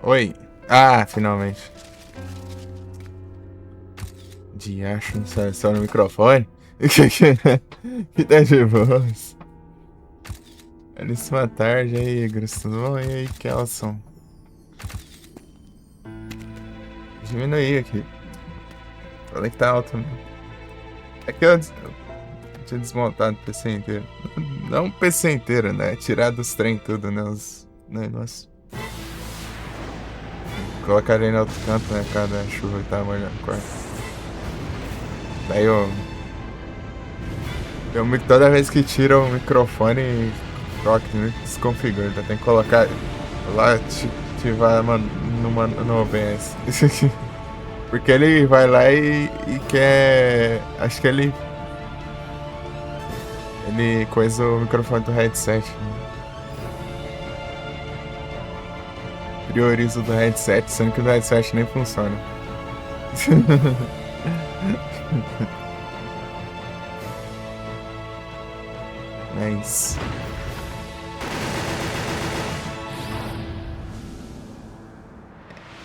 Oi. Ah, finalmente. Diacho, não sai só no microfone. Que tá de boas. Belíssima tarde aí, Igros. Tudo bom? E aí, Kelson? Diminuí aqui. Falei que tá alto mesmo. É que eu tinha desmontado o PC inteiro. Não o PC inteiro, né? Tirar dos trem tudo, né? Os negócios. Colocar ele no outro canto, né? Cada chuva que tava molhando o quarto. Daí toda vez que tira o microfone, toque, desconfigura. Então tem que colocar lá, ativar no OBS. Porque ele vai lá e quer. Acho que ele coisa o microfone do headset. Né? Prioriza o do headset, sendo que o do headset nem funciona. É isso.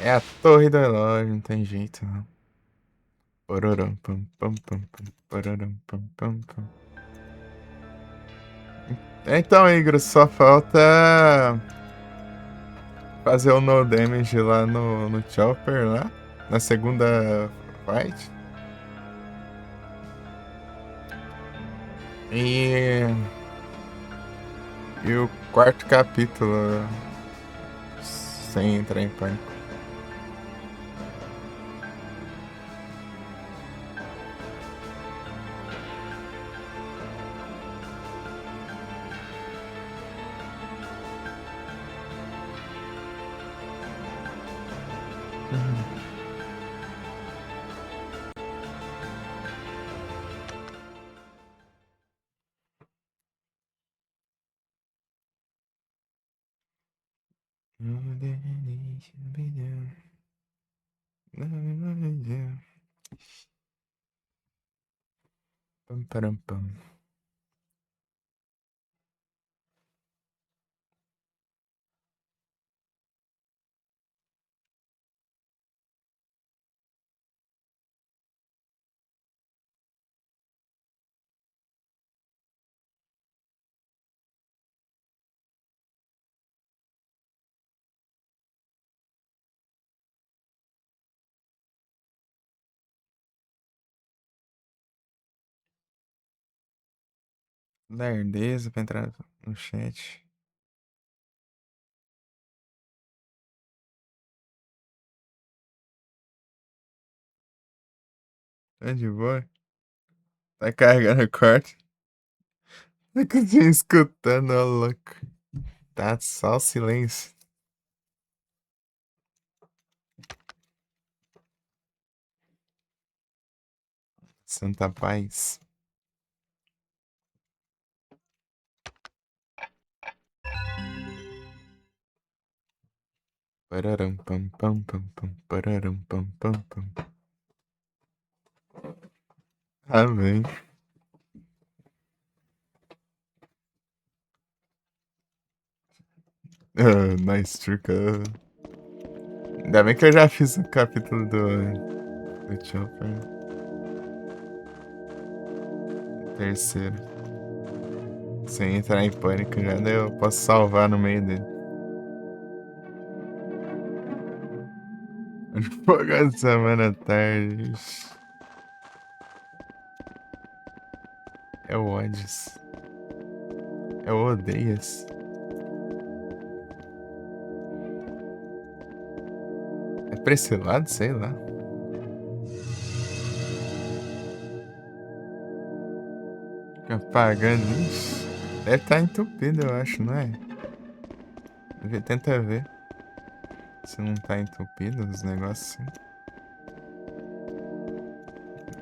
É a torre do relógio, não tem jeito, não. Pororom, pam, pam, pam, pam, pororom, pam, pam, pam. Então, Igor, só falta fazer o no damage lá no Chopper lá, na segunda fight. E, e o quarto capítulo, sem entrar em pânico. Pam, param, pam. Lerdeza pra entrar no chat. Tá de boa? Tá carregando o quarto? Tá conseguindo escutando, ó, louco. Tá só o silêncio. Santa paz. Pararam, pam, pam, pam, pam, pararam, pam, pam, pam. Amém. Nice trick. Ainda bem que eu já fiz o capítulo do Chopper. Terceiro. Sem entrar em pânico já, daí eu posso salvar no meio dele. Fogo de semana à tarde. É o Odds. É o Odeias. É pra esse lado? Sei lá. Fica apagando. Ixi. Deve estar entupido, eu acho, não é? Tenta ver se não tá entupido os negócios assim.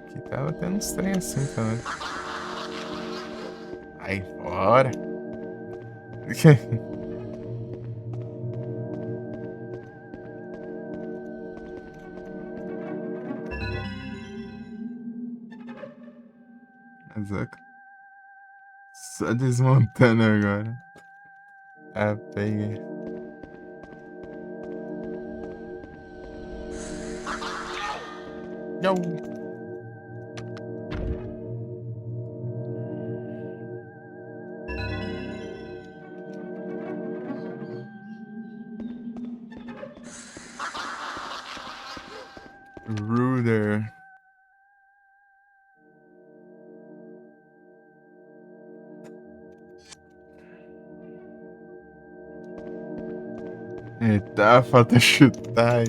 Aqui tava tendo uns trem assim também. Aí fora. Exato. Só desmontando agora. Ah, peguei. Yo. Ruder. Eita, falta chutar.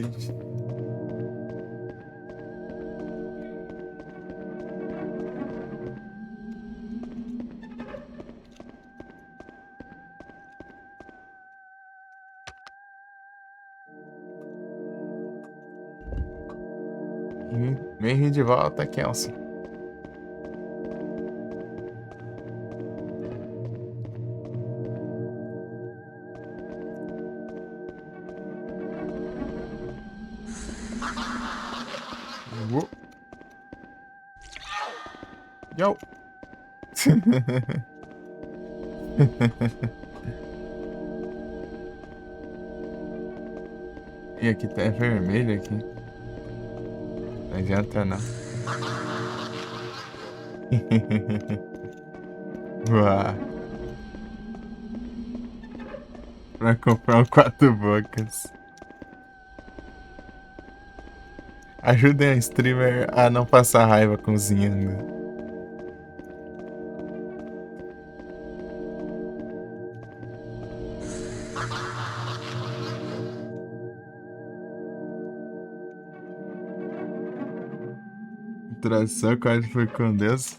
Vem rir de volta, Kelson. Yo. E aqui tá vermelho aqui. Não adianta não. Uau. Pra comprar um quatro bocas. Ajudem a streamer a não passar raiva cozinhando. Tração quase foi com Deus.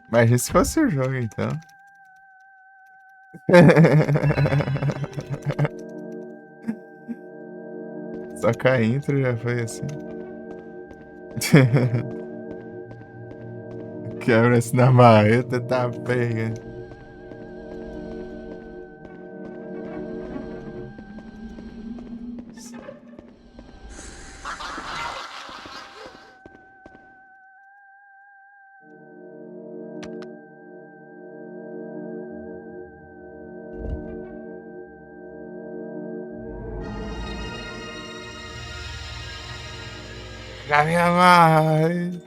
Imagina se fosse o jogo, então. Só com a intro já foi assim. Quebra-se na marreta, tá pega. Já me amarra.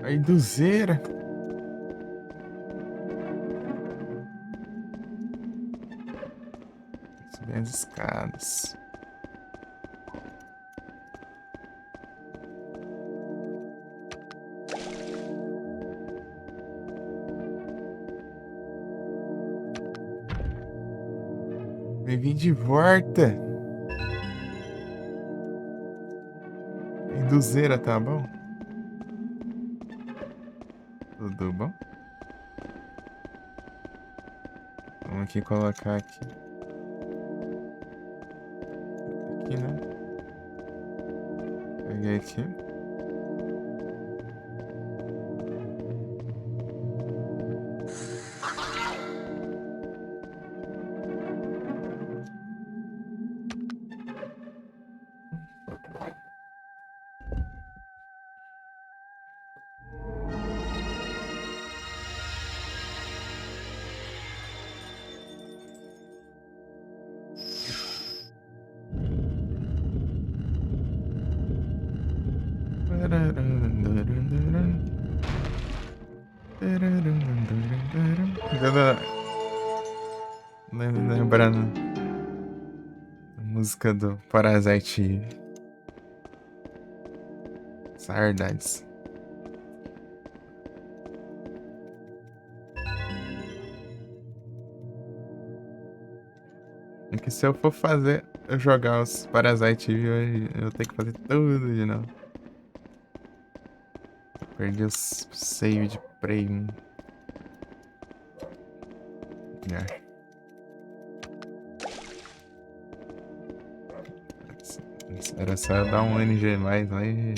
Aí, dozeira. Subir as escadas. Bem-vindo de volta. Em dozeira, tá bom? Tudo bom? Vamos aqui colocar aqui. Aqui, né? Peguei aqui. Lembrando a música do Parasite Saudades. É que se eu for eu jogar os Parasite Eve, eu tenho que fazer tudo de novo. Perdi os save de Prey. É. Era só eu dar um NG mais lá e.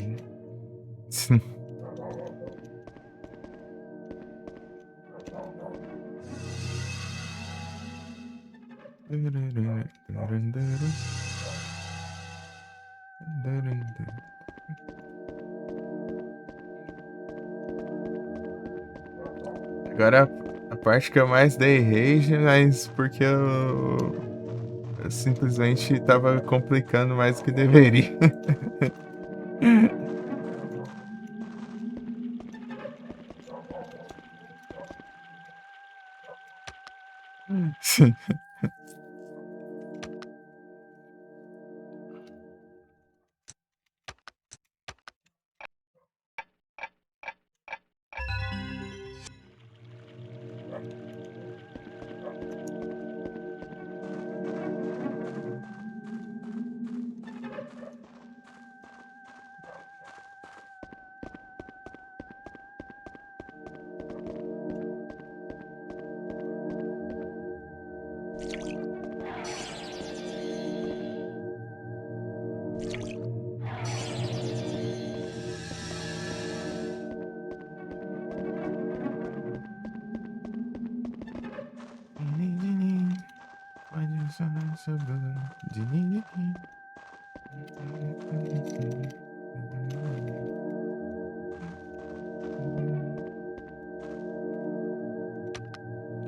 Agora a parte que eu mais dei rage, mas porque eu simplesmente tava complicando mais do que deveria.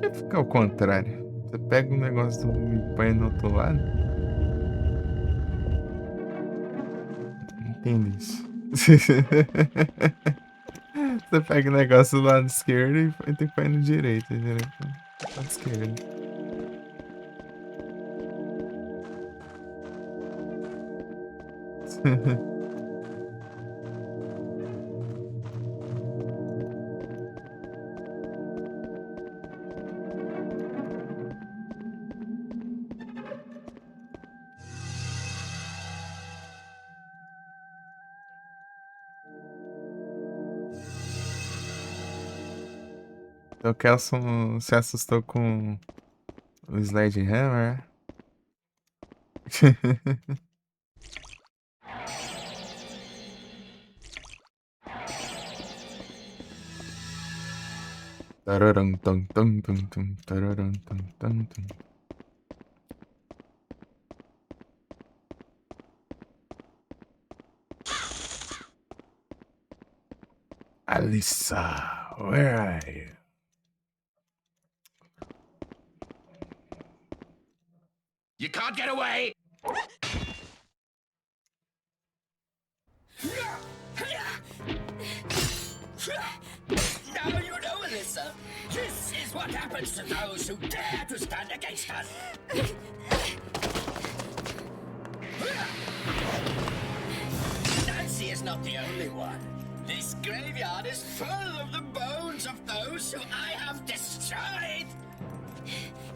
Por que fica ao contrário? Você pega um negócio do e põe no outro lado? Não entendo isso. Você pega o negócio do lado esquerdo e tem que pôr no direito, direito. Lado esquerdo. O Kelson se assustou com o Sledgehammer. Tararam, tum, tum, tum, tum, tararam, tum, tum, tum. Alissa, where are you? You can't get away! Now you know, Alyssa. This is what happens to those who dare to stand against us. Nancy is not the only one. This graveyard is full of the bones of those who I have destroyed.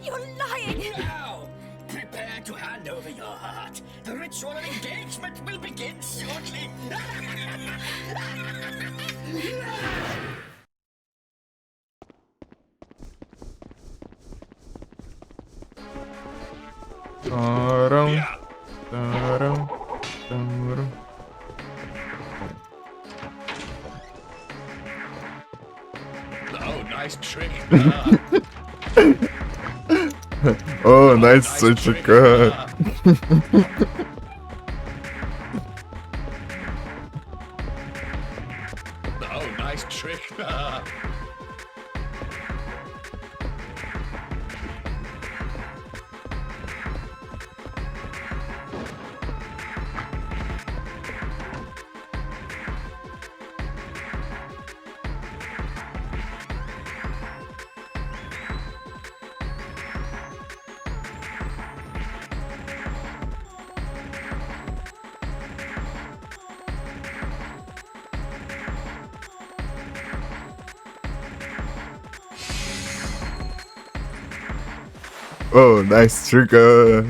You're lying! Now, prepare to hand over your heart. The ritual of engagement will begin shortly. Taram, taram, taram. Oh, nice trick. Oh, nice such a cut. Oh, nice trick. Oh, nice trigger.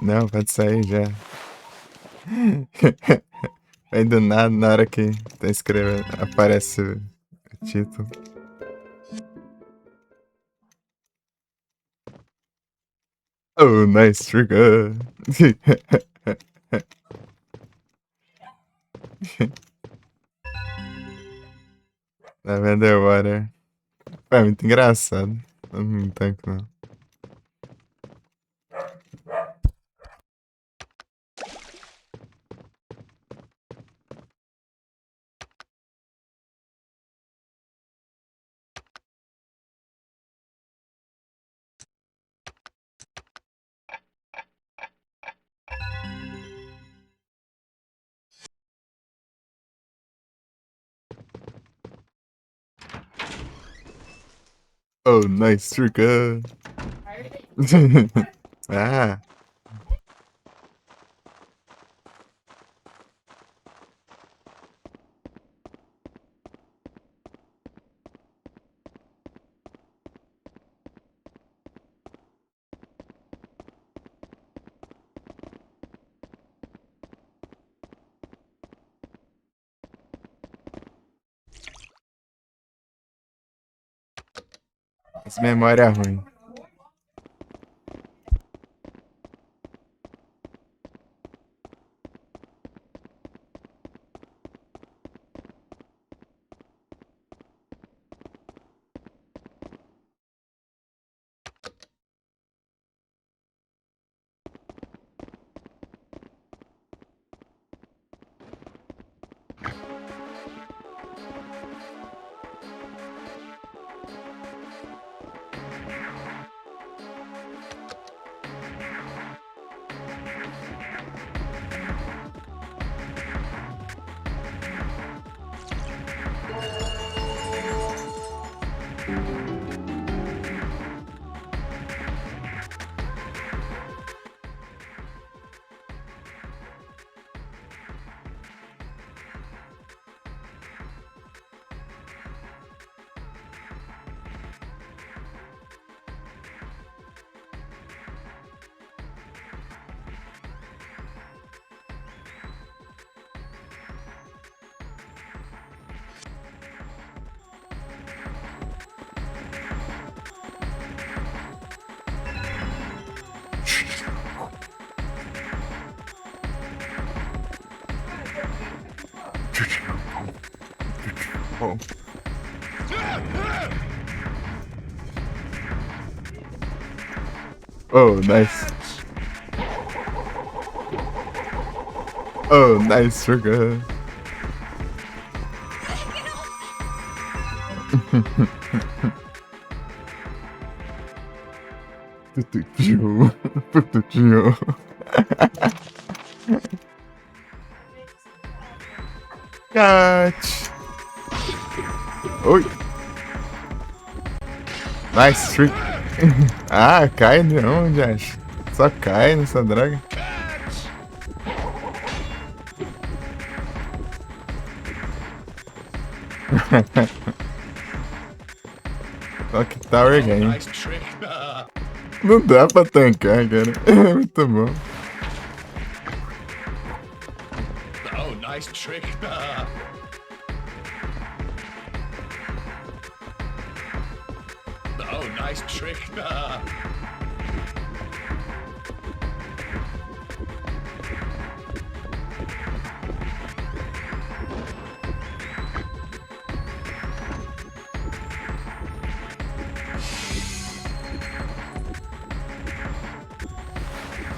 Não, pode sair já. Aí do nada, na hora que tá escrevendo, aparece o título. Oh, nice trigger. Tá vendo agora? É muito engraçado. Não tanco, não. Oh, nice trigger. Ah, essa memória é ruim. Oh. Oh, nice. Oh, nice trigger. Tututiu. Tututiu. Catch. Oi. Nice trick. Ah, cai de onde, acho? Só cai nessa droga. Clock Tower Game. Nice trick. Não dá pra tancar, cara. É muito bom. Oh, nice trick. Oh, nice trick.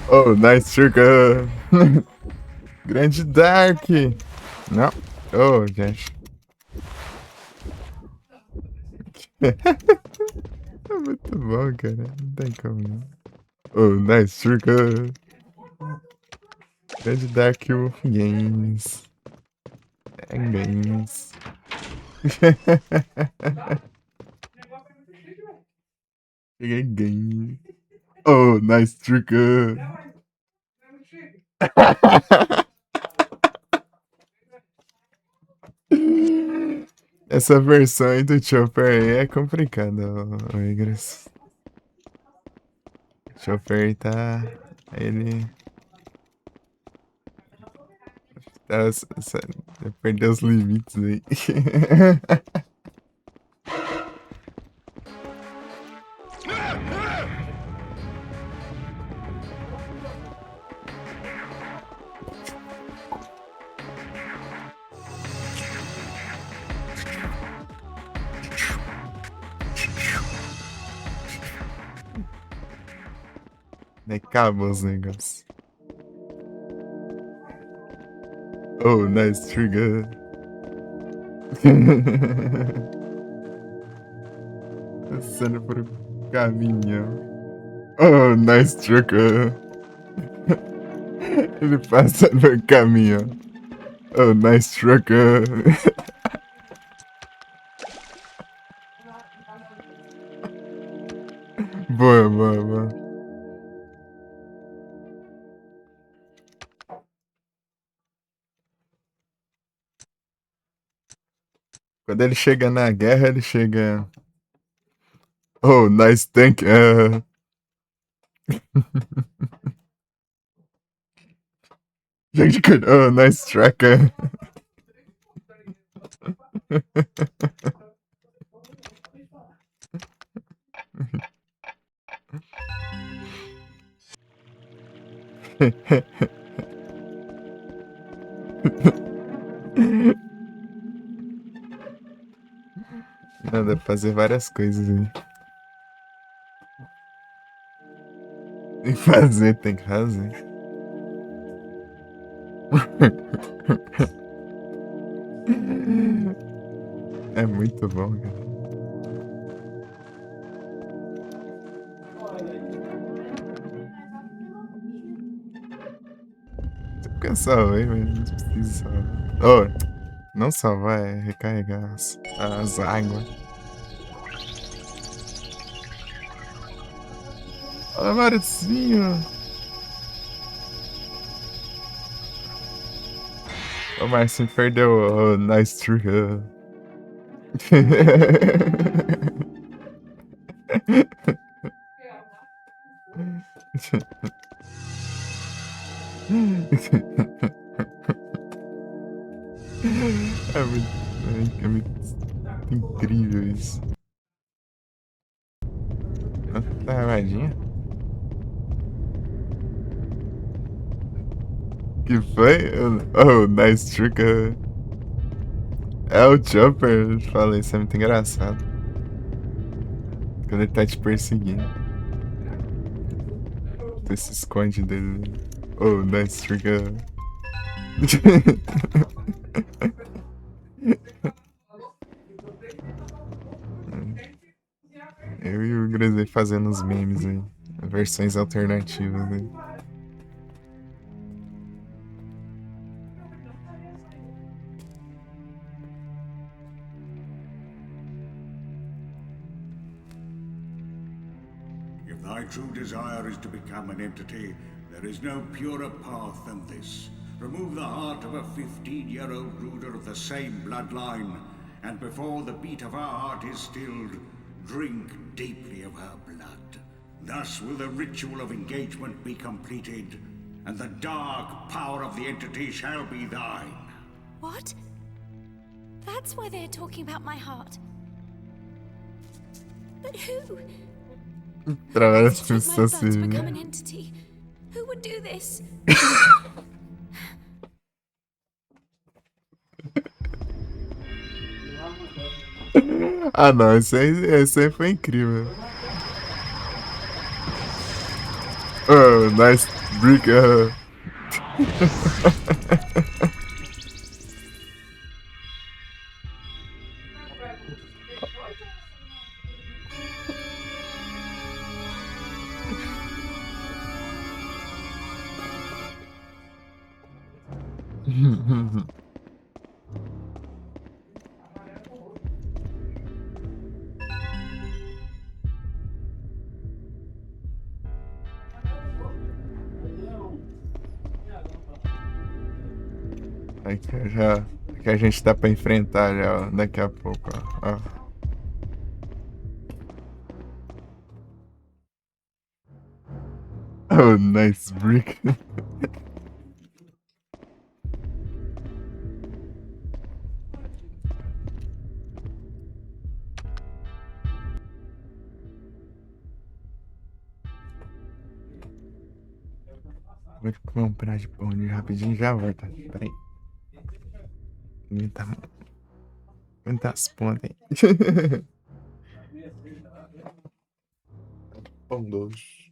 Oh, nice trigger. Grande Dark. Não. Oh, gente. É muito bom, cara. Não tem como não. Oh, nice trigger. Grande Dark Wolf Games. É games. Peguei game. Oh, nice trigger. Essa versão aí do Chopper aí é complicada, ô Igras. Deixa eu apertar ele. Perdeu os limites aí. Acabou os negócios. Oh, nice trigger. Passando por um caminhão. Oh, nice trigger. Ele passa no caminhão. Oh, nice trigger. Boa, boa, boa. Quando ele chega na guerra, ele chega. Oh, nice tank. Oh, nice tracker. Não, dá pra fazer várias coisas aí. Tem que fazer. É muito bom, cara. Eu salvei, mas não precisa salvar. Oh, não salvar, é recarregar as águas. Olha, Marcinho! O Marcinho perdeu o nice trigger. É muito incrível isso. Tá armadinha? Que foi? Oh, nice trigger. É o Chopper, falei, isso é muito engraçado. Quando ele tá te perseguindo. Tu se esconde dele. Oh, nice trigger. Eu e o Grezei fazendo os memes aí. Versões alternativas aí. If thy true desire is to become an entity, there is no purer path than this. Remove the heart of a 15-year-old ruler of the same bloodline, and before the beat of our heart is stilled, drink deeply of her blood. Thus will the ritual of engagement be completed, and the dark power of the entity shall be thine. What? That's why they're talking about my heart. But who? Trabalha Who would as take my pessoas blood to become assim. an entity? Who would do this? Ah não, esse aí foi incrível. Oh, nice brick. Que a gente tá pra enfrentar já, ó, daqui a pouco, ó. Oh, nice brick. Vou comer um pedaço de pão ali rapidinho e já volto. Peraí. Aguenta as pontas, hein? Pão doce.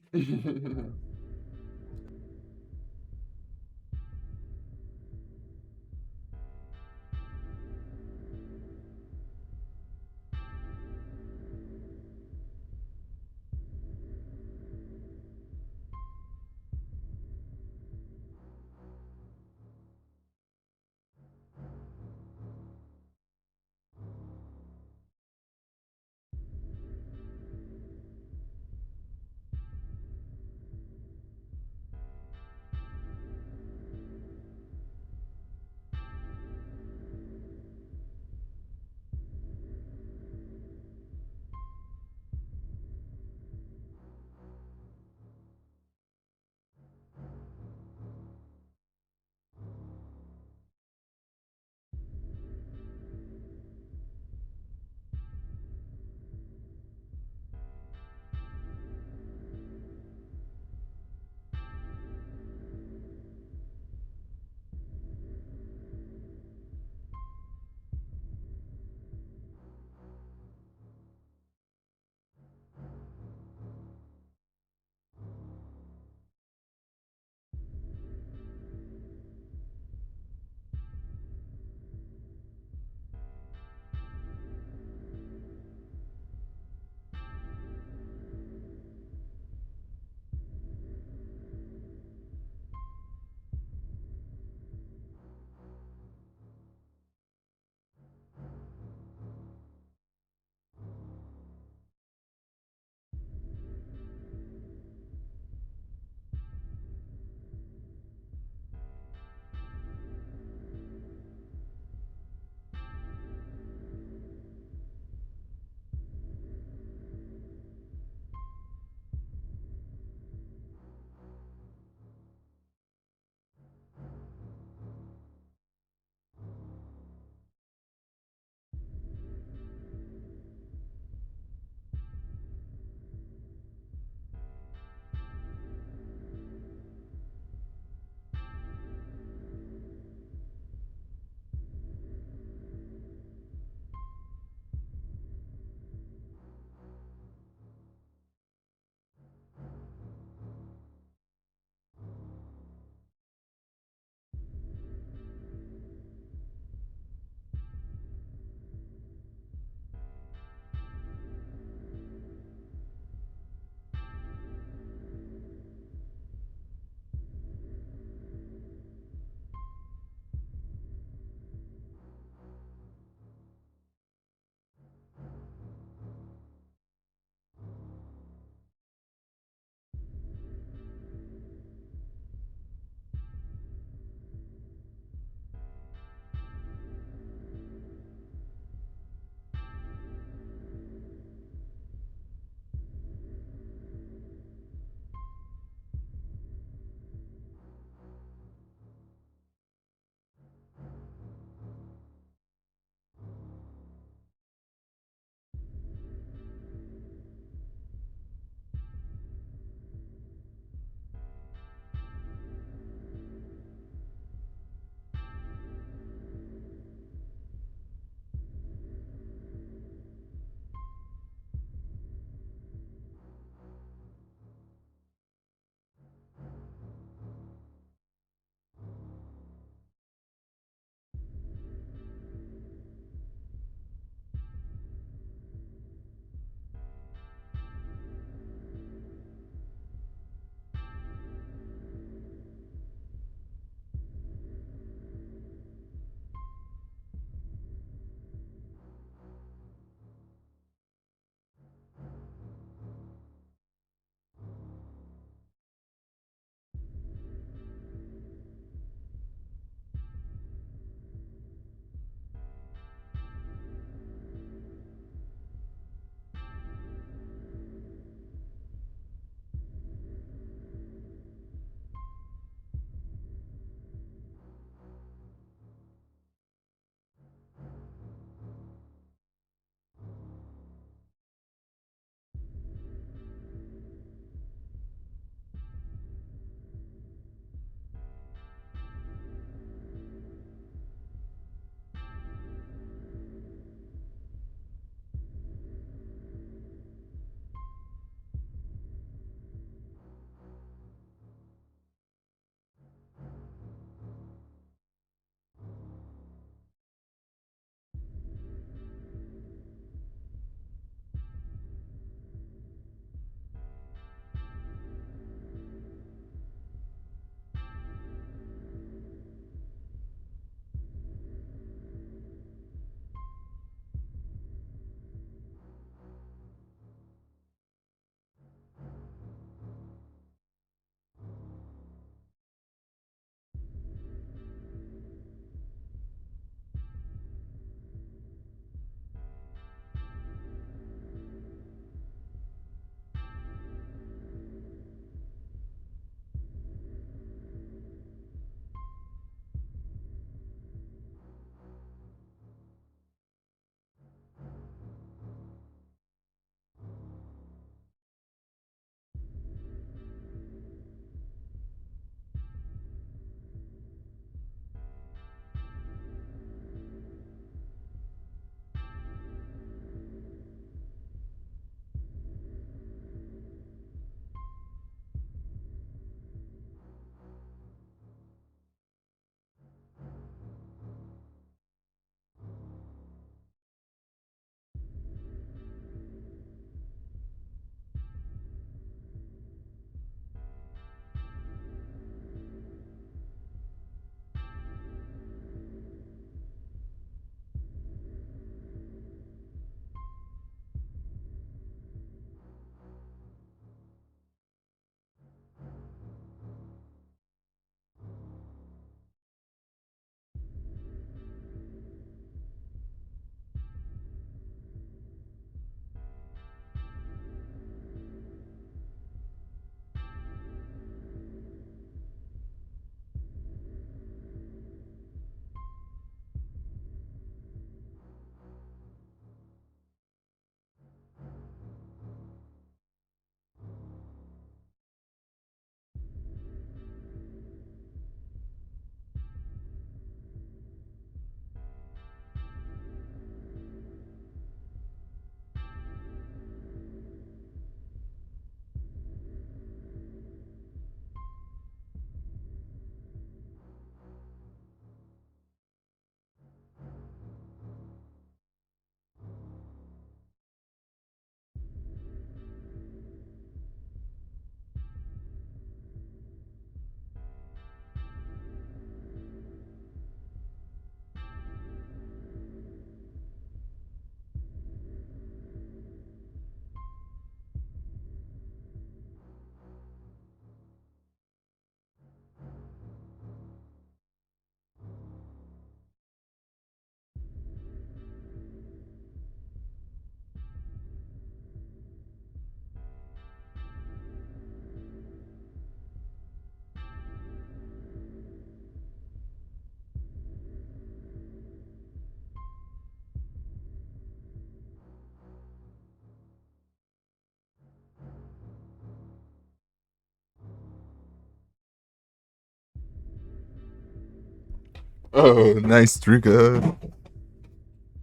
Oh, nice trigger.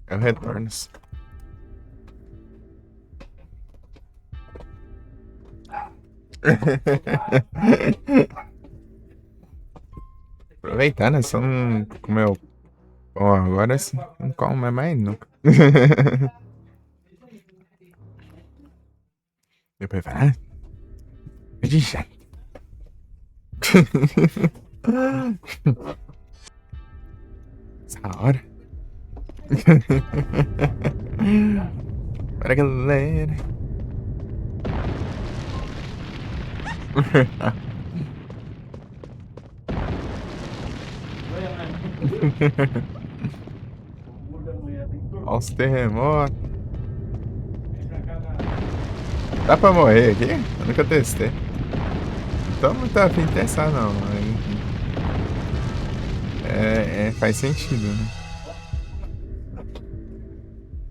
É o Retornos. Aproveitar, né? Só não comeu pão agora, sim. Não come mais nunca. Depois vai lá. De já. Essa hora. Bora, galera. Olha os terremotos. Dá pra morrer aqui? Eu nunca testei. Então não tá afim de testar não. Faz sentido, né?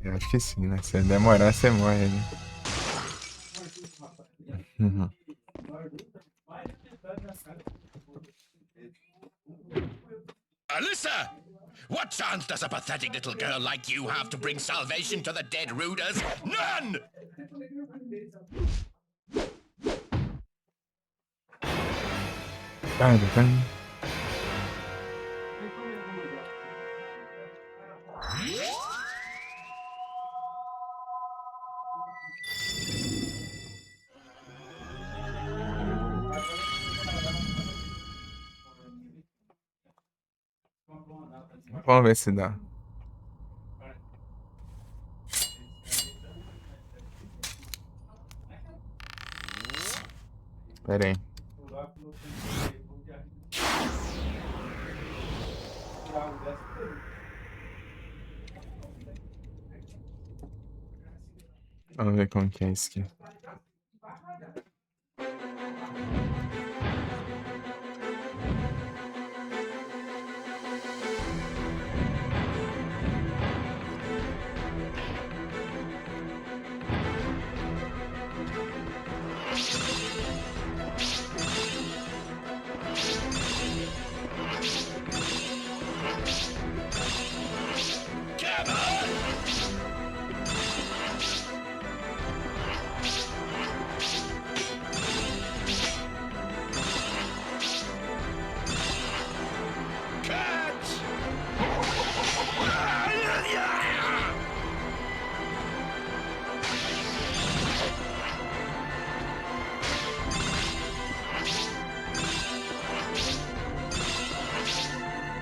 Eu acho que sim, né? Se demorar, você morre, né? Uhum. Alyssa! What chance does a pathetic little girl like you have to bring salvation to the dead Ruders? None! Vamos ver se dá. Pera aí. Vamos ver como que é isso aqui.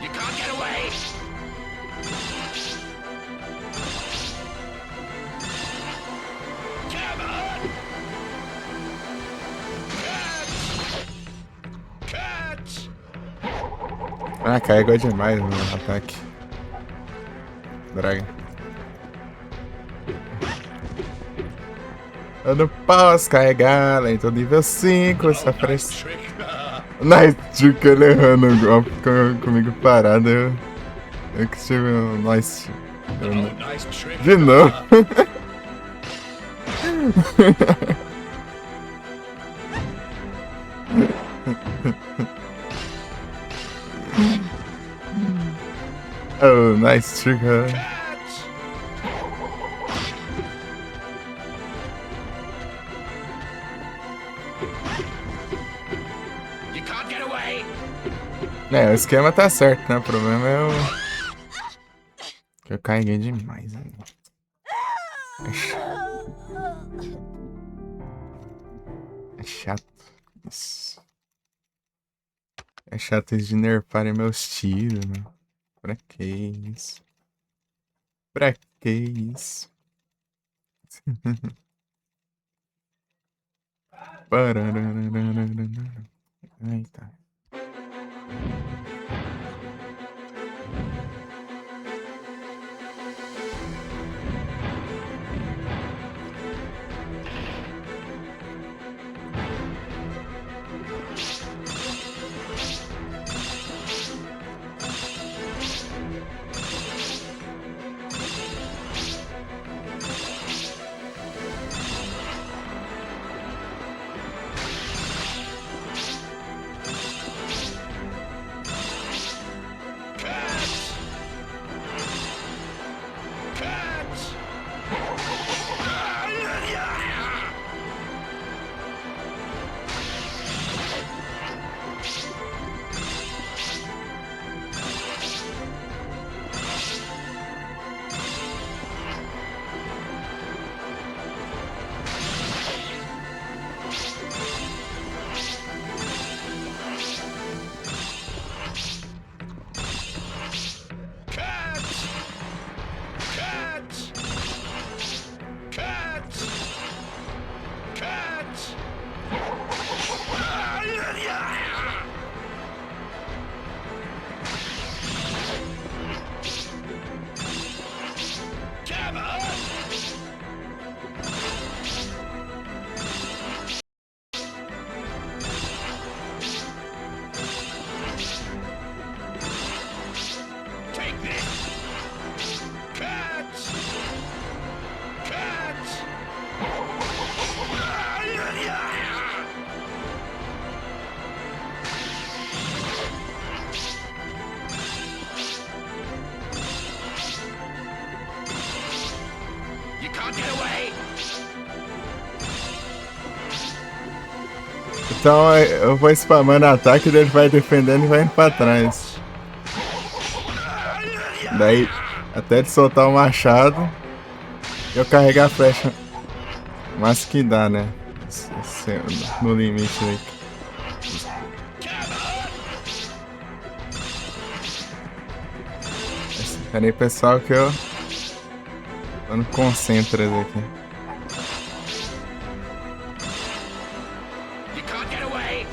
You can't get away! Come on! Catch! Ah, carregou demais no ataque. Droga. Eu não posso carregar, ela entrou nível 5, essa frente. Nice trick, ele errando comigo parado. Eu que tive um nice. De novo. Oh, nice trick, o esquema tá certo, né? O problema é o... que eu carreguei demais, né? É chato. Isso. É chato eles de nerfarem meus tiros, né? Pra que isso? Pra que isso? Eita. Então eu vou spamando ataque, ele vai defendendo e vai indo pra trás. Daí, até ele soltar o machado, eu carregar a flecha. Mas que dá, né? No limite aí. Peraí, pessoal, que eu tô no concentras aqui. You can't get away.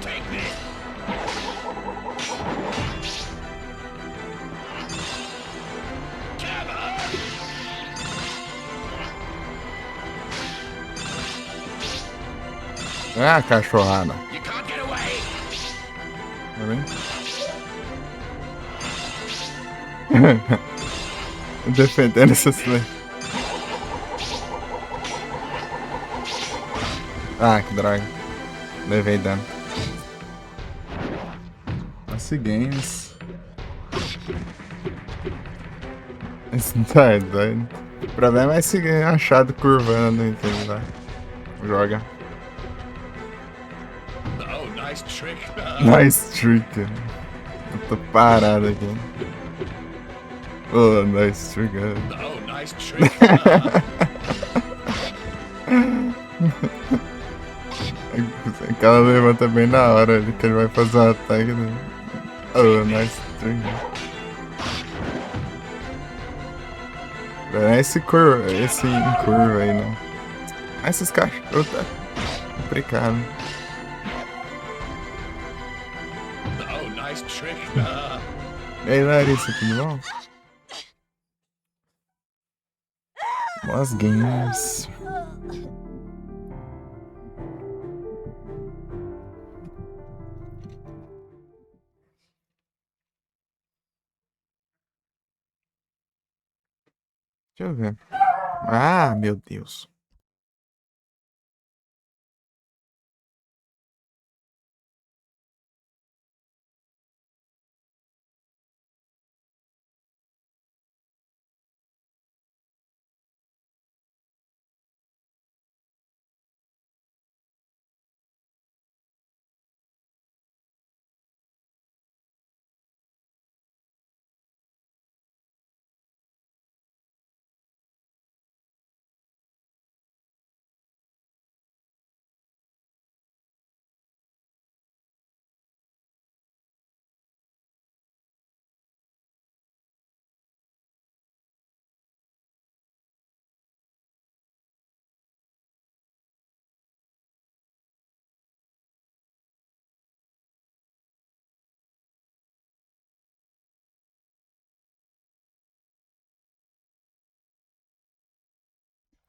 Take this. Come on. Ah, cachorrada. You can't get away. Tá vendo? Defendendo essas flechas. Ah, que droga. Levei dano. Nossa, games. Esse não tá doido. O problema é esse achado curvando, entendeu? Joga. Oh, nice trick. Nice trick. Eu tô parado aqui. Oh, nice trick. Oh, nice trick. Aquela levanta bem na hora ali que ele vai fazer um ataque. Né? Oh, nice trick. Não é esse em curva aí, não. Ah, esses cachorros tá complicado. Oh, nice trick. E aí, Larissa, tudo bom? Boas games. Deixa eu ver. Ah, meu Deus.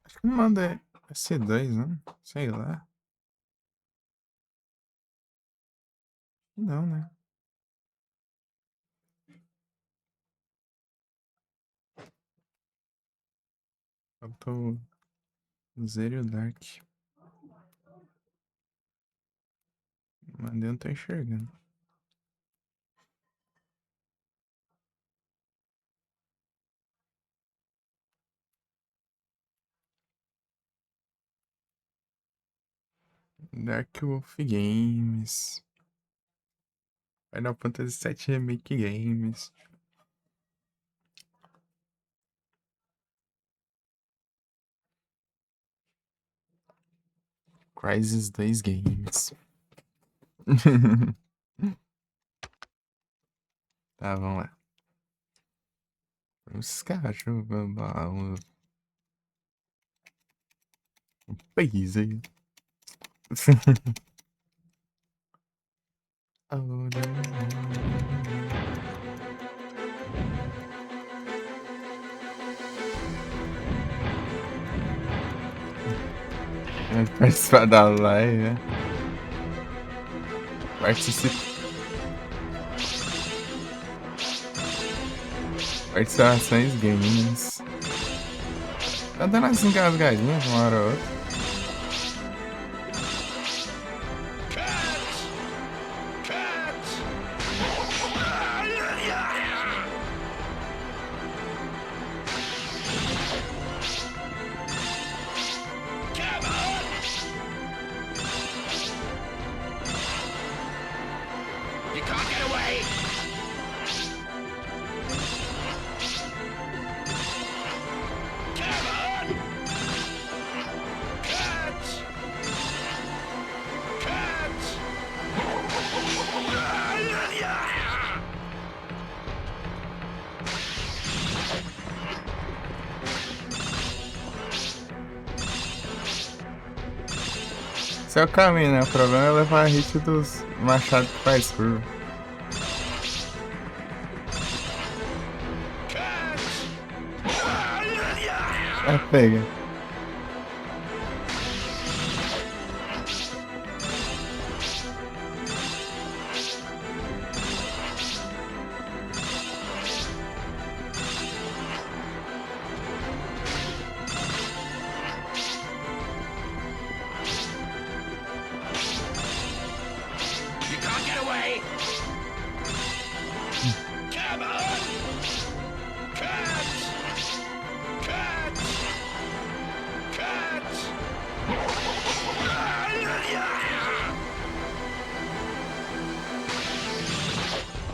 Acho que não manda C2, né? Sei lá. Não, né? Faltou o Zero e o Dark. Mas eu não tô enxergando. Dark Wolf Games. Final Fantasy VII Remake Games. Crysis 2 Games. Tá, vamos lá. Esses cachorros. Um país aí. Oh, no. Vai participar da live, né? Participações games. Tá dando assim engasgadinha uma hora ou outra. can't get away! Come on! Catch! Catch! Esse é o caminho, né? O problema é levar a hit dos machados que faz curva. É, pega. You can't get away! Come on! Catch! Catch! Catch!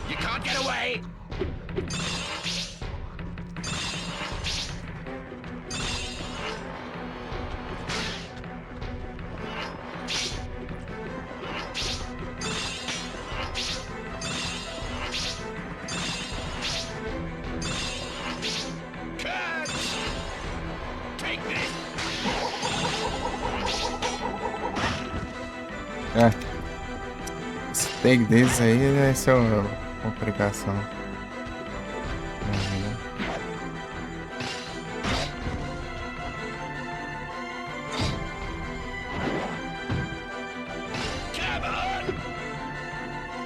You can't get away! Catch! Take this! É. Esse take desse aí vai ser uma complicação. Come on!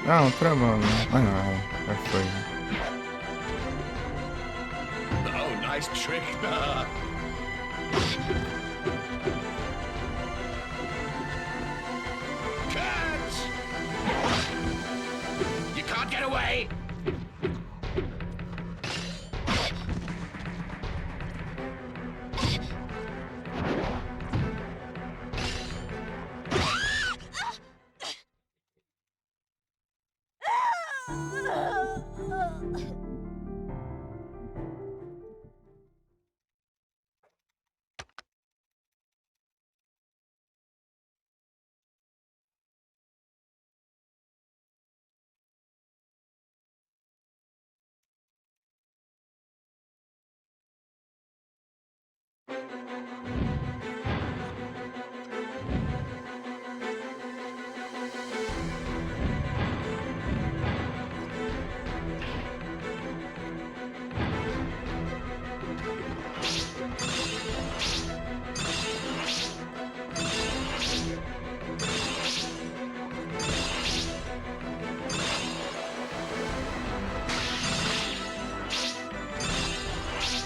Não, travão, né? Ah, não, já foi. Oh, nice trick. Catch! You can't get away!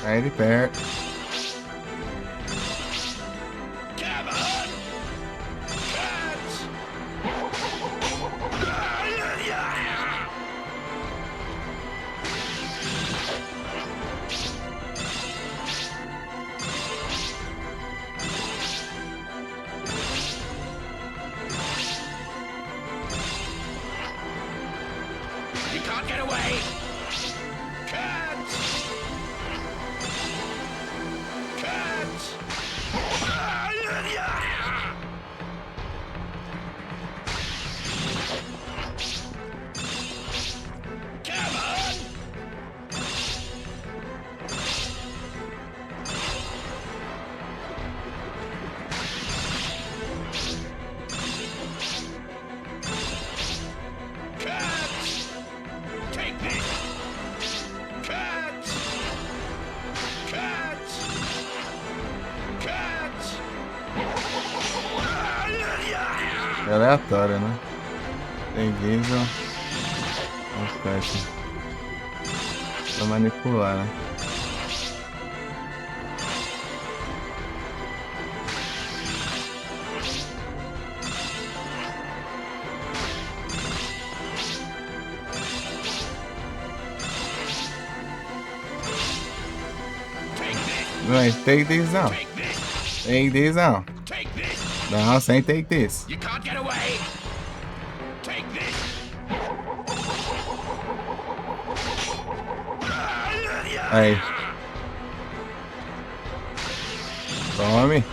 Aí ele perde. Come on! Catch! You can't get away! Catch! Catch! Come on! Catch! Take this! Catch! Catch! Catch! É aleatório, né? Tem diesel. Vamos fecha. Pra manipular, né? Take this! Não, take this não. Take this! Take this não. Take this! Não, sem take this. You can't get away! Take this! Aí. Tome.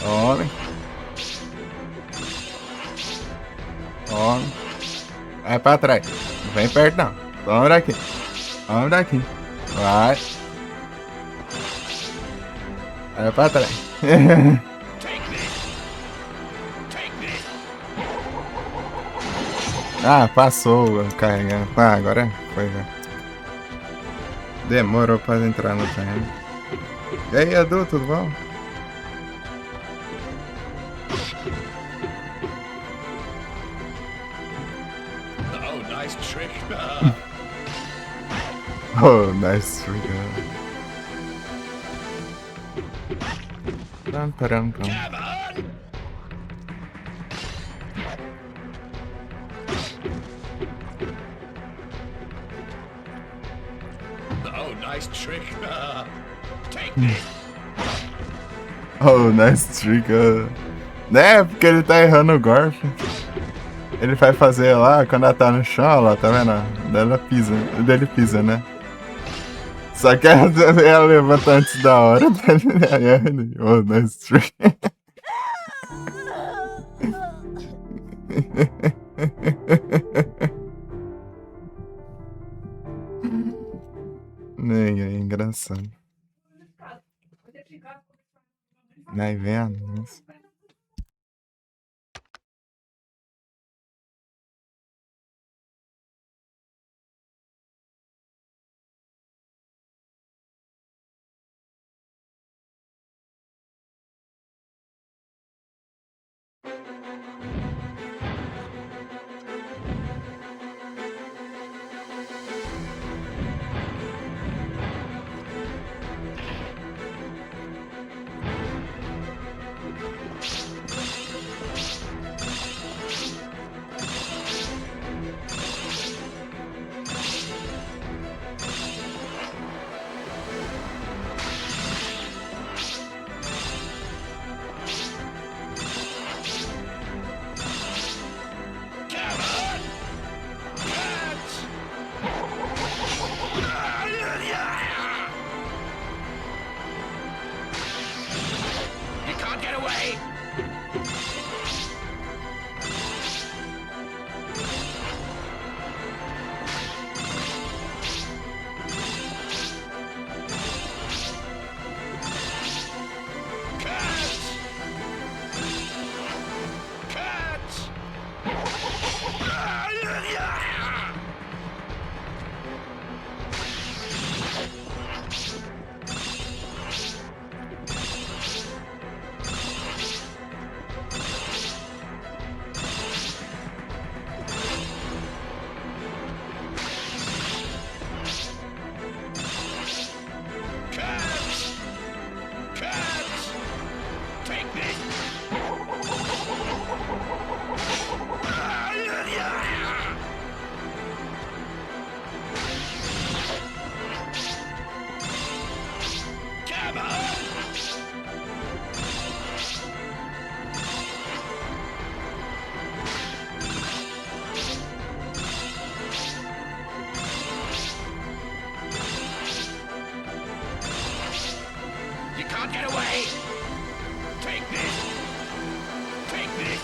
Tome. Tome. Vai pra trás. Não vem perto não. Toma daqui. Toma daqui. Vai. Vai pra trás. Ah, passou carregando. Ah, agora foi já. Demorou pra entrar no terreno. E aí, Edu, tudo bom? Oh, nice trick. Oh, nice trick. Pam, param, pam. Come on. Oh, nice trick. Take this. Oh, nice trick. Né? Porque ele tá errando o golpe. Ele vai fazer lá, quando ela tá no chão, olha lá, tá vendo? Dele pisa, né? Só que ela levanta antes da hora. Oh, nice trick. Nem é engraçado. Vai vendo? Nossa. You can't get away. You can't get away! Take this! Take this!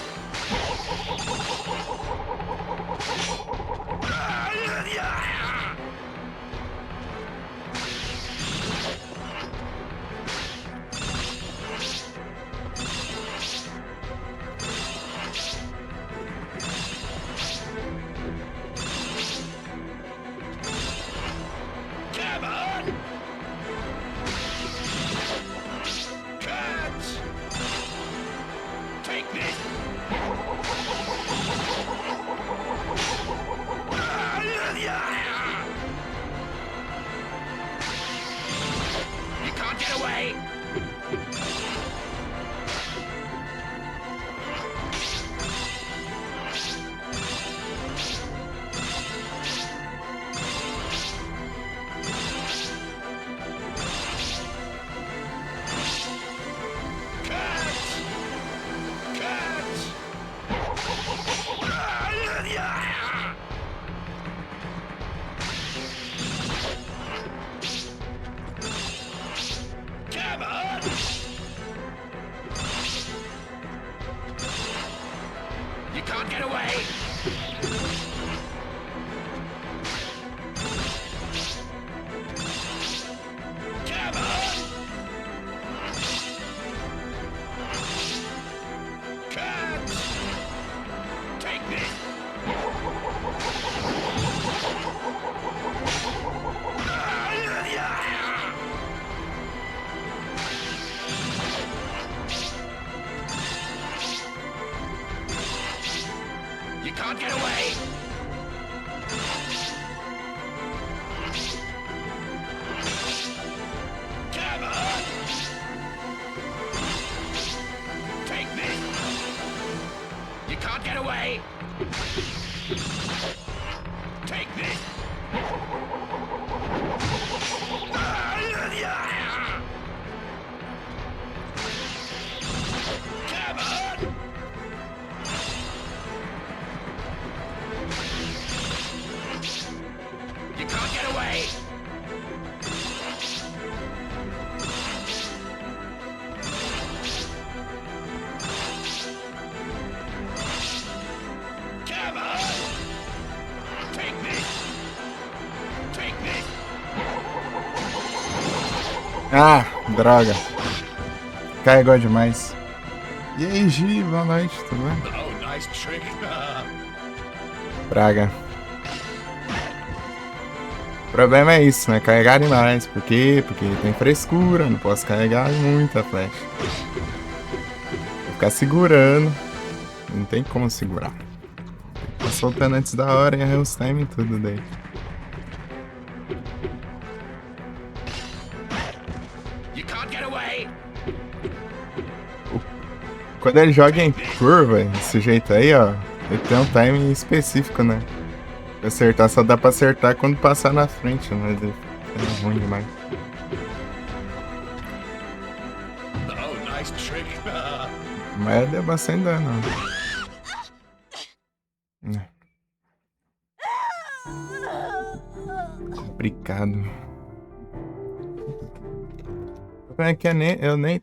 Come on! can't get away! Come on! Cut! Take this! You can't get away! Come on! Take this! You can't get away! Take this! Come on! You can't get away! Come on! Take this! Take this! Ah, droga. Carregou demais. E aí, Gi, boa noite, tudo bem? Oh, nice trick! Praga. O problema é isso, né? Carregar demais. Por quê? Porque tem frescura, não posso carregar muita flecha. Vou ficar segurando. Não tem como segurar. Tá soltando antes da hora e errei os timing e tudo daí. You can't get away! Quando ele joga em curva, esse jeito aí, ó, ele tem um timing específico, né? Pra acertar, só dá pra acertar quando passar na frente, mas é ruim demais. Oh, nice trick! Mas deu bastante dano. Complicado. O problema é que eu nem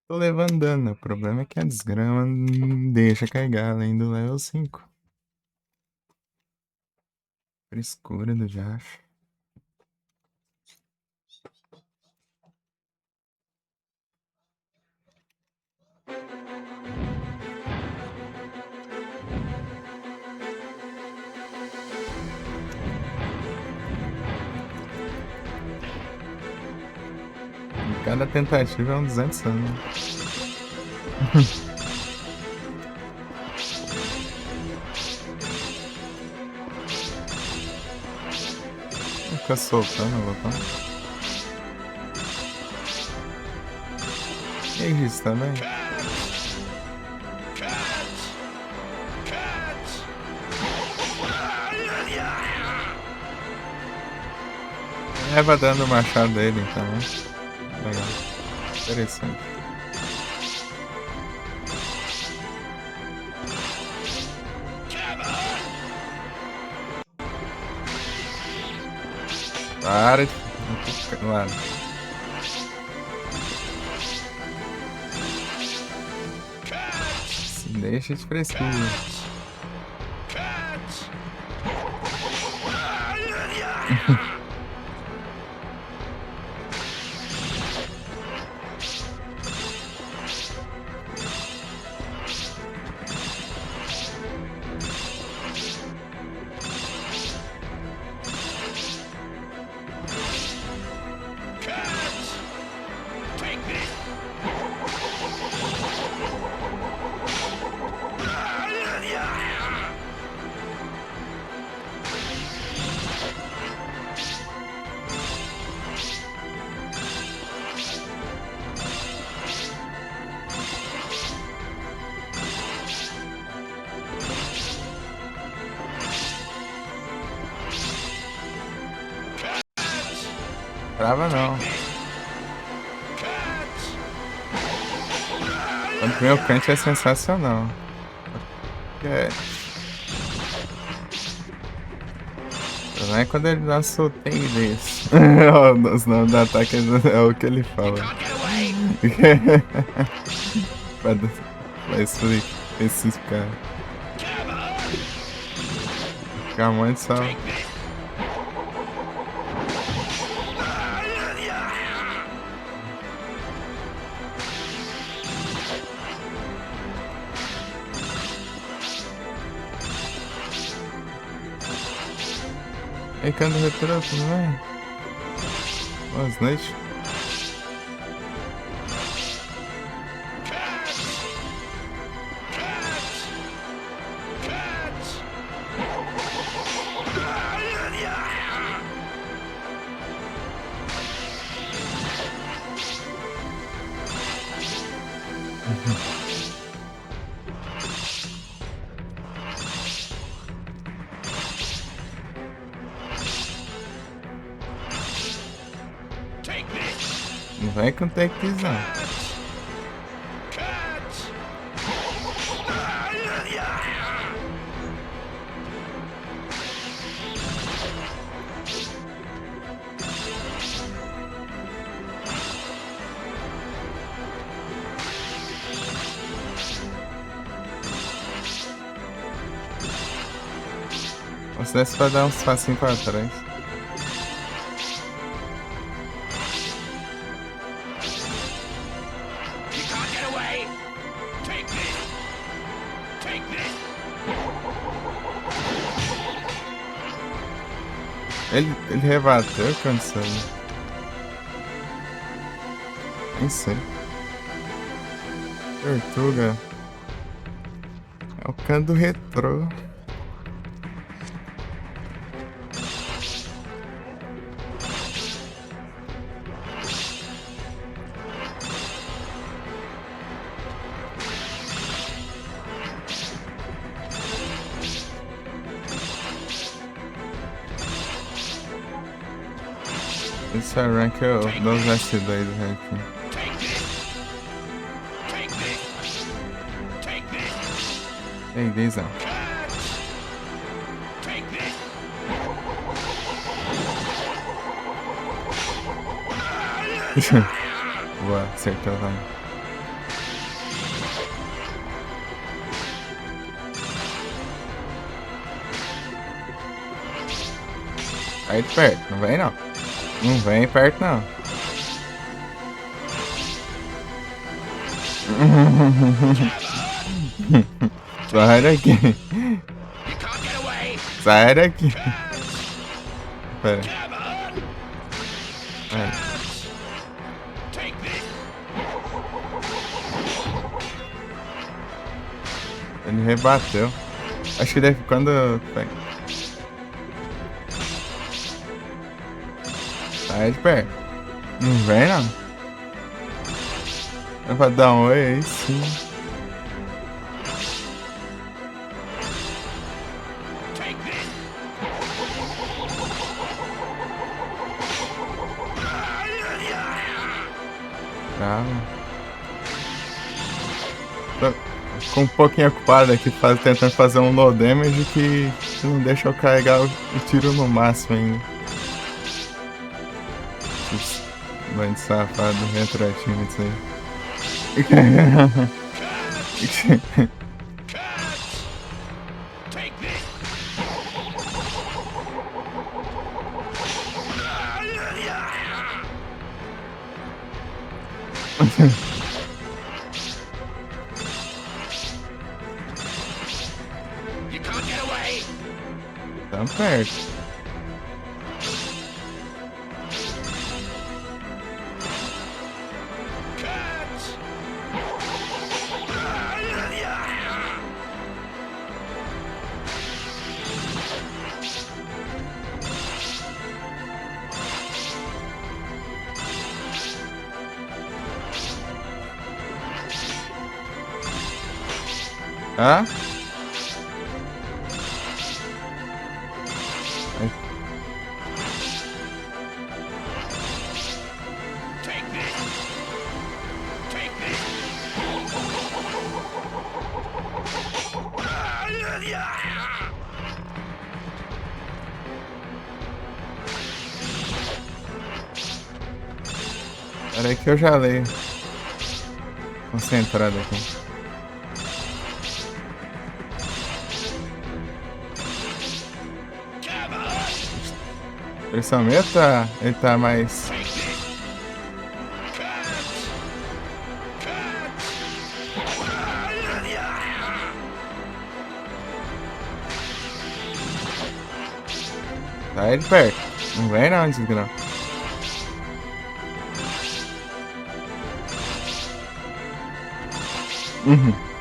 tô levando dano. O problema é que a desgrama não deixa carregar além do level 5. Frescura do Jaf. Cada tentativa é um 200 anos. Fica soltando o botão. E aí, isso também? Leva dando o machado dele, então, né? Legal. Interessante. Para de... Mano. Deixa de frescura. Trava não. O meu canto é sensacional. Não é quando ele dá sorteio desse. Os nomes do ataque é o que ele fala. Vai explicar. Gamões são. Ei, cano retrô, tudo bem? Boas noites. Não vai com takezão. Se desse pra dar uns passinhos pra trás. Ele rebateu, cansado. Nem sei. Tortuga. É o cano do retrô. Esse é o rank dos S2 do ranking. Ei, Deizão. Boa, acertou, vai. Aí de perto, não vem não. Não vem perto não. Sai daqui. Sai daqui. Pera. Ele rebateu. Acho que deve quando. Sai de perto. Não vem não. É pra dar um oi aí sim. Calma. Tô com um pouquinho ocupado aqui tentando fazer um low damage que não deixa eu carregar o tiro no máximo ainda. Bando safado, retroativo isso aí. Tá perto. Hã? Peraí que eu já leio. Concentrado aqui. Ele só aumenta? Ele tá mais. Tá ele perto. Não vem não, desgrama. Uhum.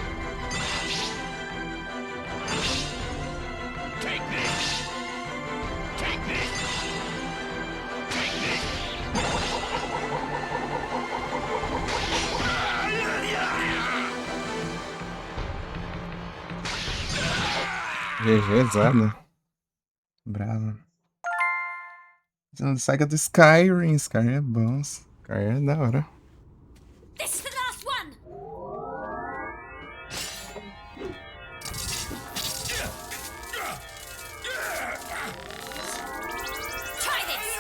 GG, zada. Bravo. Saga do Skyrim. Skyrim é bom. Skyrim é da hora. This is the last one! Try this!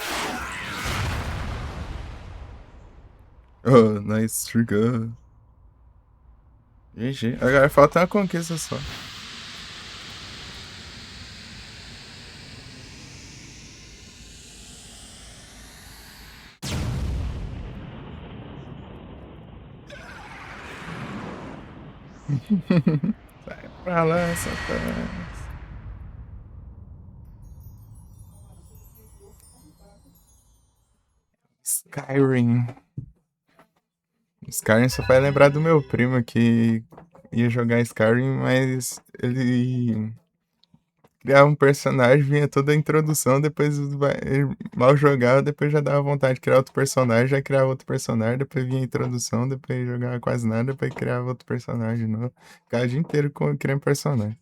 Oh, nice trigger. GG. Agora falta uma conquista só. Sai pra lá, Satanás. Skyrim. Skyrim só vai lembrar do meu primo que ia jogar Skyrim, mas ele criava um personagem, vinha toda a introdução, depois ele mal jogava, depois já dava vontade de criar outro personagem, já criava outro personagem, depois vinha a introdução, depois jogava quase nada, depois criava outro personagem novo. Ficava o dia inteiro criando personagem.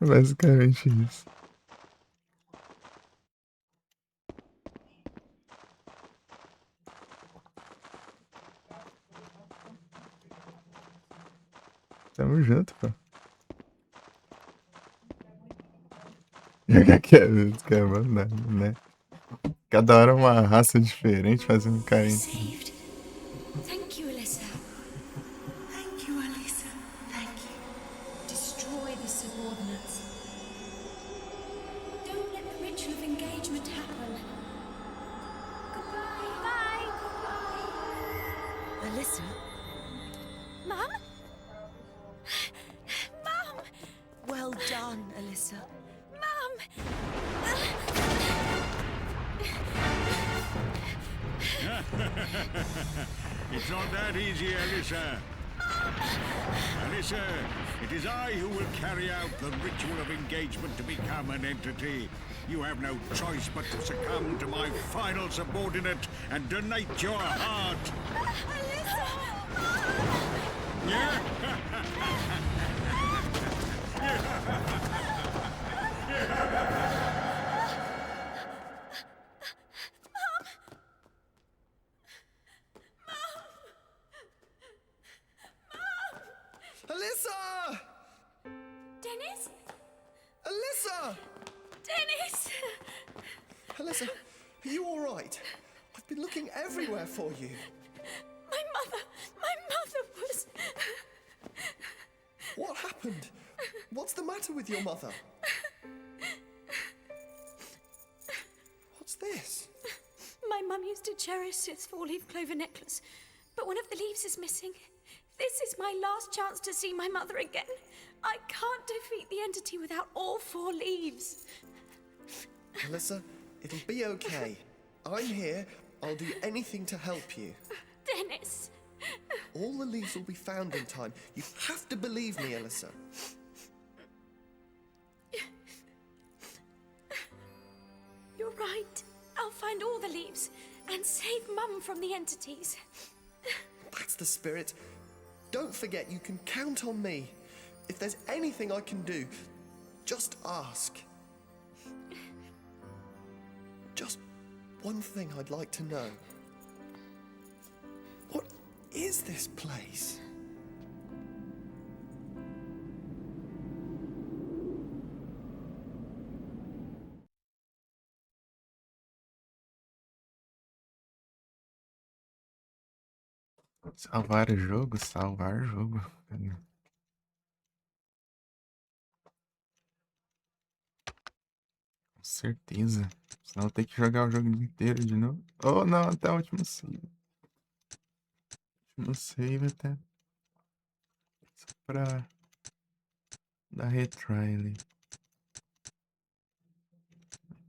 Basicamente isso. Tamo junto, pô. Jogar que é mandar, né? Cada hora uma raça diferente fazendo carinho. Saved. Thank you, Alyssa. Thank you, Alyssa. Thank you. Destroy the subordinates. Don't let the ritual of engagement happen. Goodbye. Bye. Goodbye. Alyssa, Mum? Mum! well done, Alyssa. Mum! It's not that easy, Alyssa. Alyssa, it is I who will carry out the ritual of engagement to become an entity. You have no choice but to succumb to my final subordinate and donate your heart. Alyssa! Dennis? Alyssa! Dennis! Alyssa, are you all right? I've been looking everywhere for you. My mother was... What happened? What's the matter with your mother? What's this? My mum used to cherish this four-leaf clover necklace, but one of the leaves is missing. This is my last chance to see my mother again. I can't defeat the entity without all four leaves. Alyssa, it'll be okay. I'm here. I'll do anything to help you. Dennis! All the leaves will be found in time. You have to believe me, Alyssa. You're right. I'll find all the leaves and save Mum from the entities. That's the spirit. Don't forget, you can count on me. If there's anything I can do, just ask. Just one thing I'd like to know. What is this place? Salvar o jogo, salvar o jogo. Com certeza. Senão eu tenho que jogar o jogo inteiro de novo. Oh, não, até o último save. Último save até. Só pra dar retry ali.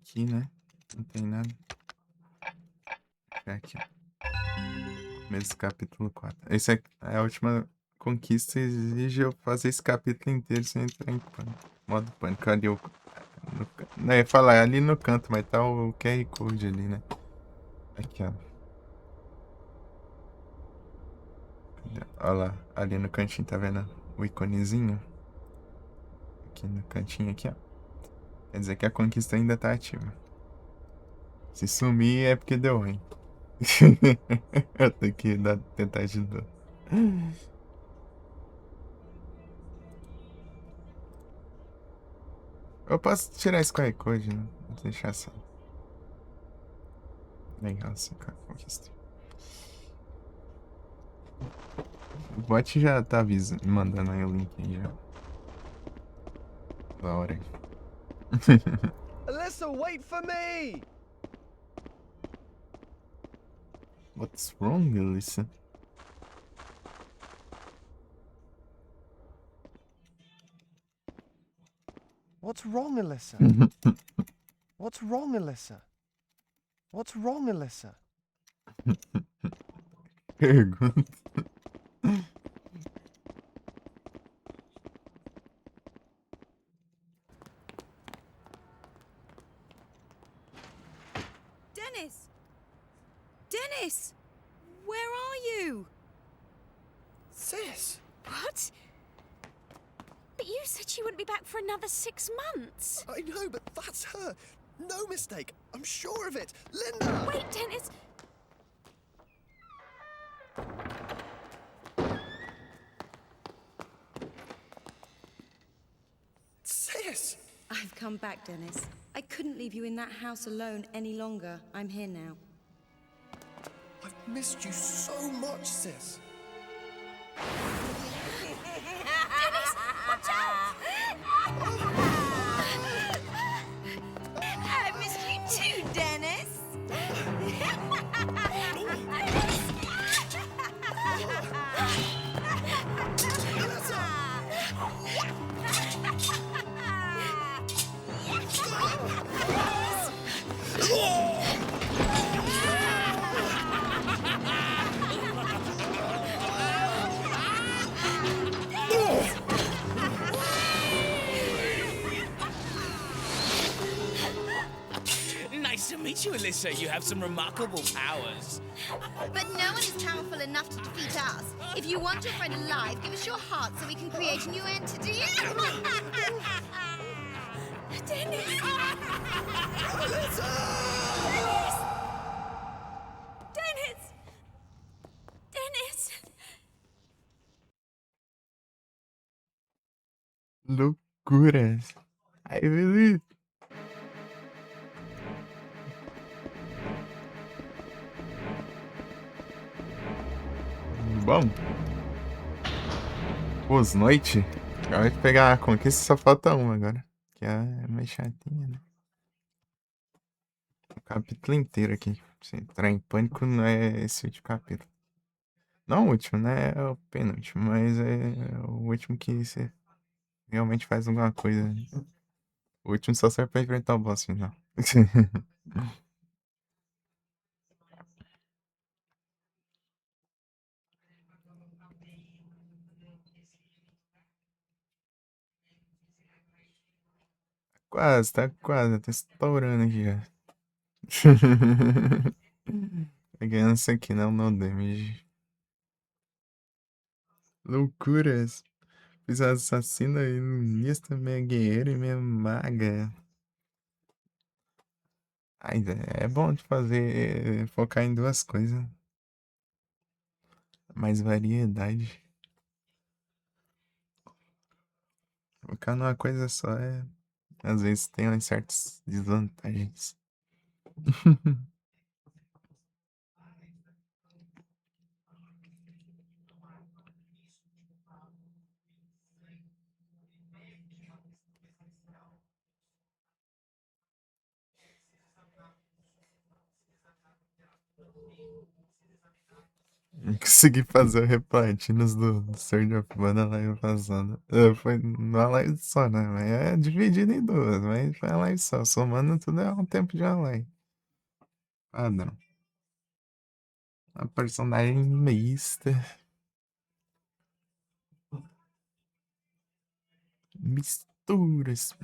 Aqui, né? Não tem nada. Aqui, ó. Mesmo capítulo 4. Esse é a última conquista, exige eu fazer esse capítulo inteiro sem entrar em pânico. Modo pânico. Cadê o. Não, eu ia falar ali no canto, mas tá o QR Code ali, né? Aqui, ó. Olha lá, ali no cantinho, tá vendo o iconezinho? Aqui no cantinho, aqui, ó. Quer dizer que a conquista ainda tá ativa. Se sumir é porque deu ruim. Eu tenho que tentar de novo. Eu posso tirar esse QR Code, né? Vou deixar assim. Legal, assim, com a conquista. O bot já tá mandando aí o link aí, já. Da hora aí. Alyssa, wait for me! What's wrong, Alyssa? What's wrong, Alyssa? What's wrong, Alyssa? What's wrong, Alyssa? Pergunta. Dennis! Dennis! Where are you? Sis! What? But you said she wouldn't be back for another 6 months. I know, but that's her. No mistake. I'm sure of it. Linda! Wait, Dennis! Sis! I've come back, Dennis. I couldn't leave you in that house alone any longer. I'm here now. I've missed you so much, sis. Dennis, watch out! I missed you too, Dennis! Nice to meet you, Alyssa. You have some remarkable powers. But no one is powerful enough to defeat us. If you want your friend alive, give us your heart so we can create a new entity. Dennis! Dennis! Dennis! Loucuras. Ai, Felipe. Bom. Boas noite. Acabei de pegar a conquista, só falta uma agora. Que é mais chatinha, né? O capítulo inteiro aqui. Se entrar em pânico não é esse último capítulo. Não o último, né? É o penúltimo, mas é o último que você realmente faz alguma coisa. O último só serve pra enfrentar o boss final. Quase, tá quase. Tá estourando aqui já. Ganhando isso aqui, não, no damage. Loucuras. Fiz a assassina iluminista, minha guerreira e minha maga. Ai, é bom de fazer, focar em duas coisas. Mais variedade. Focar numa coisa só é. Às vezes tem umas certas desvantagens. Consegui fazer o replatinos do Sword of Band na live passada. Foi numa live só, né? Mas é dividido em duas, mas foi uma live só. Somando tudo é um tempo de uma live. Padrão. A personagem mista. Misturas.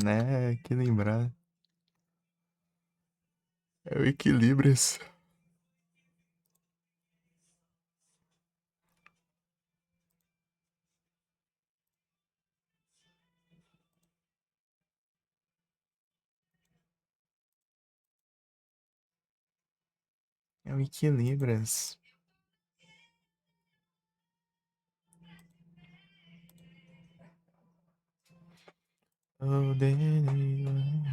Né? Equilibrar. É o equilíbrio. É o equilibras. Oh, Danny.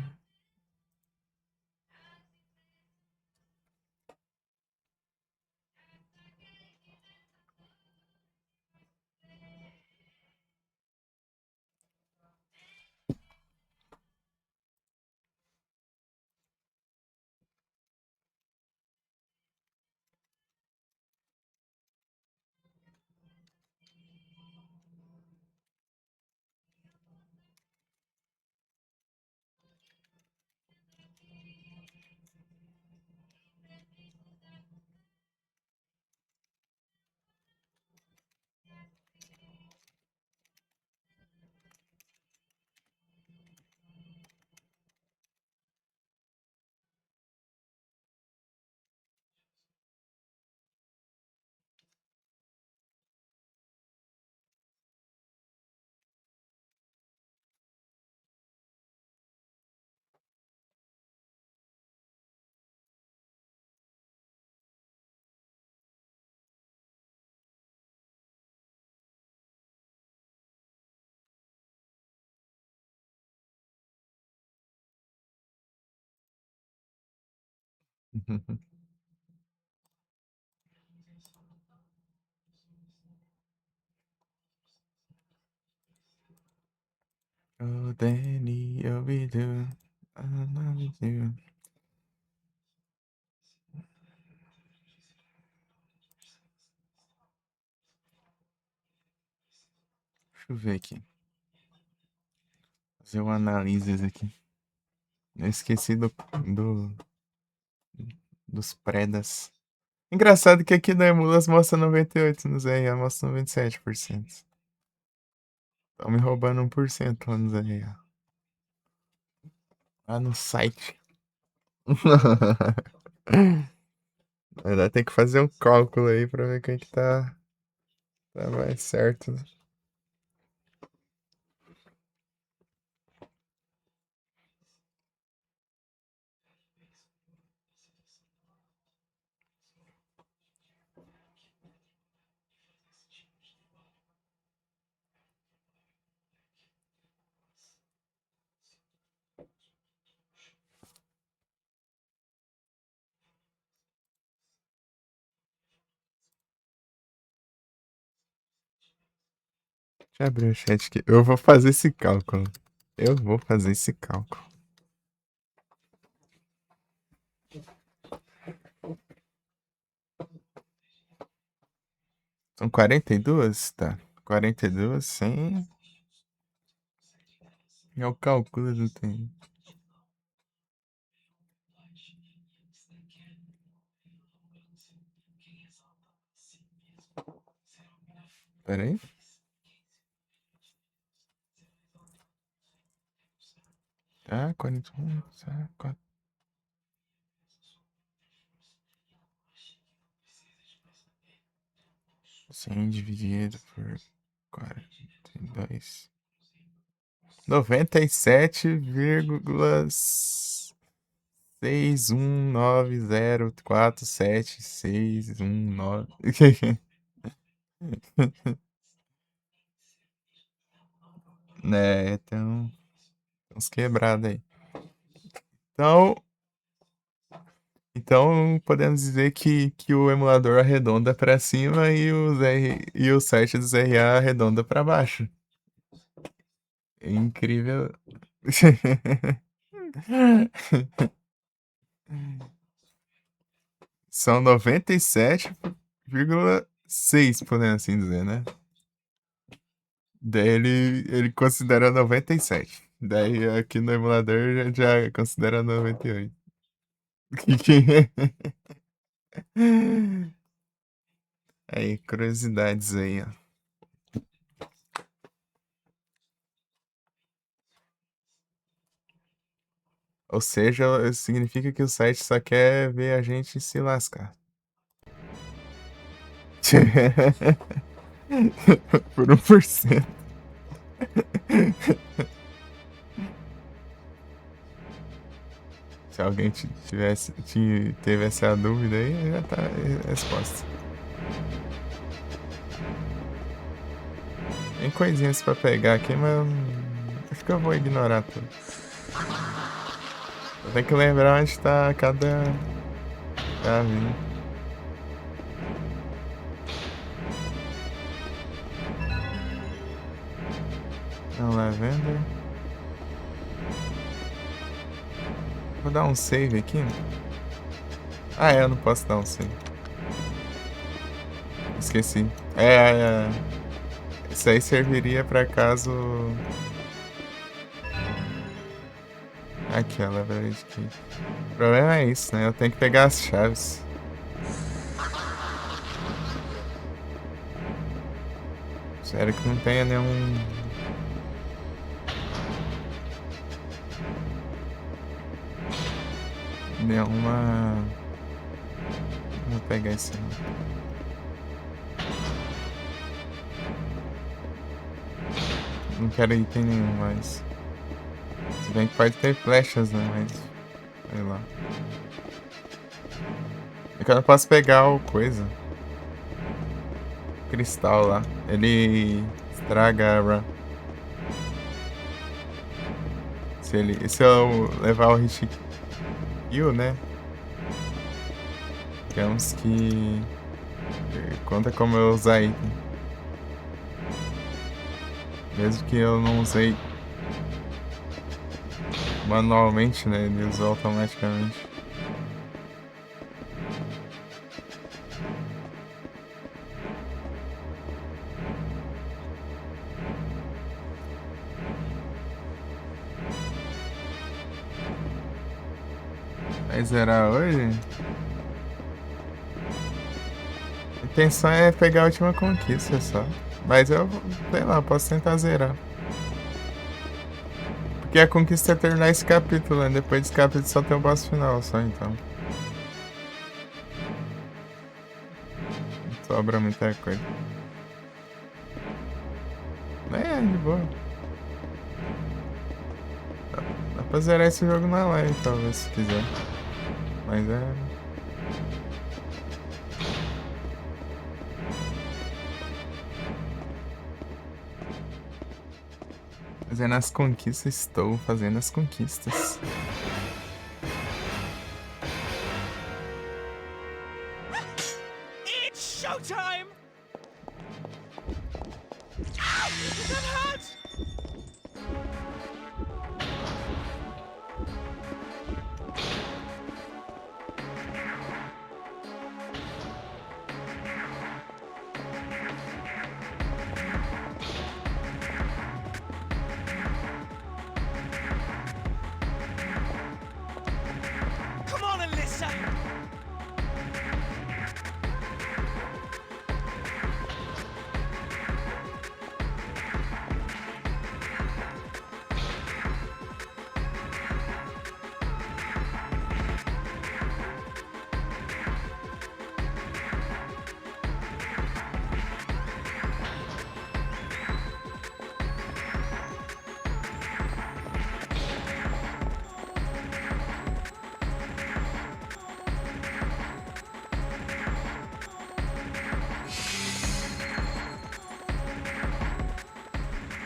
Oh, Danny, I'll be doing. I love you. Deixa eu ver aqui. Fazer uma análise aqui. Eu esqueci do, dos predas. Engraçado que aqui na Emulas mostra 98, no ZRA mostra 97%. Estão me roubando 1% lá no ZRA. Lá no site. Ainda tem que fazer um cálculo aí pra ver quem que tá mais certo, né? Deixa eu abrir o chat aqui. Eu vou fazer esse cálculo. Eu vou fazer esse cálculo. São 42? Tá. 42 sem. É o cálculo do tempo. Pera aí. Tá, 41. Tá, 4. 100 dividido por 42. 97,619047619. Né, então. Uns quebrados aí. Então podemos dizer que o emulador arredonda pra cima e o site do ZRA arredonda pra baixo. É incrível. São 97,6, podemos assim dizer, né? Daí ele considera 97. Daí aqui no emulador já considera 98. Aí, curiosidades aí, ó. Ou seja, significa que o site só quer ver a gente se lascar. Por 1%. Se alguém teve essa dúvida aí, já tá a resposta. Tem coisinhas pra pegar aqui, mas acho que eu vou ignorar tudo. Eu tenho que lembrar onde tá cada caminho. Não, Lavender. Vou dar um save aqui. Ah, é, eu não posso dar um save. Esqueci. Isso aí serviria pra caso... Aqui, ó, leverage key. O problema é isso, né? Eu tenho que pegar as chaves. Sério que não tenha nenhum... Nenhuma... Vou pegar esse aqui. Não quero item nenhum mais. Se bem que pode ter flechas, né? Mas... sei lá. É que eu não posso pegar o coisa. O cristal lá. Ele estraga a run. Se eu levar o Hit-Kill, né? Que é uns que... conta como eu usar item. Mesmo que eu não usei manualmente, né? Ele usou automaticamente. Vai zerar hoje? A intenção é pegar a última conquista só. Mas eu, sei lá, posso tentar zerar. Porque a conquista é terminar esse capítulo, né? Depois desse capítulo só tem o boss final, só então. Não sobra muita coisa. É, de boa. Dá pra zerar esse jogo na live, talvez, se quiser. Mas é... Fazendo as conquistas, estou fazendo as conquistas. It's showtime! Ow! That hurts! Come on, Alyssa!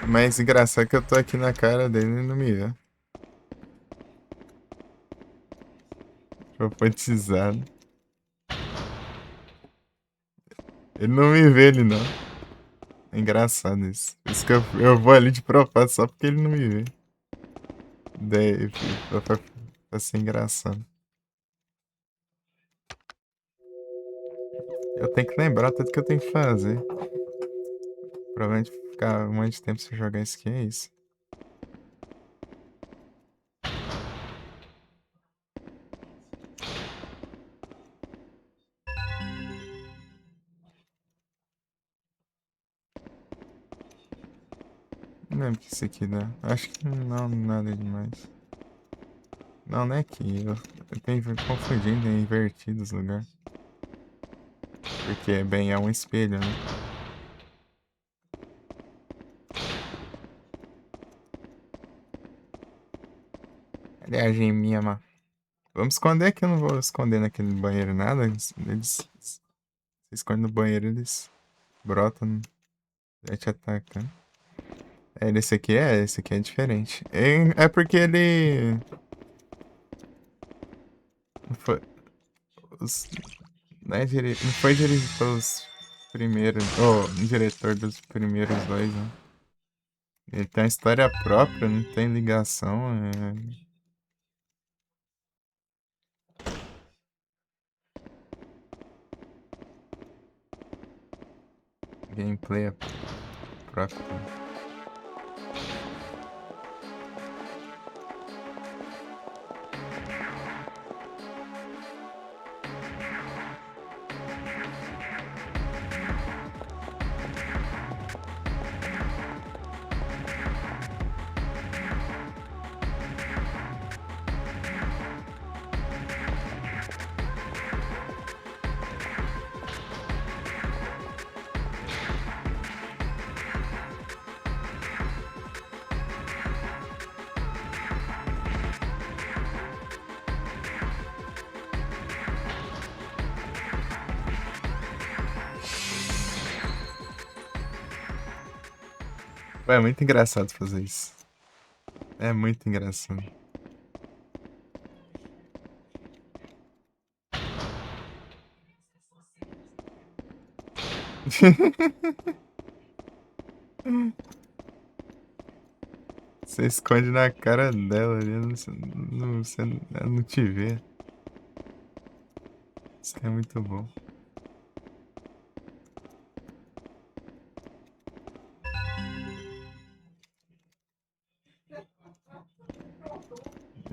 Mas engraçado que eu tô aqui na cara dele e não me vê. Traumatizado. Ele não me vê, ele não. É engraçado isso. Por isso que eu vou ali de propósito só porque ele não me vê. Daí, pra ser engraçado. Eu tenho que lembrar tudo que eu tenho que fazer. Provavelmente ficar um monte de tempo sem jogar isso aqui é isso. Não lembro o que isso aqui dá. Acho que não, nada demais. Não, não é aqui. Eu tenho confundindo, é invertido os lugares. Porque, bem, é um espelho, né? Aliás, minha má. Vamos esconder que eu não vou esconder naquele banheiro nada. Eles se escondem no banheiro, eles brotam, já te atacam. É, esse aqui é diferente. É porque ele. Não foi, não foi dirigido pelos primeiros. Diretor dos primeiros dois, né? Ele tem uma história própria, não tem ligação. Gameplay é próprio. É muito engraçado fazer isso. É muito engraçado. Você esconde na cara dela ali, ela não te vê. Isso é muito bom.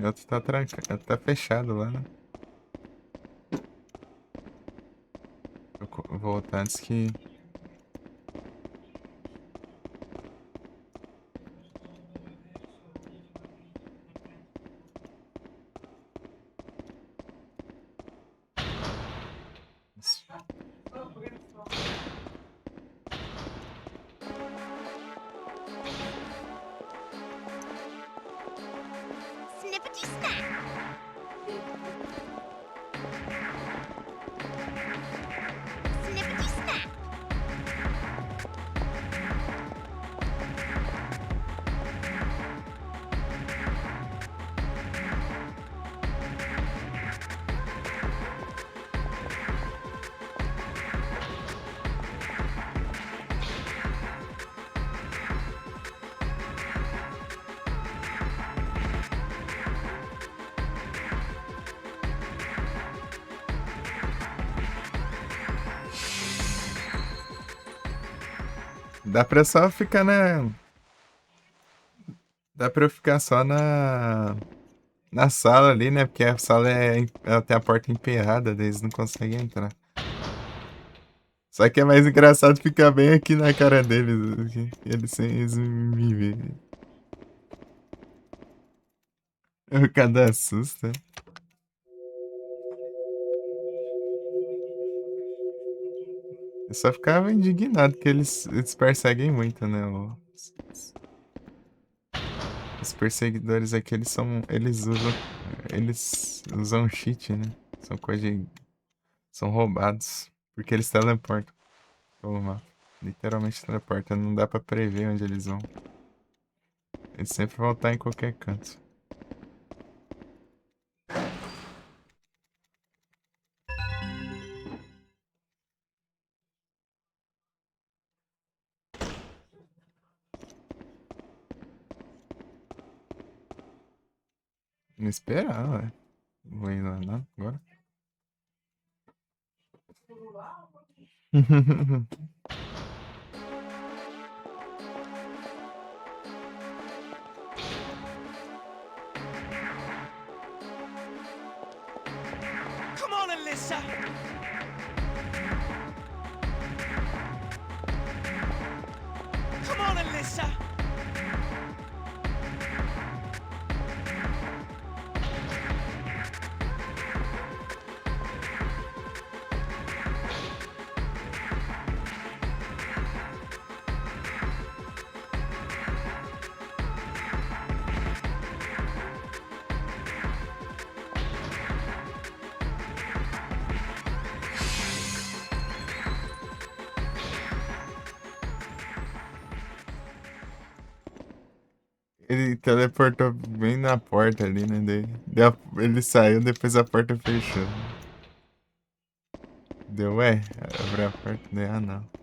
O outro tá trancado, tá fechado lá, né? Vou voltar antes que. Snippety snap. Snippety snap. Dá pra só ficar na. Dá pra eu ficar só na sala ali, né? Porque a sala ela tem a porta emperrada, daí eles não conseguem entrar. Só que é mais engraçado ficar bem aqui na cara deles, aqui, eles sem eles me verem. Cada susto, né? Eu só ficava indignado que eles perseguem muito, né? Os perseguidores aqui, eles usam cheat, né? São coisa de, são roubados, porque eles teleportam pelo mapa. Literalmente teleportam, não dá pra prever onde eles vão. Eles sempre vão estar em qualquer canto. Não esperava, ué. Vou ir lá não, agora. Come on, Alyssa! Come on, Alyssa! Ele teleportou bem na porta ali, né? Ele saiu, depois a porta fechou. Deu, ué, abre a porta, daí, ah, não.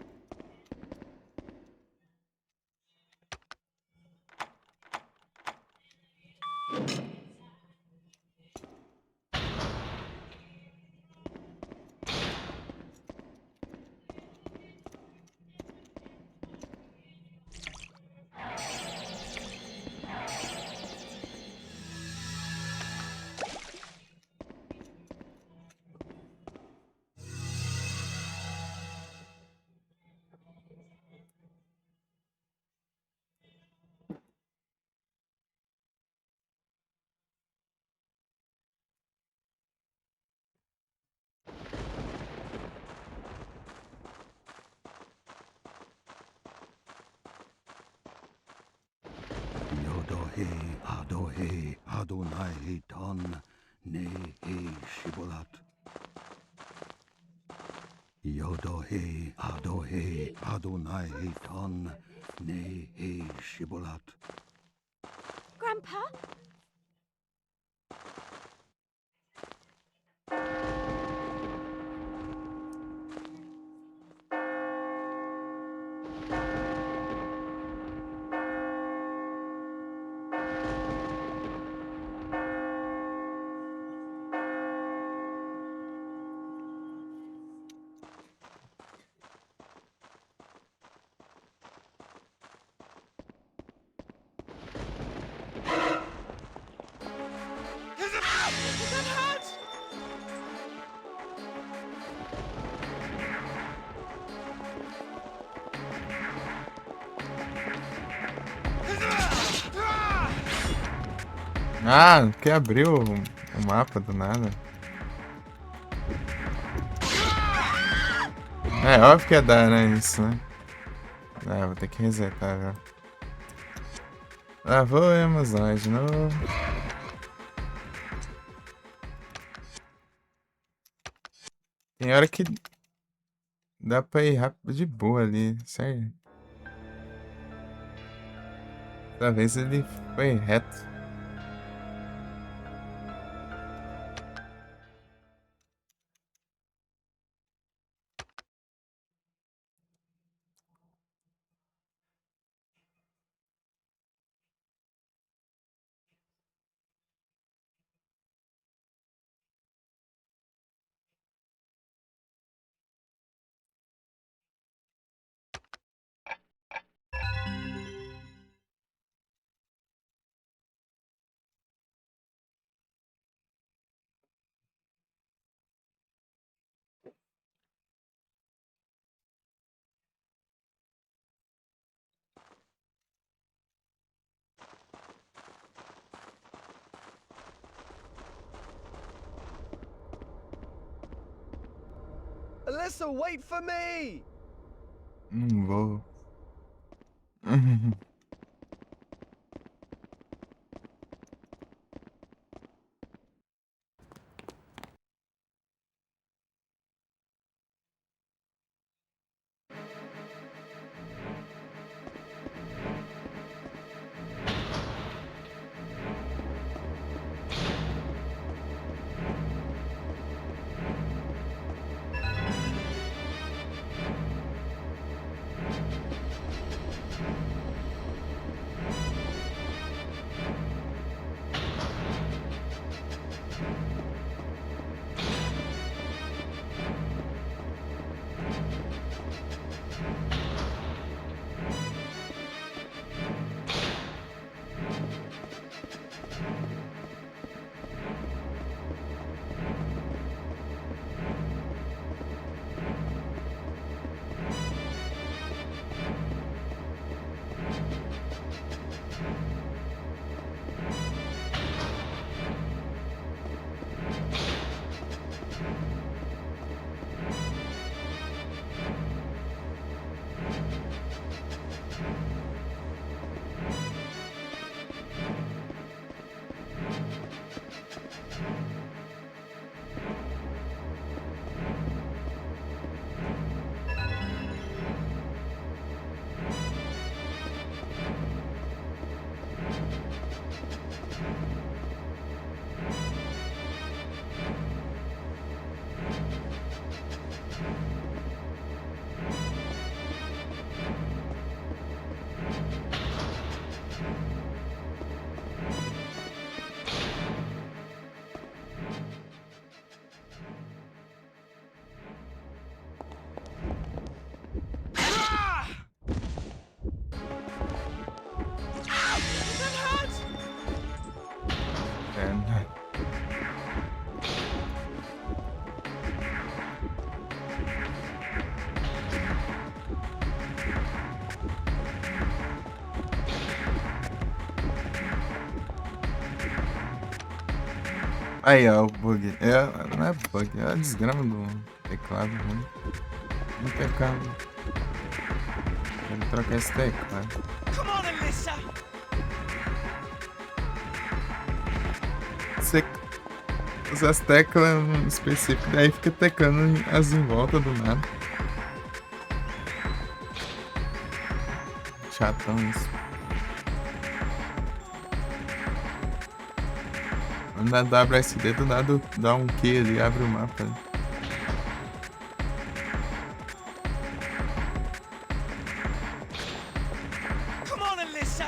Yodohe Adohe Adonai Ton Nehe Shibolat. Yodohe Adohe Adonai Ton Nehe Shibolat. Grandpa? Ah, que abriu o mapa do nada. É, óbvio que ia dar, né, isso, né? Ah, vou ter que resetar, já. Lá vamos nós de novo. Tem hora que dá pra ir rápido de boa ali, sério. Dessa vez ele foi reto. Alyssa, wait for me! Não vou. Aí, ó, o bug. Não é bug, é a desgrama do teclado ruim. No teclado. Quero trocar esse teclado. Come on, Alyssa! Você usa as teclas específicas, daí fica teclando as em volta do nada. Chatão isso. Na WSD do nada dá um Q ali, abre o mapa. Come on, Alyssa!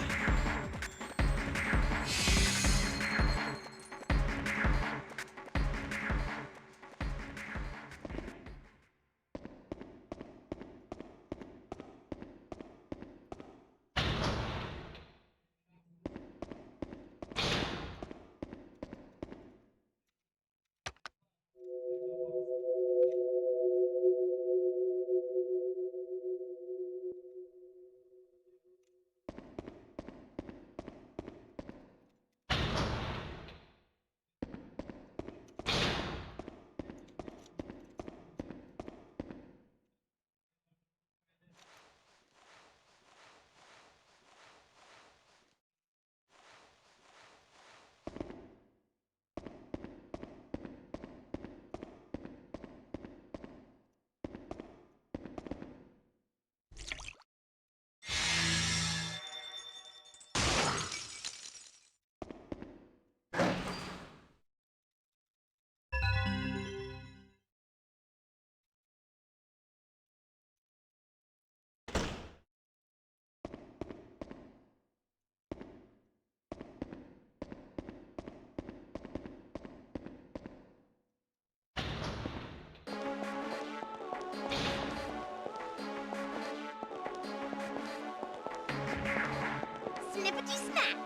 Snippety snap.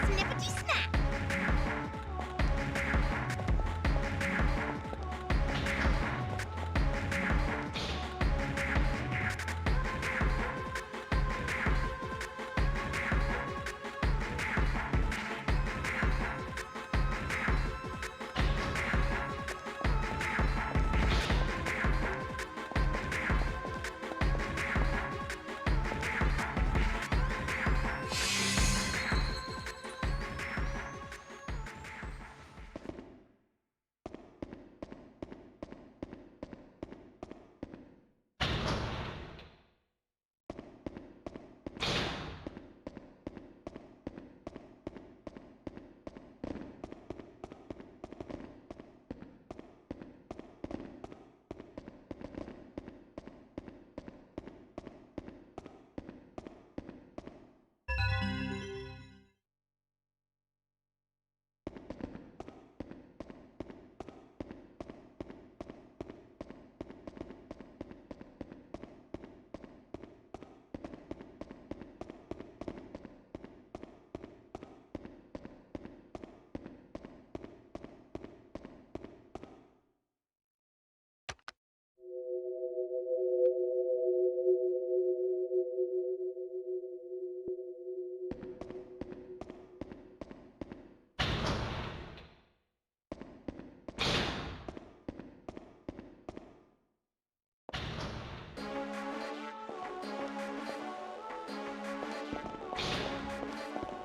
Snippety snap.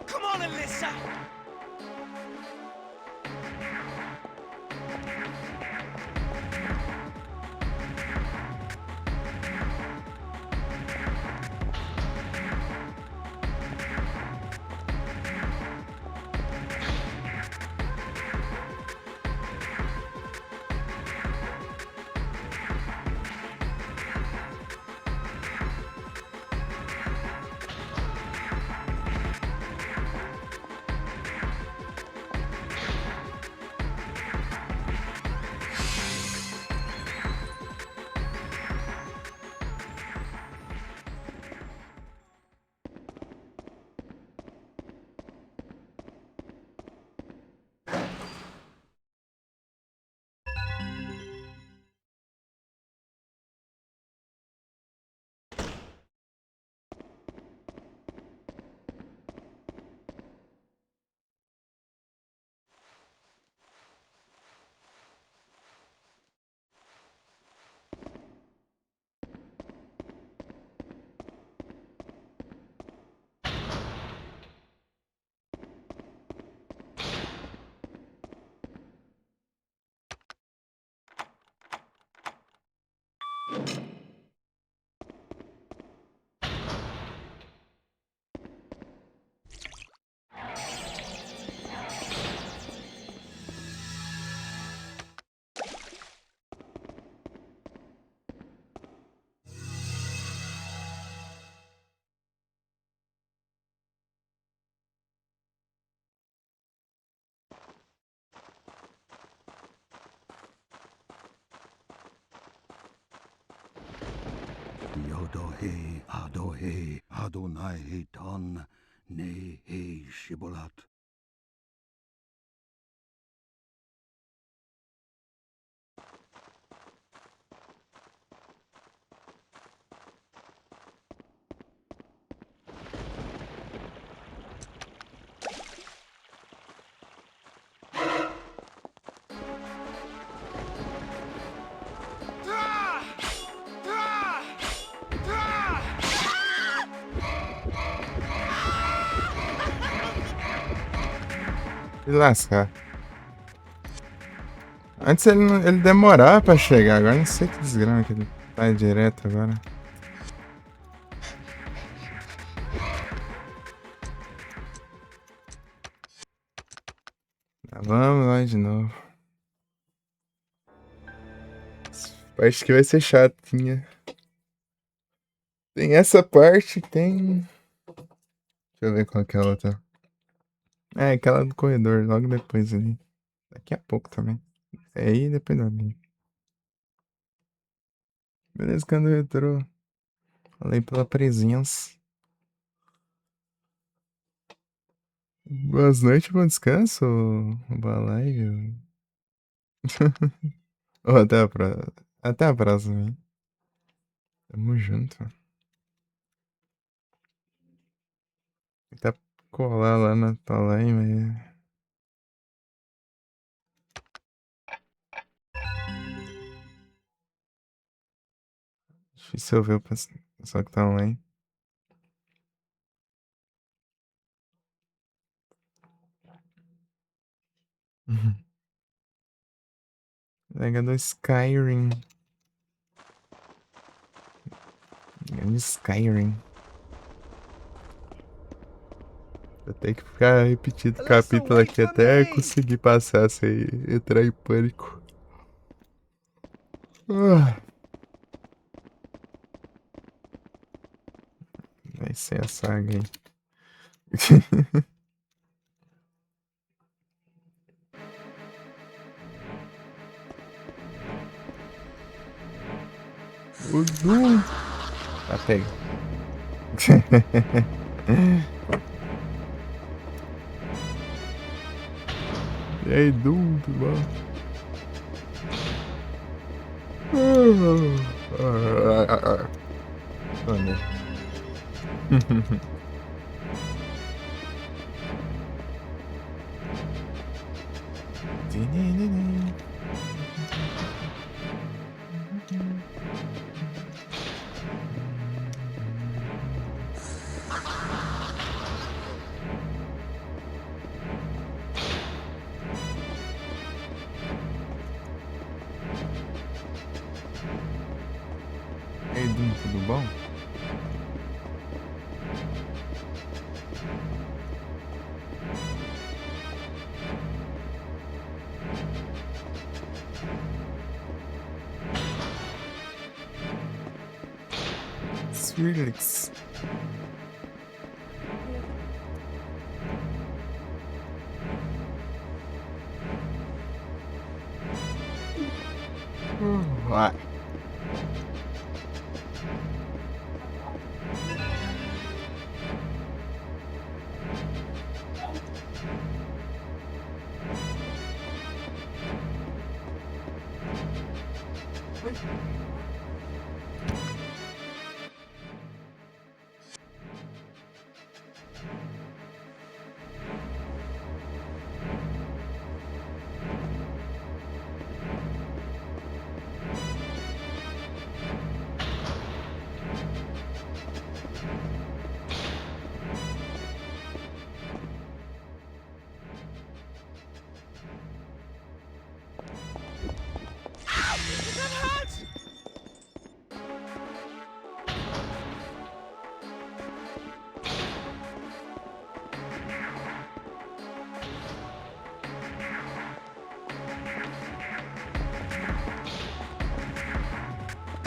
Come on, Alyssa! Adohe, Adohe, Adonai Eton, Nehe Shibolat. E lascar. Antes ele demorava pra chegar, agora não sei que desgrama que ele vai direto agora. Tá, vamos lá de novo. Acho que vai ser chatinha. Tem essa parte, tem... Deixa eu ver qual que é a outra. É, aquela do corredor, logo depois ali. Daqui a pouco também. É aí depois da minha. Beleza, quando entrou. Falei pela presença. Boas noites, bom descanso. Boa live. Oh, até a próxima, hein? Tamo junto. Tá colar lá na tua live, mas... Difícil eu ver o pessoal que tá online. Lega do Skyrim. Grande Skyrim. Eu tenho que ficar repetindo o capítulo aqui até conseguir passar sem entrar em pânico. Vai ser a saga aí. O Doom. Tá, pega. E aí, Doom, tudo bom? Mano. E aí, Doom, tudo bom? Swirlix. Vai.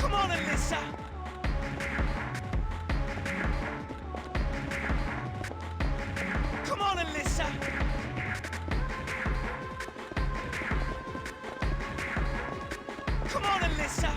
Come on, Alyssa! Come on, Alyssa! Come on, Alyssa!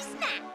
snap!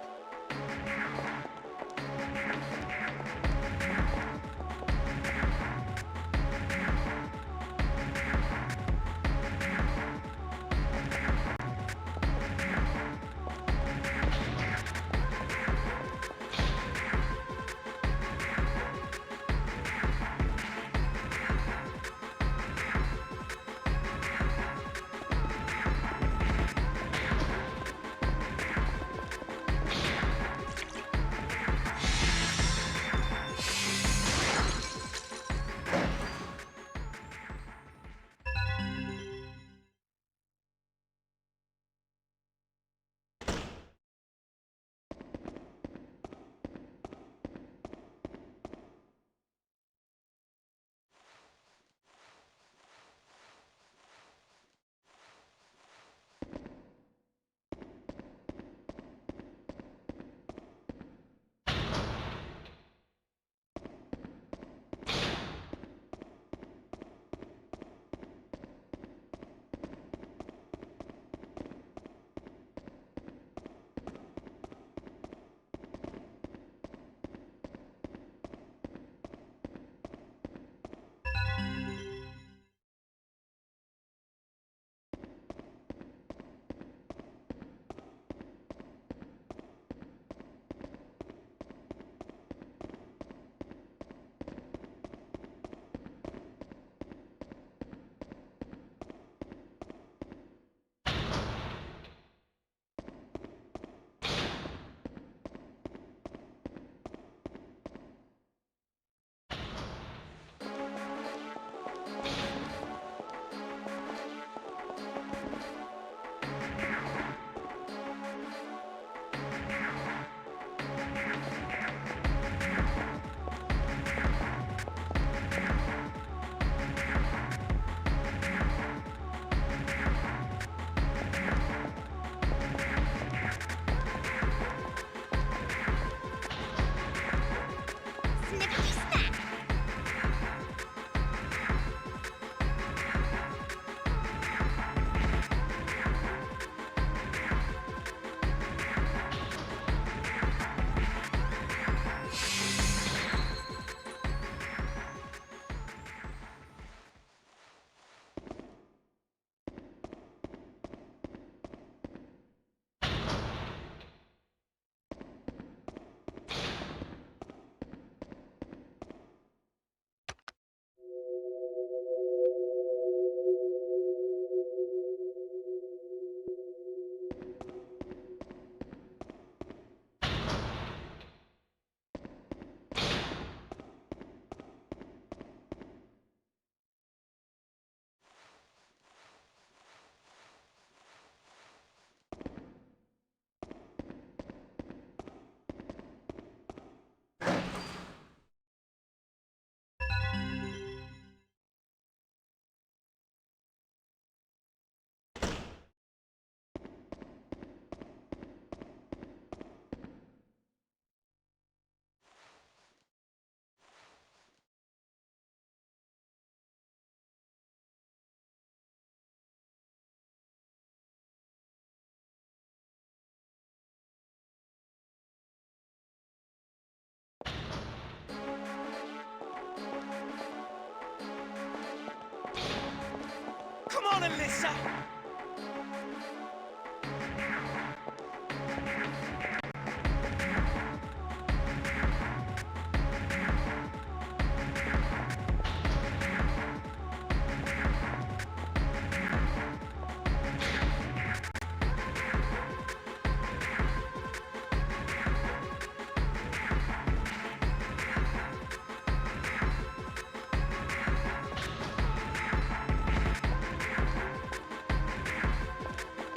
Come on, Alyssa!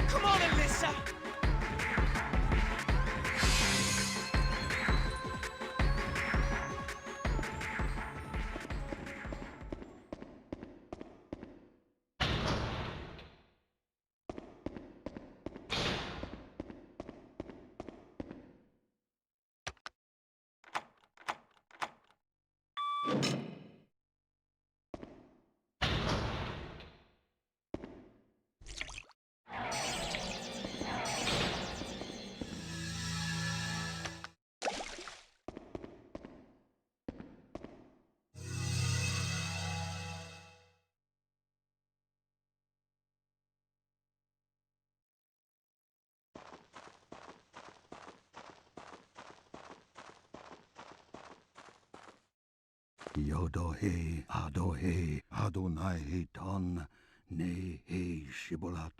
Come on, Alyssa! Yodohe, Adohe, Adonai Heton, Nehe Shibolat.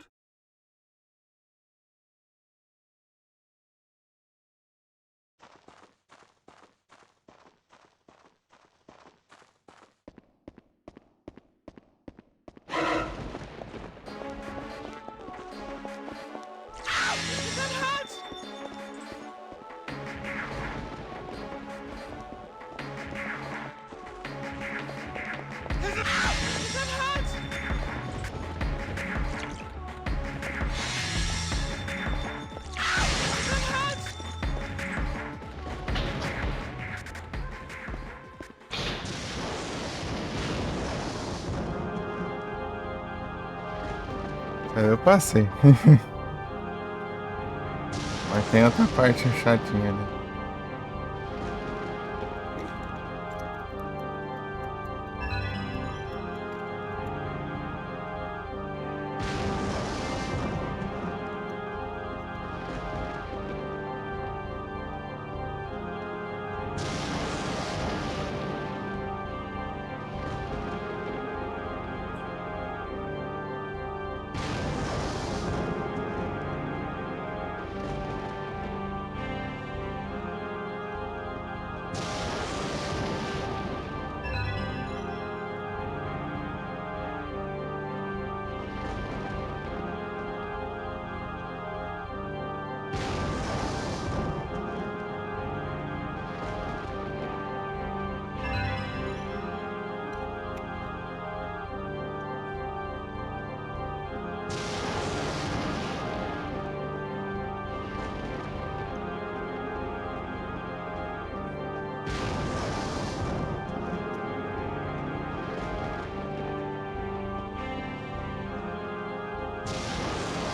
Eu passei. Mas tem outra parte chatinha ali.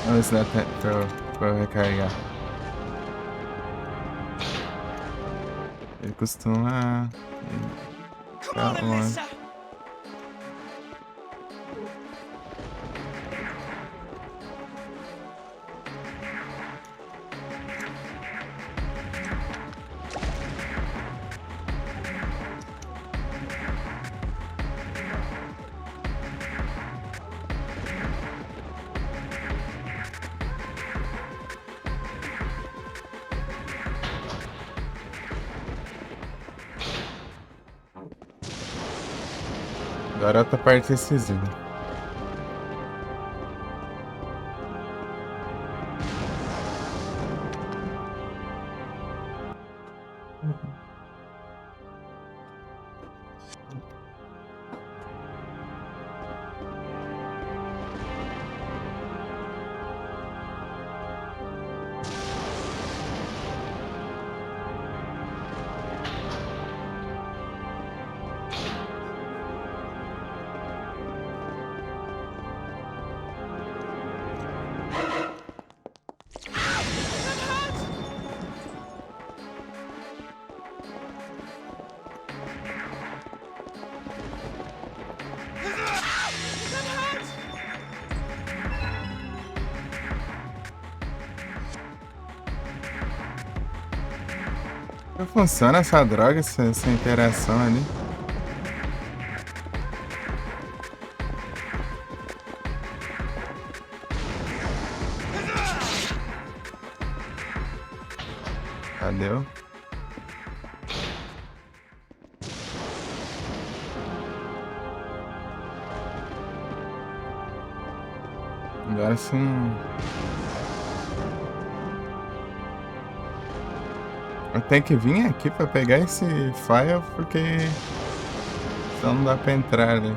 Vamos lá pra eu recarregar. Ele costuma... Come on, Alyssa! Agora outra parte decisiva. Como funciona essa droga, essa interação ali? Cadê? Agora sim. Eu tenho que vir aqui pra pegar esse file porque senão não dá pra entrar ali.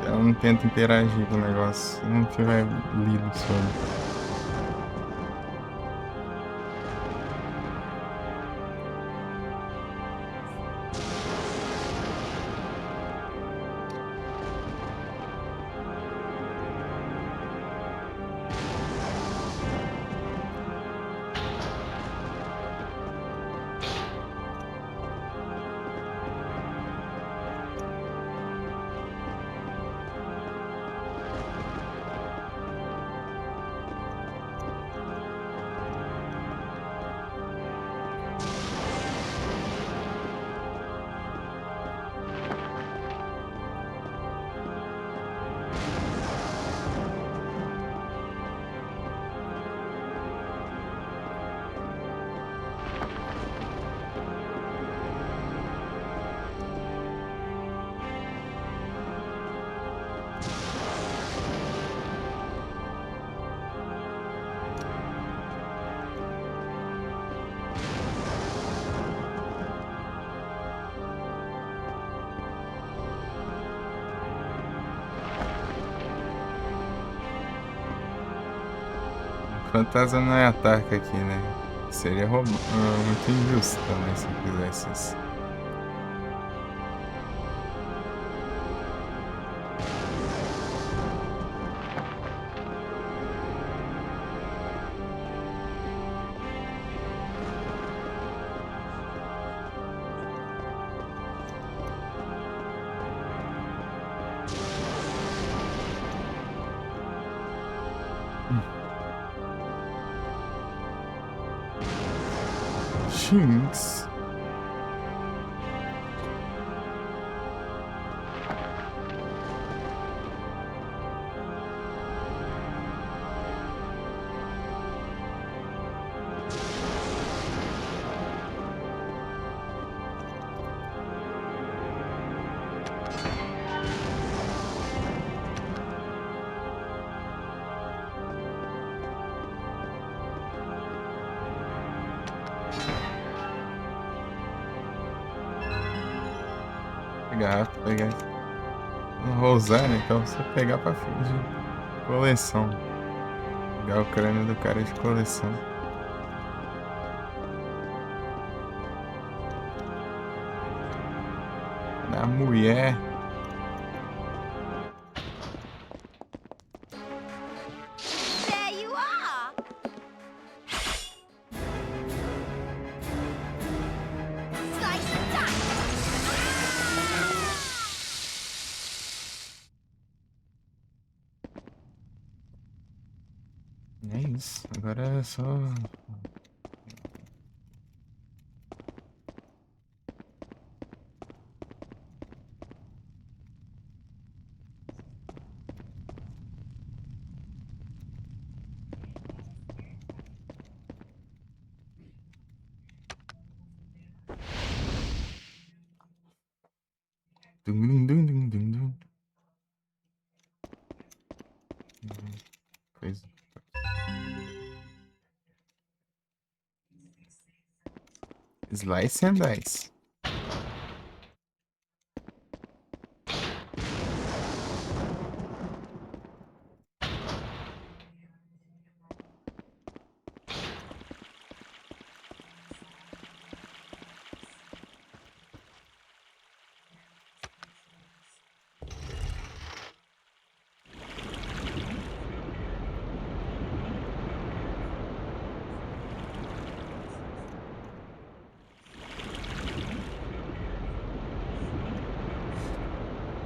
Eu não tento interagir com o negócio, se não tiver lido sobre. Fantasma não é ataque aqui, né? Seria muito injusto também se eu fizesse isso. Jinx. Pegar. Não vou usar, né? Então só pegar pra fim de coleção. Pegar o crânio do cara de coleção. Da mulher. There you are. Slice and dice. É isso. Agora é só. Dum, dum, dum, dum, dum. Coisa. Slice and dice.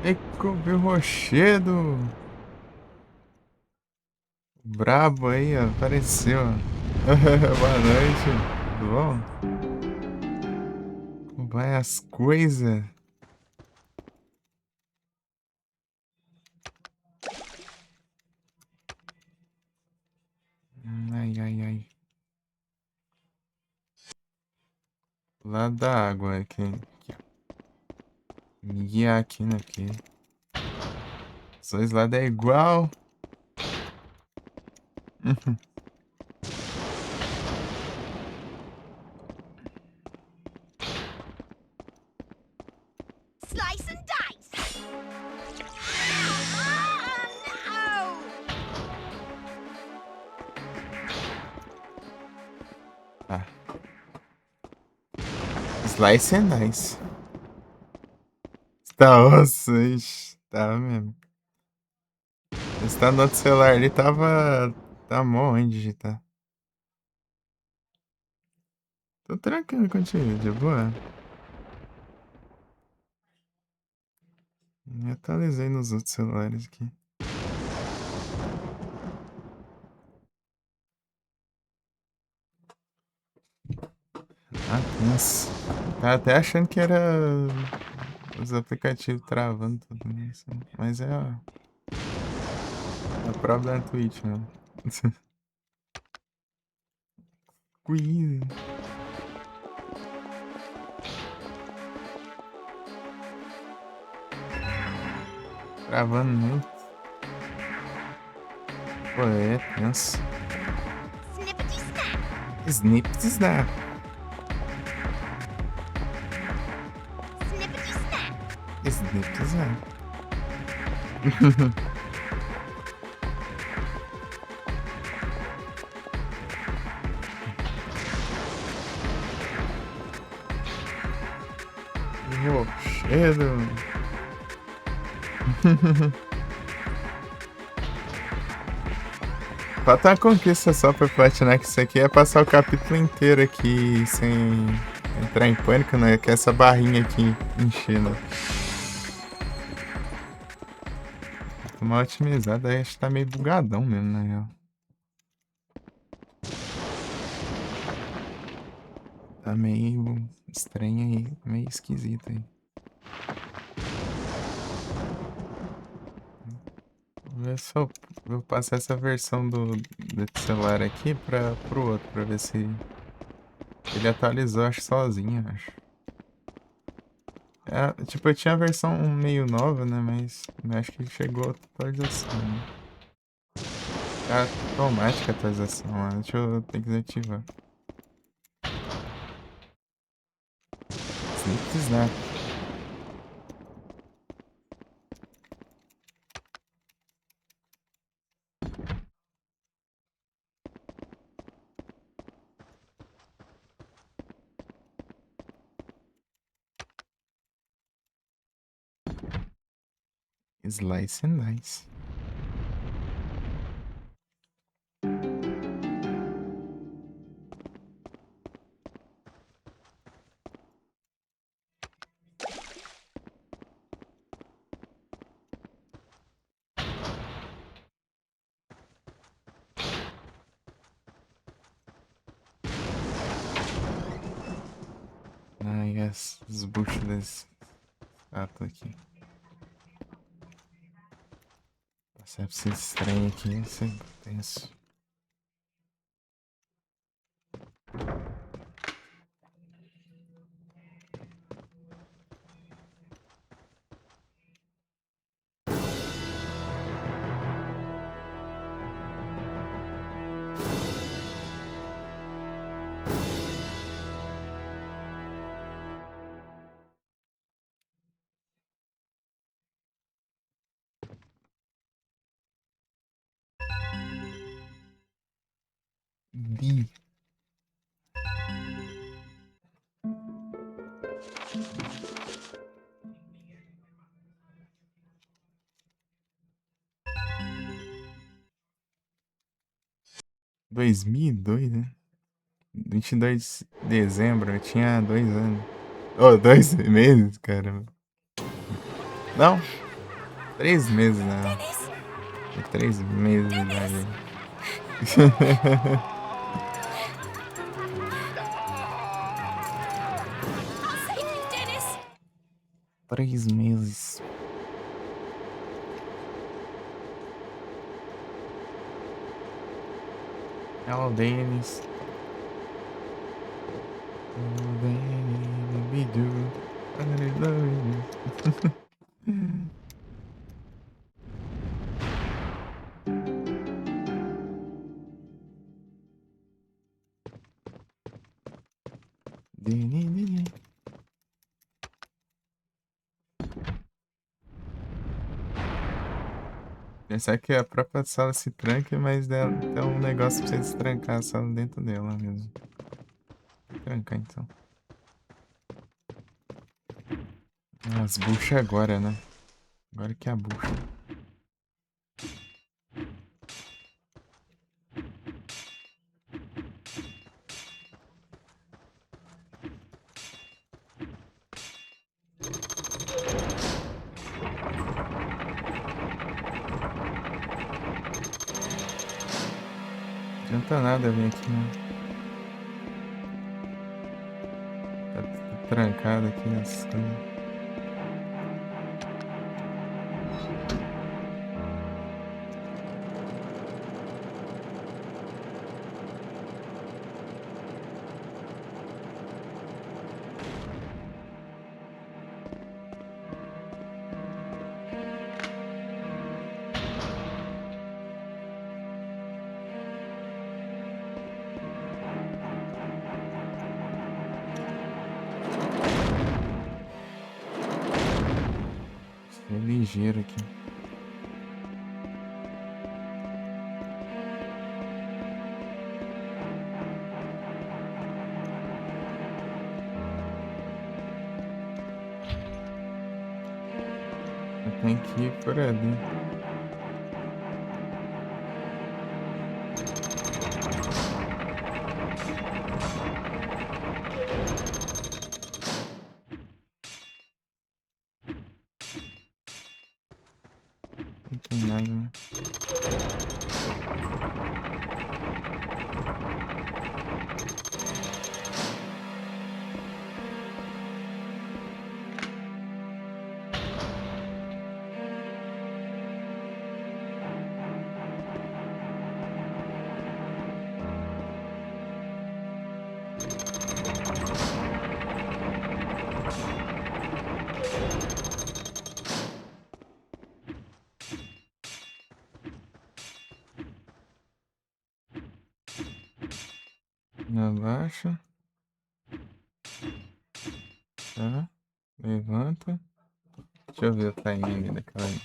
Eco Rochedo. Brabo aí, ó, apareceu. Boa noite. Tudo bom? Como vai as coisas? Ai. Lá da água aqui. Me guiar aqui, né? Aqui. Os dois lados é igual. Slice and dice. Tá. Slice and dice. Nossa, ixi, tá mesmo. Esse tá no outro celular ali, tava. Tá mó onde digitar. Tô tranquilo contigo, de boa. Me atualizei nos outros celulares aqui. Ah, nossa. Tava até achando que era os aplicativos travando tudo isso. Mas é a própria Twitch, né? Quiz. Travando muito. Pô, é tenso. Snippety snap. Snippety snap. Snippety snap. Snippety snap. Rochedo. Falta uma conquista só pra platinar, que isso aqui é passar o capítulo inteiro aqui sem entrar em pânico, né? Que é essa barrinha aqui enchendo. Uma otimizada aí, acho que tá meio bugadão mesmo, na real. Tá meio estranho aí, meio esquisito aí. Vou ver se eu vou passar essa versão desse celular aqui pro outro, pra ver se ele atualizou, acho, sozinho, acho. É, tipo, eu tinha a versão meio nova, né, mas acho que chegou a atualização, né? É automática a atualização, ó. Deixa eu ter que desativar. Snip Snap. Slice and Dice. Ah, yes. Os buchos desse gato aqui. Passar pra esse estranho aqui, isso é tenso. Bi. Dois mil e dois, né? 22 de dezembro, eu tinha 2 anos. Oh, 2 meses, cara. Não, 3 meses, né? 3 meses de idade. I'll save you, Dennis! 3 meses. Oh, Dennis. Oh, Dennis, we do. I love you. Dennis. Pensar que a própria sala se tranca, mas é um negócio pra você destrancar a sala dentro dela mesmo. Trancar então. As buchas agora, né? Agora que é a bucha. Não adianta nada vir aqui, né? Tá tudo trancado aqui nessas coisas. É ligeiro aqui. Tem que ir por ali. Não tem nada, né? Abaixa. Tá. Levanta. Deixa eu ver o timing daquela aí.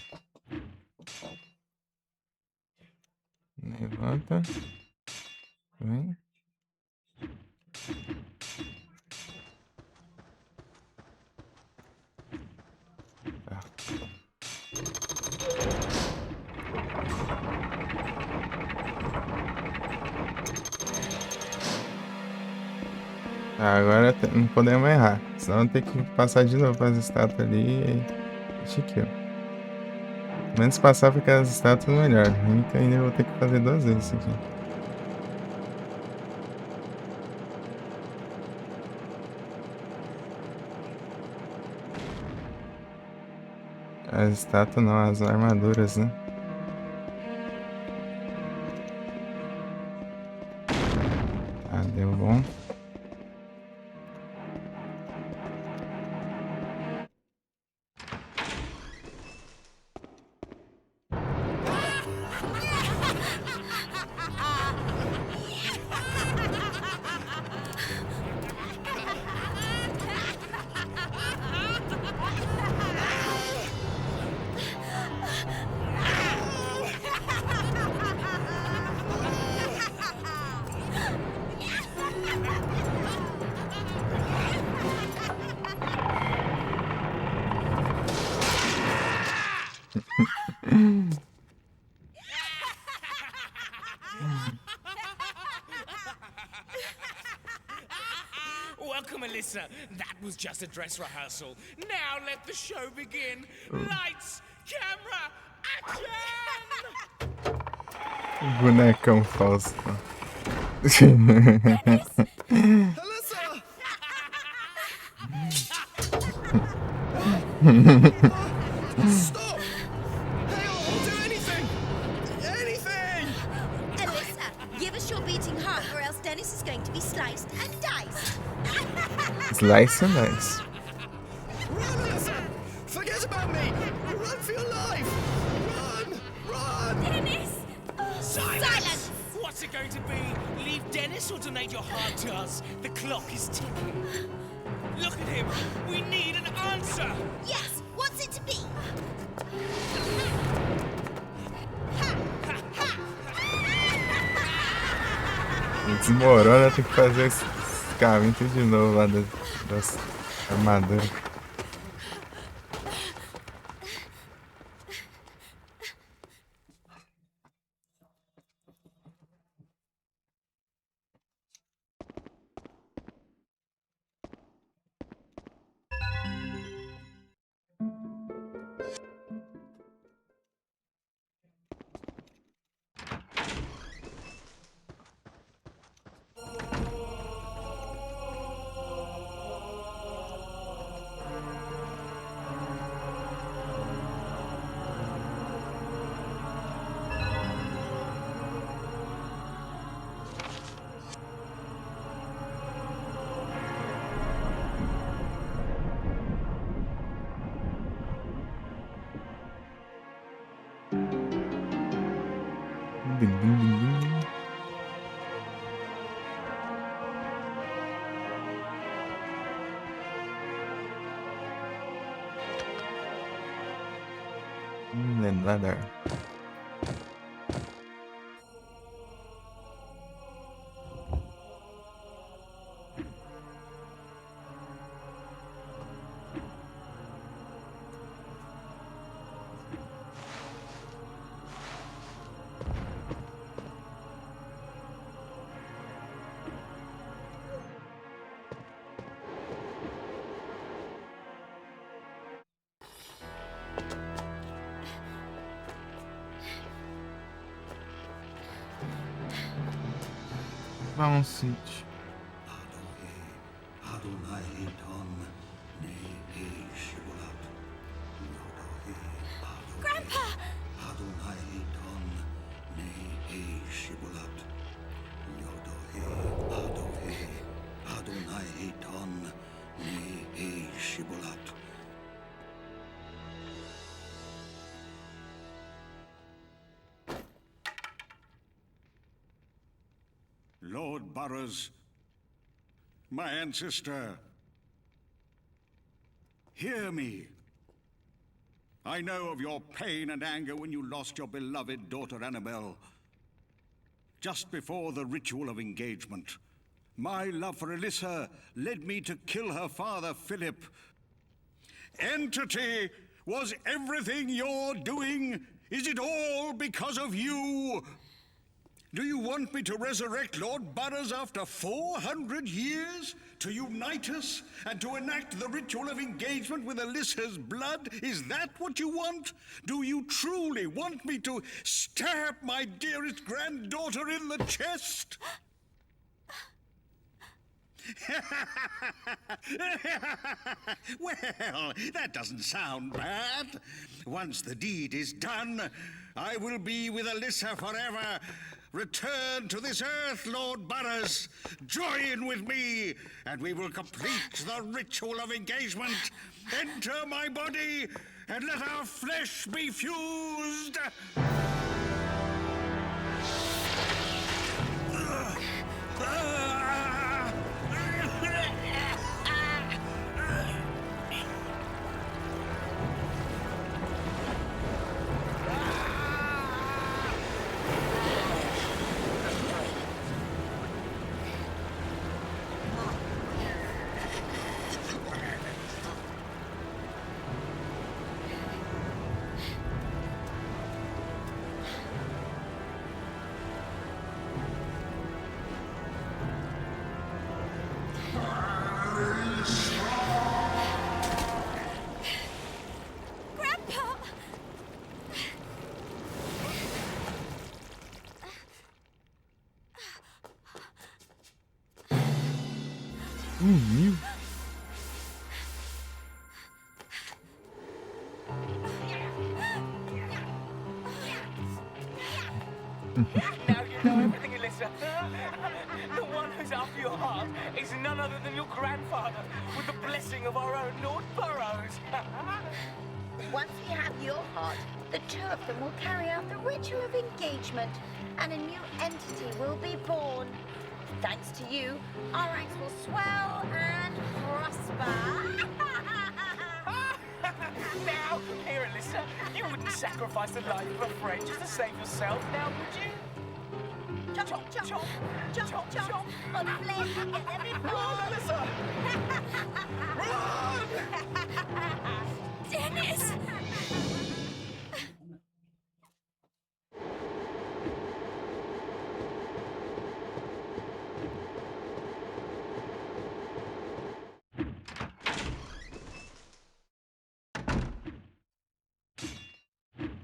Levanta. Vem. Tá. Agora não podemos errar. Senão tem que passar de novo as estátuas ali e deixa aqui, ó. Menos passar por aquelas estátuas, melhor. Então ainda vou ter que fazer 2 vezes isso aqui. As estátuas não, as armaduras, né? Tá, deu bom. Welcome, Alyssa. That was just a dress rehearsal. Now let the show begin. Lights, camera, action! Bonecão falso. Alyssa! Stop! Hey, I'll do anything! Anything! Alyssa, give us your beating heart, or else Dennis is going to be sliced and diced. Slice and dice. Run, Alyssa! Forget about me! Run for your life! Run! Run! Dennis! Silence! What's it going to be? Leave Dennis or donate your heart to us? The clock is ticking. Look at him. We need an answer. Yes, what's it to be? Desmorona, tem que fazer esse caminho tudo de novo lá das armaduras. Leather. Bounced. Grandpa! Lord Burroughs, my ancestor, hear me. I know of your pain and anger when you lost your beloved daughter Annabelle. Just before the ritual of engagement, my love for Alyssa led me to kill her father, Philip. Entity, was everything you're doing? Is it all because of you? Do you want me to resurrect Lord Burroughs after 400 years? To unite us and to enact the ritual of engagement with Alyssa's blood? Is that what you want? Do you truly want me to stab my dearest granddaughter in the chest? Well, that doesn't sound bad. Once the deed is done, I will be with Alyssa forever. Return to this earth, Lord Burroughs. Join with me, and we will complete the ritual of engagement. Enter my body, and let our flesh be fused. Meu. Now you know everything, Alyssa. The one who's after your heart is none other than your grandfather, with the blessing of our own Lord Burroughs. Once we have your heart, the two of them will carry out the ritual of engagement, and a new entity will be born. Thanks to you, our ranks will swell and prosper. Now, here, Alyssa, you wouldn't sacrifice the life of a friend just to save yourself, now would you? Chop, chop, chop, chop, chop, chop, on flesh, get them before. Run, Alyssa! Run! Dennis!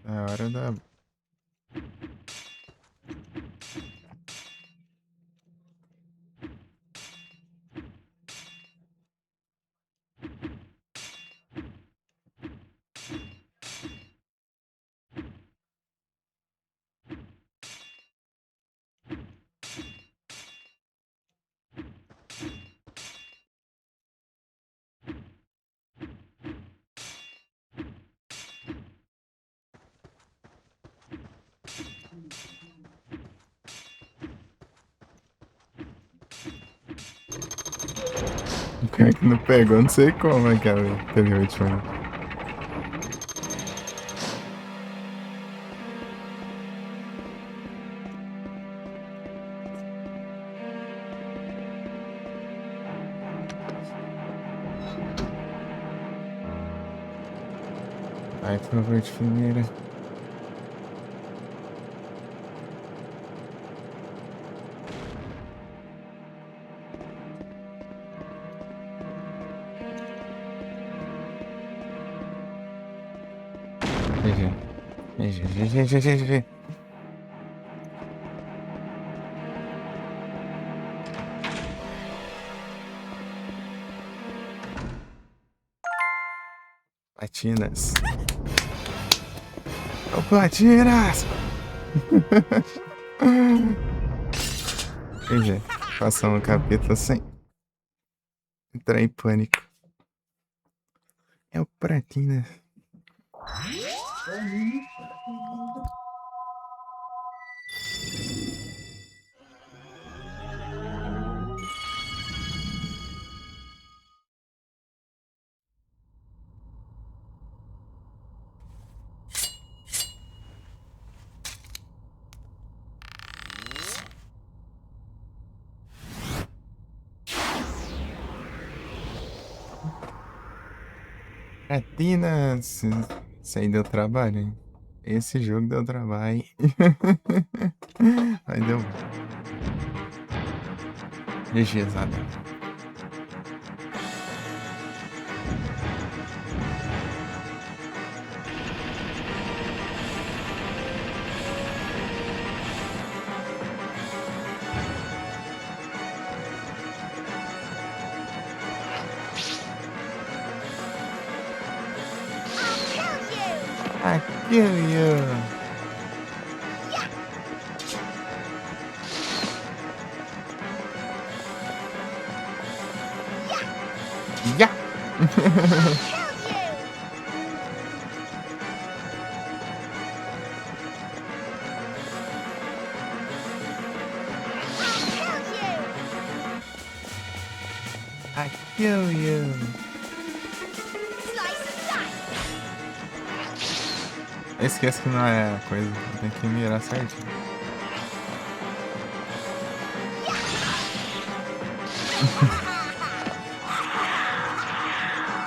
É hora da... O cara que não pegou, não sei como é que teve o último. Ai, por favor, de primeira. GG. Platinas. Ô, Platinas! Pois é, passando o capítulo sem entrar em pânico. É o Platinas. Platinas. Isso aí deu trabalho, hein? Esse jogo deu trabalho, hein? Aí deu. Legezada. I kill you. Yeah. I kill you. Eu esqueço que não é a coisa, eu tenho que mirar certinho.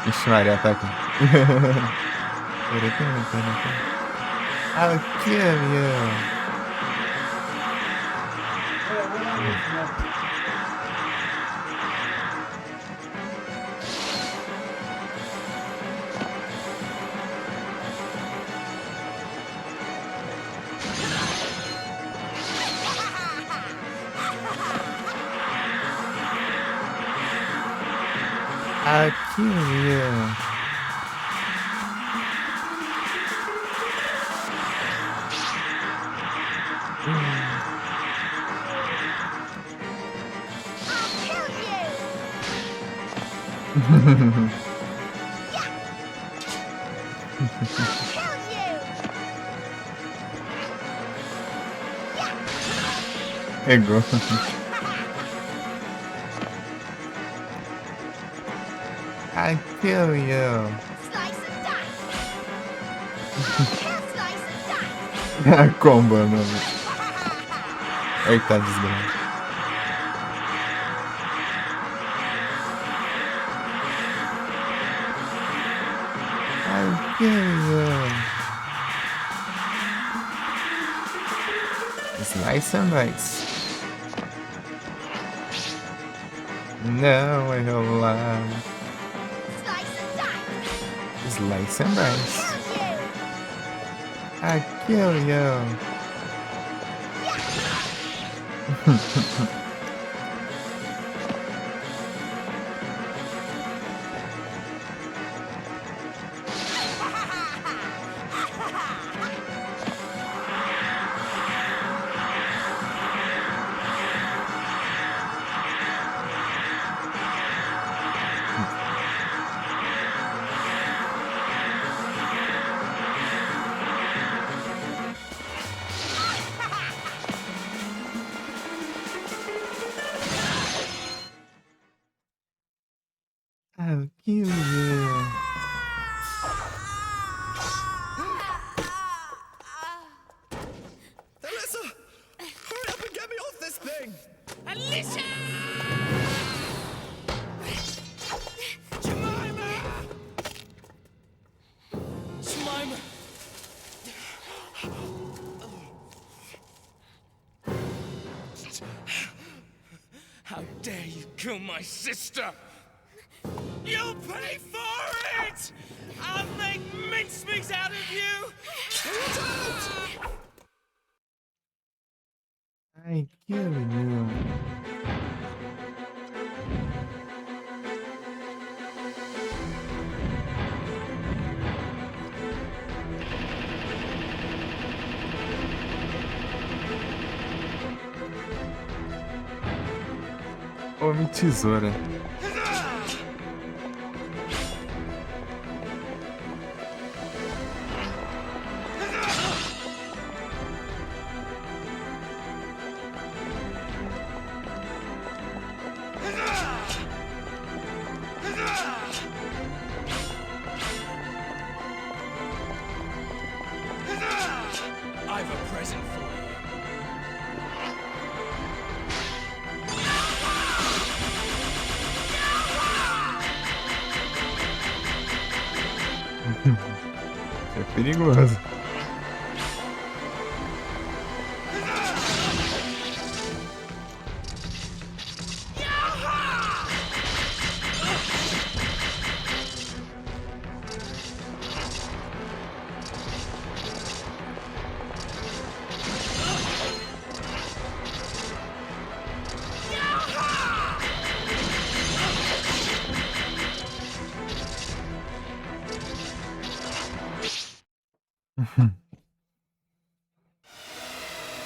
Ixi, Maria, tá aqui. I'll kill you. I'll kill you. Pegou. I kill you. Combo, meu amigo. Eita, desgraça. I kill you. Slice and dice. No, I don't lie. Slice and dice. I kill you. I'll kill you. Alyssa! Hurry up and get me off this thing! Alyssa! Jemima! Jemima! How dare you kill my sister! You'll pay for it! I'll make mincemeat out of you! I kill you. Homem tesoura. I've a present for you. É perigoso.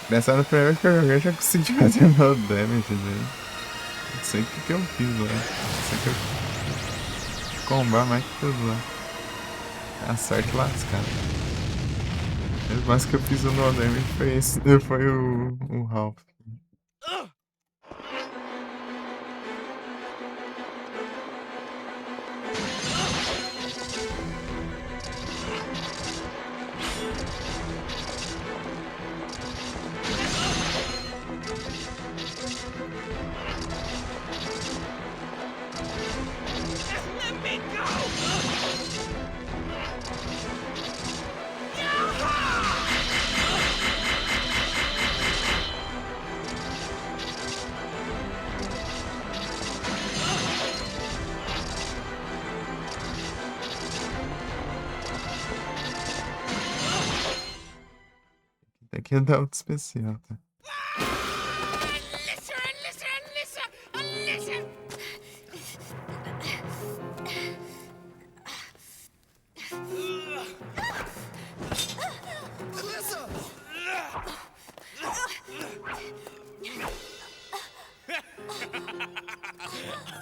Nessa no primeiro que eu joguei, eu já consegui fazer meu damage, velho. Não sei o que eu fiz lá. Não sei que eu combar mais que tudo lá. A sorte lascada. O mais que eu fiz o no damage foi esse, foi o Ralph. Let me go! Tem que dar outro especial, tá?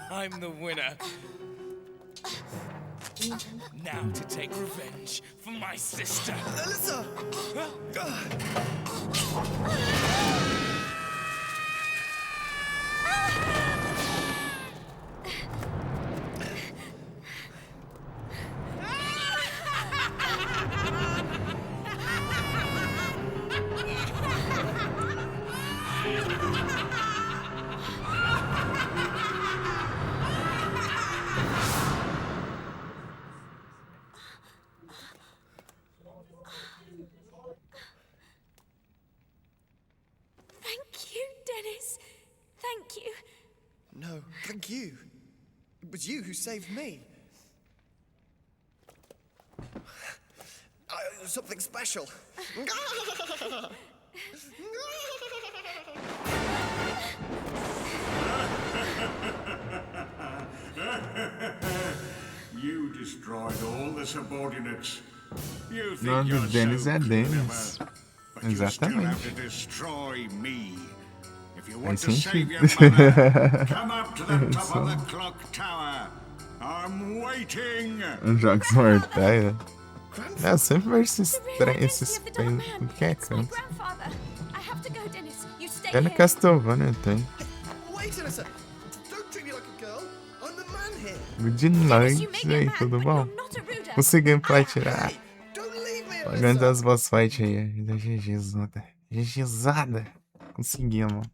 I'm the winner. Now to take revenge for my sister. Alyssa! Thank you, Dennis. Thank you. No, thank you. It was you who saved me. Something special. You destroyed all the subordinates. You think Nome you're do Dennis so é clever, Dennis. but you still have to Exatamente. destroy me. If you Faz want to save your sentido. mother, come up to the top of the clock tower. I'm waiting. Jogos mortais, né? É, eu sempre vejo esses trem que é canto. Grandfather, I have to go, Dennis. You stay Até no here. Castlevania tem. Wait, Alyssa! Don't treat me like a girl. I'm the man here. Good night, aí, tudo bom? Conseguimos platinar. Pagando as boss fight aí. GGzada. GGzada. Conseguimos.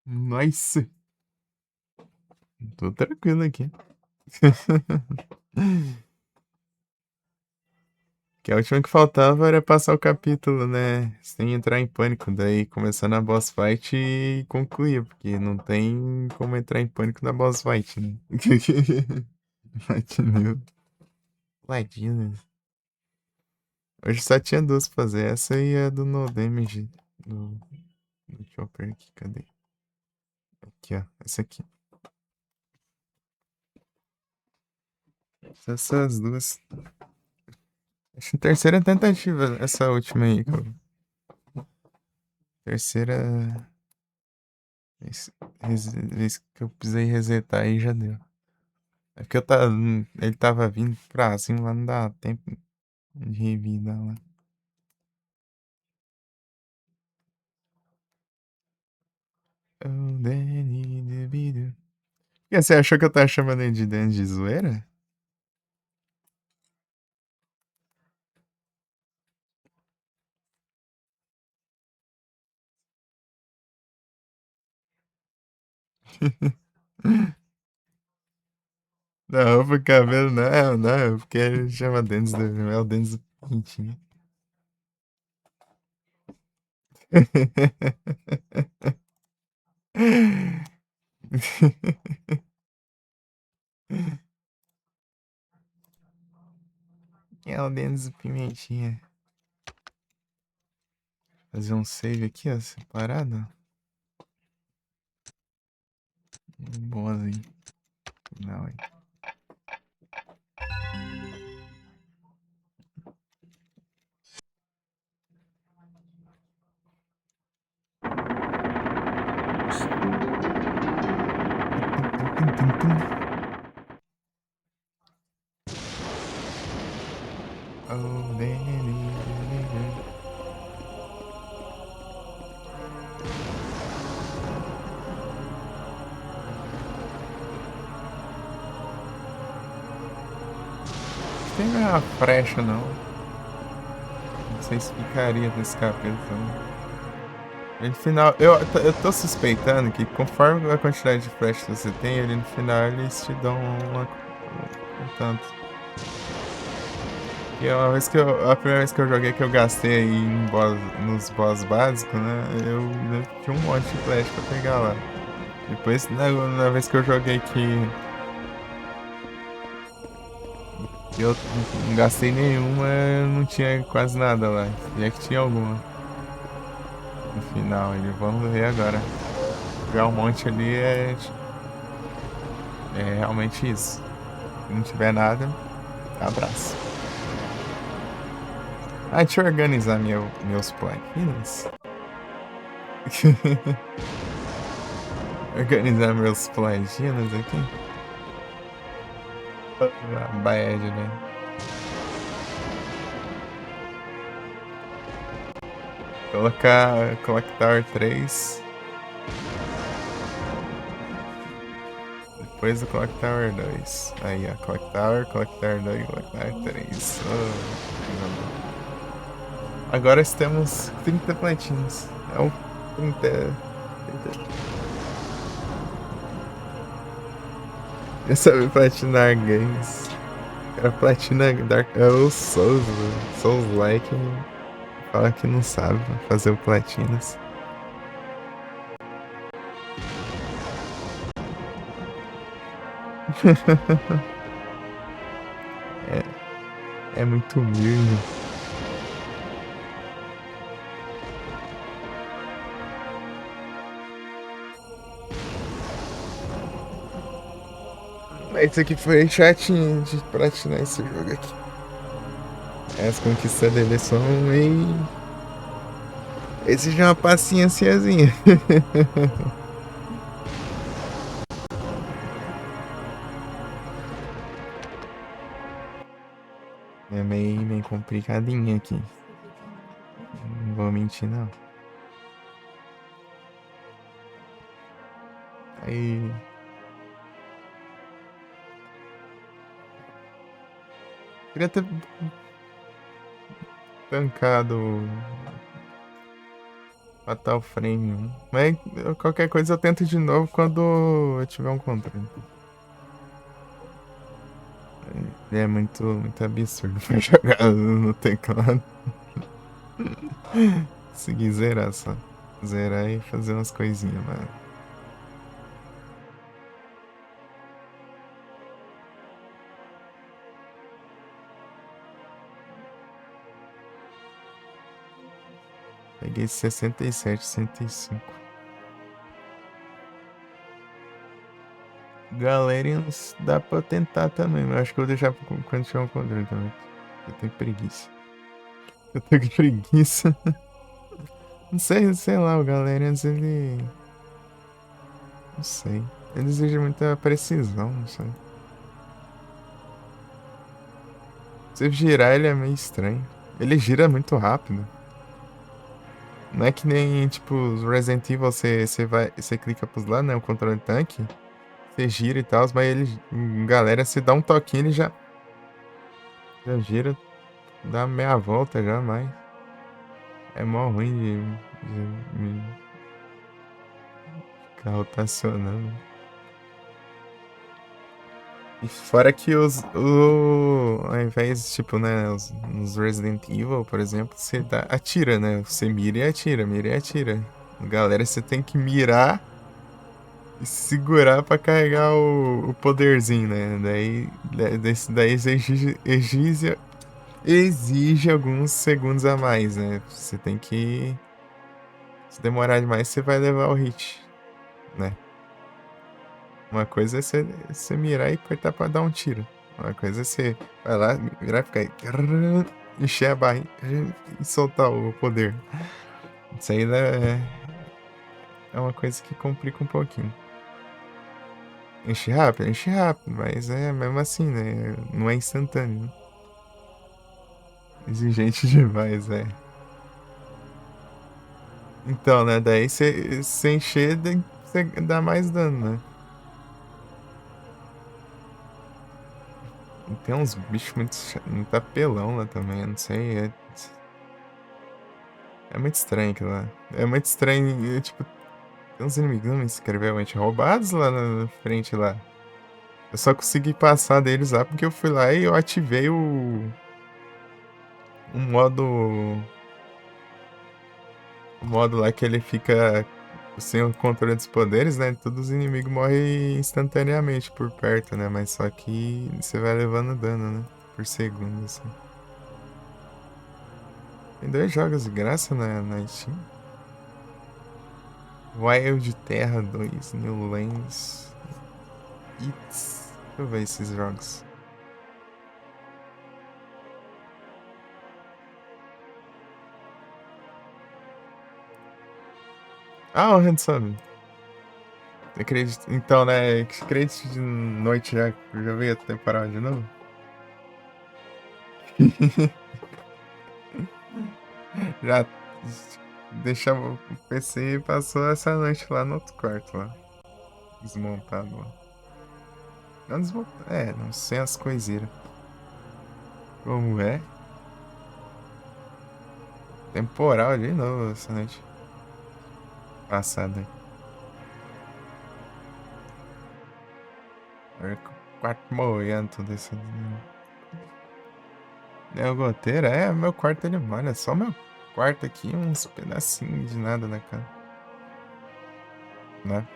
Nice. Tô tranquilo aqui. Que a última que faltava era passar o capítulo, né? Sem entrar em pânico. Daí começando a boss fight e concluir. Porque não tem como entrar em pânico na boss fight, né? Ladino. Hoje só tinha duas pra fazer. Essa e a do No Damage. Do Chopper aqui. Cadê? Aqui, ó. Essa aqui. Essas duas. Acho que terceira tentativa essa última aí. Terceira vez que eu precisei resetar aí já deu. É porque ele tava vindo pra cima, lá não dá tempo de revida lá. Oh, Danny DeVito. E você achou que eu tava chamando ele de Danny de zoeira? Não, pro cabelo não, porque ele chama Dennis do é o Dennis Pintinho. É o Dennis Pimentinha. Fazer um save aqui, ó, separado. Boas aí. Não, hein. Oh, Danny. Tem uma frecha não. Não sei se ficaria nesse capítulo também. No final, eu tô suspeitando que conforme a quantidade de flash que você tem, ele no final eles te dão um tanto. E a primeira vez que eu joguei que eu gastei aí nos boss básicos, né? Eu tinha um monte de flash pra pegar lá. Depois, na vez que eu joguei que eu não gastei nenhuma, não tinha quase nada lá. E é que tinha alguma. No final, vamos ver agora. Jogar um monte ali é realmente isso. Se não tiver nada, abraço. Deixa eu organizar meus plugins. Organizar meus plugins aqui. Bad, né? Colocar Clock Tower 3. Depois do Clock Tower 2. Aí, ó. Clock Tower 2, Clock Tower 3. Agora temos 30 platinhos. É um 30. Eu sabia platinar games. Cara, platina Dark Souls-like. Fala que não sabe fazer o platinas. É muito humilde. Mas isso aqui foi chatinho de platinar esse jogo aqui. As conquistas dele são meio... Exige uma paciênciazinha. É meio complicadinho aqui. Não vou mentir, não. Aí... Queria ter tancado Fatal Frame 1. Mas qualquer coisa eu tento de novo quando eu tiver um controle. É muito absurdo pra jogar no teclado. Conseguir zerar só. Zerar e fazer umas coisinhas, mano. Peguei 67, 105. Galerians dá pra tentar também, mas acho que eu vou deixar quando tiver um controle também. Eu tenho preguiça. Eu tô com preguiça. Não sei lá, o Galerians, ele... Não sei. Ele exige muita precisão, não sei. Se girar, ele é meio estranho. Ele gira muito rápido. Não é que nem, tipo, os Resident Evil, você clica pros lados, né? O controle tanque. Você gira e tal, mas ele, galera, se dá um toquinho, ele já gira, dá meia volta já, mas é mó ruim de ficar rotacionando. E fora que ao invés, tipo, né, nos Resident Evil, por exemplo, você atira, né? Você mira e atira, mira e atira. Galera, você tem que mirar e segurar pra carregar o poderzinho, né? Daí exige alguns segundos a mais, né? Você tem que... Se demorar demais, você vai levar o hit, né? Uma coisa é você mirar e apertar pra dar um tiro. Uma coisa é você vai lá, mirar e ficar aí, encher a barra e soltar o poder. Isso aí é uma coisa que complica um pouquinho. Enche rápido, mas é mesmo assim, né? Não é instantâneo. Né? Exigente demais, é. Então, né? Daí você encher, você dá mais dano, né? E tem uns bichos muito apelão lá também, eu não sei. É muito estranho aquilo lá. É muito estranho, tipo, tem uns inimigos incrivelmente roubados lá na frente lá. Eu só consegui passar deles lá porque eu fui lá e eu ativei o modo. O modo lá que ele fica sem o controle dos poderes, né? Todos os inimigos morrem instantaneamente por perto, né? Mas só que você vai levando dano, né? Por segundo, assim. Tem 2 jogos de graça na Steam. Wild Terra 2, New Lands. Deixa eu ver esses jogos. Ah, o Handsome. Acredito. Então, né? Acredito de noite já. Já veio a temporada de novo. Já deixava o PC e passou essa noite lá no outro quarto lá. Desmontado lá. Não desmontado. Não sei as coiseiras. Como é? Temporal de novo essa noite. Passada. O quarto molhando tudo isso. É o goteiro? Meu quarto ele molha. Só meu quarto aqui, uns pedacinhos de nada na cara. Né?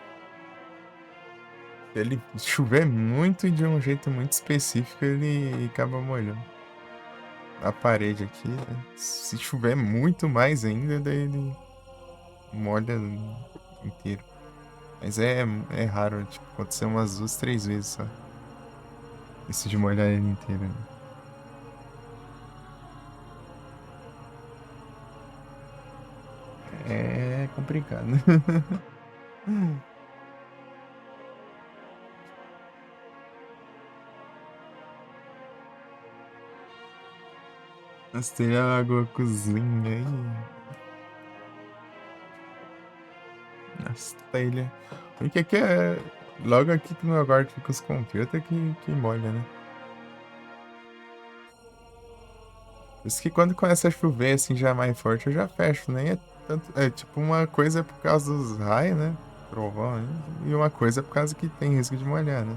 Se ele chover muito e de um jeito muito específico, ele acaba molhando. A parede aqui, né? Se chover muito mais ainda, daí ele molha inteiro. Mas é raro, tipo, acontecer umas 2, 3 vezes só. Isso de molhar ele inteiro. Né? É complicado. Nossa, tem água, cozinha aí. Nossa, telha. O que é. Logo aqui no meu quarto fica os computers que molha, né? Por isso que quando começa a chover assim já mais forte, eu já fecho, nem é tanto. É tipo uma coisa é por causa dos raios, né? Trovão, né? E uma coisa é por causa que tem risco de molhar, né?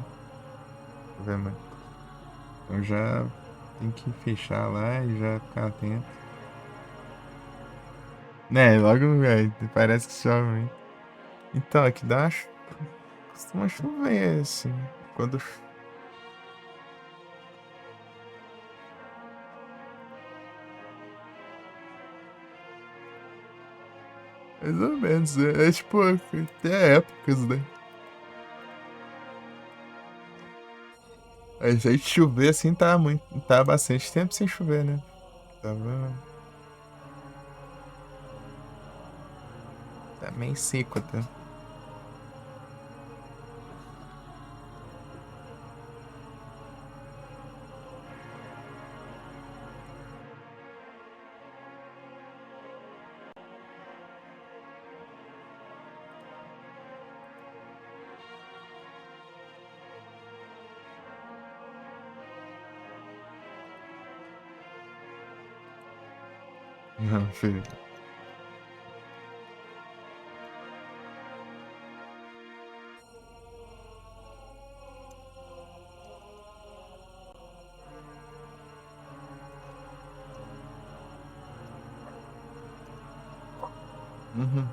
Tá vendo? Então já tem que fechar lá e já ficar atento. Né, logo, velho, parece que chove, hein? Então, aqui dá. Costuma chover, assim. Quando. Mais ou menos, é tipo, até épocas, né? A gente chover assim tá bastante tempo sem chover, né? Tava. Tá meio seco até. Não, filho. Uhum.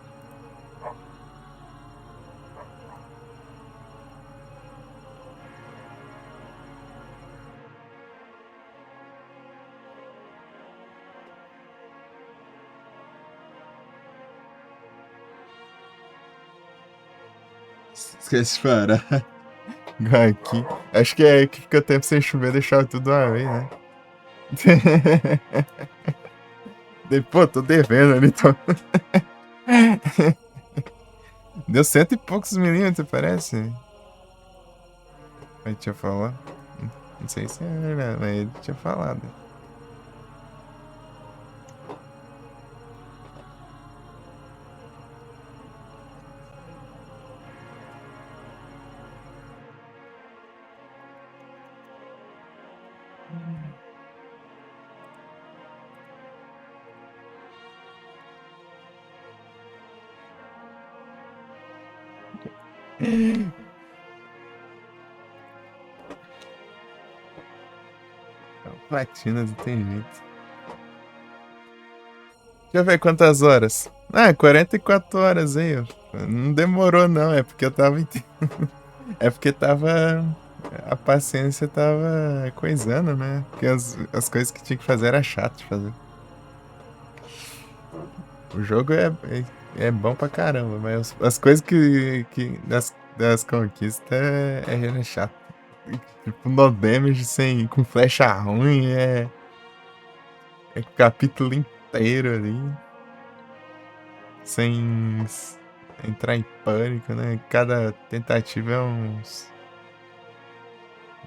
Esquece de parar. Aqui. Acho que é que fica o tempo sem chover, deixar tudo uma vez, né? Pô, tô devendo ali, tô. Deu 100 e poucos milímetros, parece. Ele tinha falado. Não sei se é verdade, mas ele tinha falado. Platina, não tem jeito. Deixa eu ver quantas horas. Ah, 44 horas aí, ó. Não demorou não, é porque eu tava... É porque tava... A paciência tava coisando, né? Porque as coisas que tinha que fazer era chato de fazer. O jogo é bom pra caramba, mas as coisas das conquistas é chato. Tipo, no damage com flecha ruim, é capítulo inteiro ali. Sem entrar em pânico, né? Cada tentativa é uns...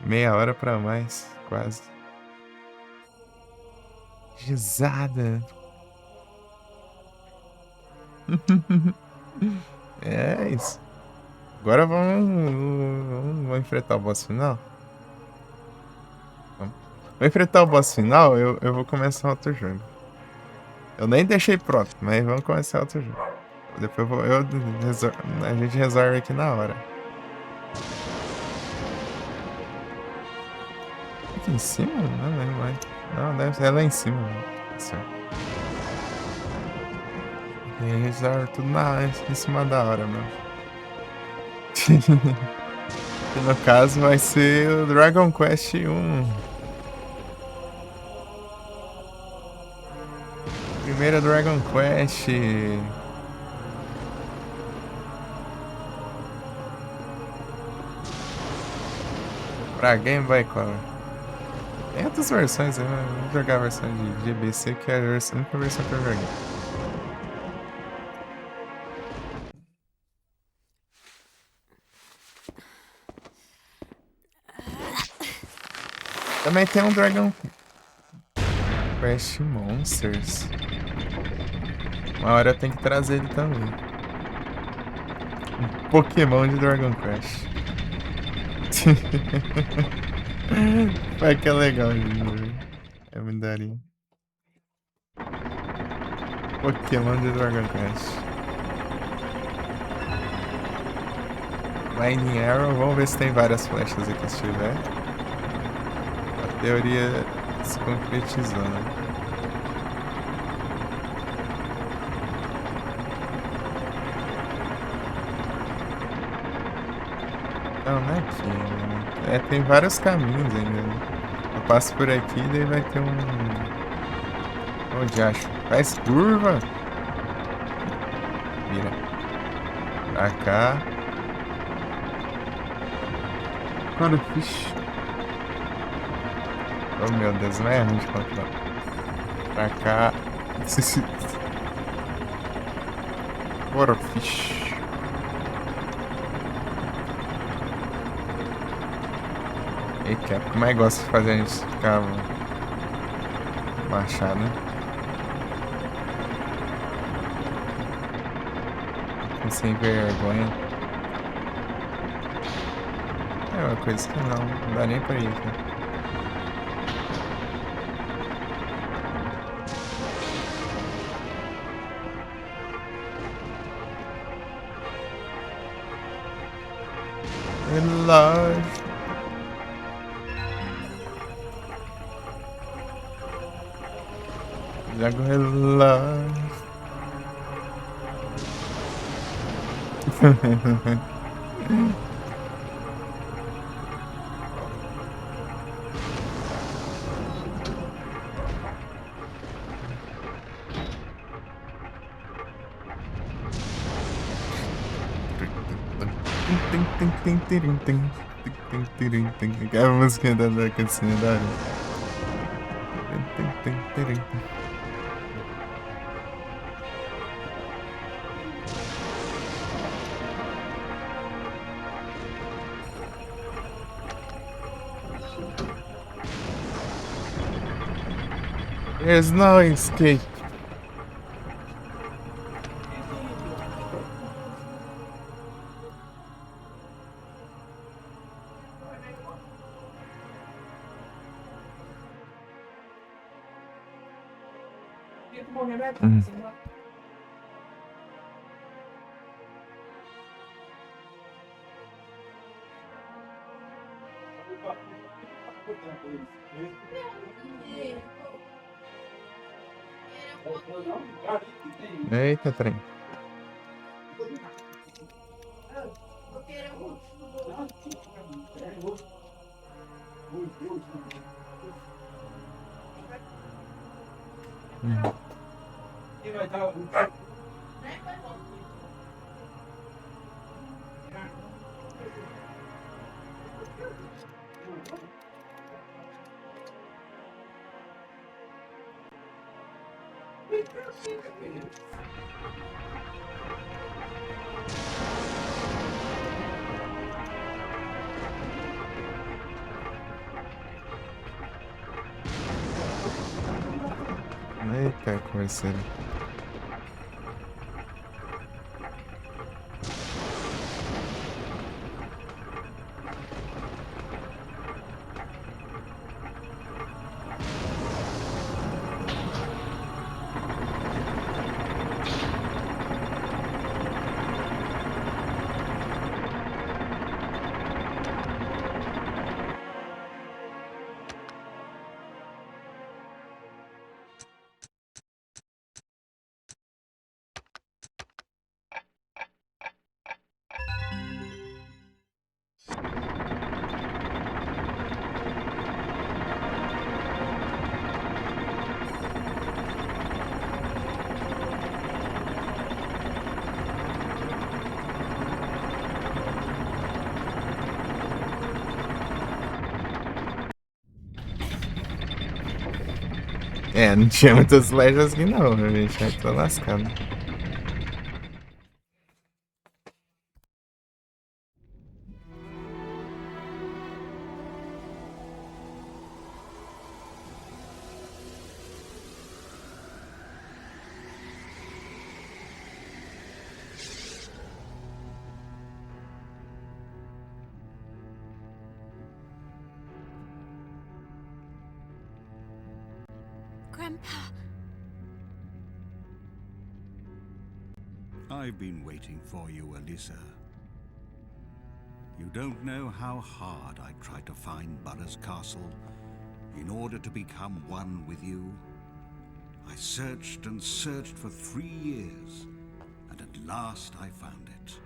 meia hora pra mais, quase. Gizada. É isso. Agora vamos enfrentar o boss final. Vamos enfrentar o boss final, eu vou começar outro jogo. Eu nem deixei pronto, mas vamos começar outro jogo. Depois a gente resolve aqui na hora. Aqui em cima? Não lembro mais. Não, deve ser lá em cima. Assim. E a gente resolve tudo em cima da hora, meu. E no caso vai ser o Dragon Quest 1. Primeira Dragon Quest. Pra Game Boy Color. Tem outras versões, eu vou jogar a versão de GBC, que é a única versão que eu joguei. Também tem um Dragon Quest Monsters. Uma hora eu tenho que trazer ele também. Um Pokémon de Dragon Quest. Vai que é legal, gente. Eu me daria. Pokémon de Dragon Quest. Lightning Arrow, vamos ver se tem várias flechas aqui se tiver. A teoria se concretizou, né? Não, não é aqui, né? Tem vários caminhos ainda, né? Eu passo por aqui e daí vai ter um... Onde acho? Faz curva! Vira. Pra cá. Cara, fixe. Oh meu Deus, não é ruim de controlar. Pra cá. Bora, fish. E cara, como é que gosta de fazer a gente ficar baixado, né? Sem vergonha. É uma coisa que não dá nem pra ir, cara. Alive. Jago alive. A música da canção da área. There's no escape. Eita, trem. Eita, começando. É, não tinha muitas leis aqui não, a gente já tá lascado. Grandpa. I've been waiting for you, Alyssa. You don't know how hard I tried to find Burroughs Castle in order to become one with you. I searched and searched for 3 years, and at last I found it.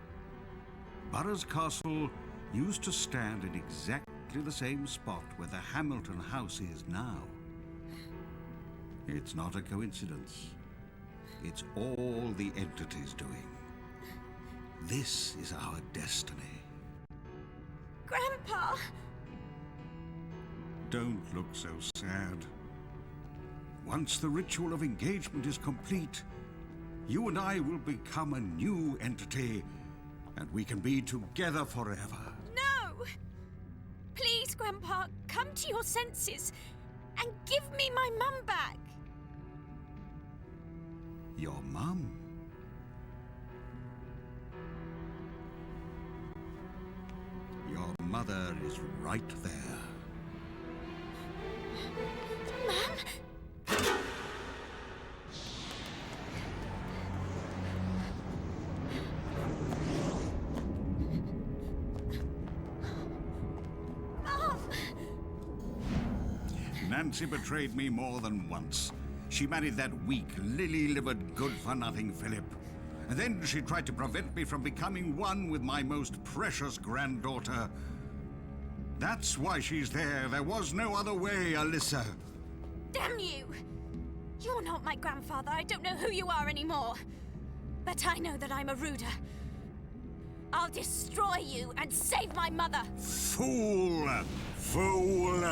Burroughs Castle used to stand in exactly the same spot where the Hamilton house is now. It's not a coincidence. It's all the entities doing. This is our destiny. Grandpa! Don't look so sad. Once the ritual of engagement is complete, You and I will become a new entity, and we can be together forever. No! Please, Grandpa, come to your senses and give me my mum back. Your mum? Your mother is right there. Mum? Nancy betrayed me more than once. She married that weak, lily-livered, good-for-nothing Philip. And then she tried to prevent me from becoming one with my most precious granddaughter. That's why she's there. There was no other way, Alyssa. Damn you! You're not my grandfather. I don't know who you are anymore. But I know that I'm a Ruder. I'll destroy you and save my mother. Fool! Fool!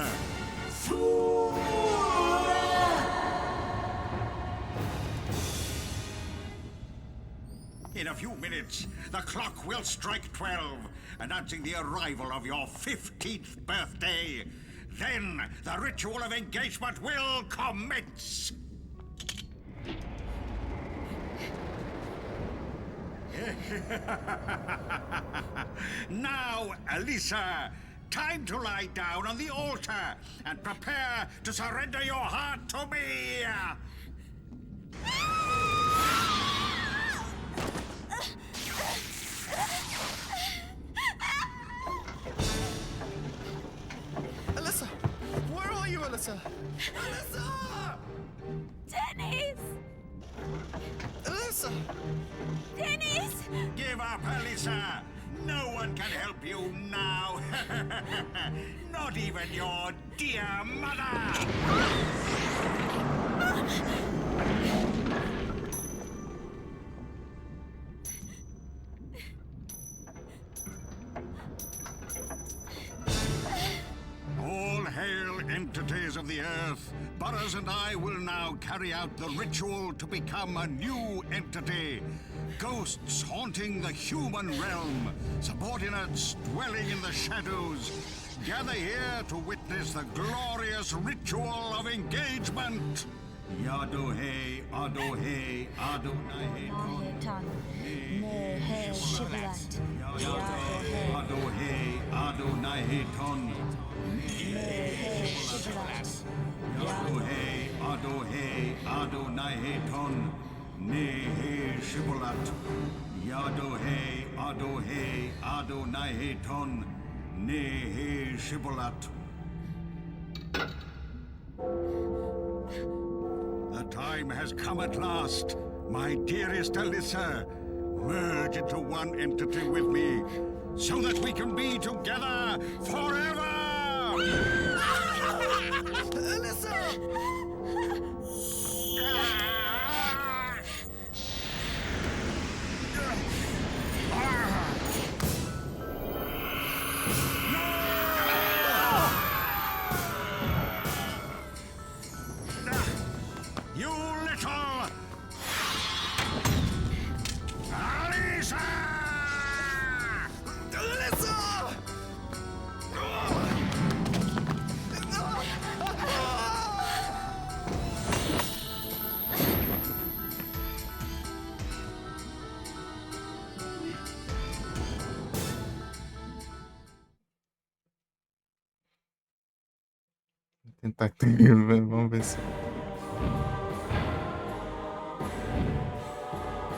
In a few minutes, the clock will strike 12, announcing the arrival of your 15th birthday. Then, the ritual of engagement will commence. Now, Alyssa, time to lie down on the altar and prepare to surrender your heart to me. Alyssa! Where are you, Alyssa? Alyssa! Dennis! Alyssa! Dennis! Give up, Alyssa! No one can help you now. Not even your dear mother! All hail, entities of the earth. Burroughs and I will now carry out the ritual to become a new entity. Ghosts haunting the human realm, subordinates dwelling in the shadows. Gather here to witness the glorious ritual of engagement. Yadohe, Adohe, Adonai Ton. Nehe Shibulat. Yadohe, Adohe, Adonai Ton. Nehe Shibulat. Yadohe, Adohe, Adonai Ton. Nehe Shibulat. Yadohe, Adohe, Adonai Ton. Nehe Shibulat. The time has come at last, my dearest Alyssa. Merge into one entity with me, so that we can be together forever! Alyssa! You little... Alyssa! Alyssa! Tentar vamos ver se.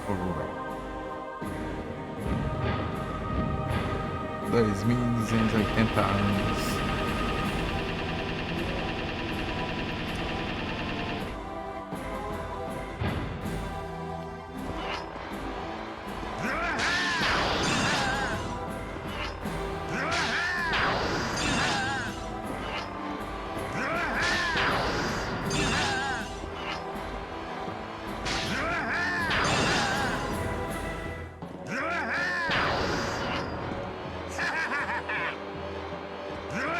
Vamos 2280 anos. Ha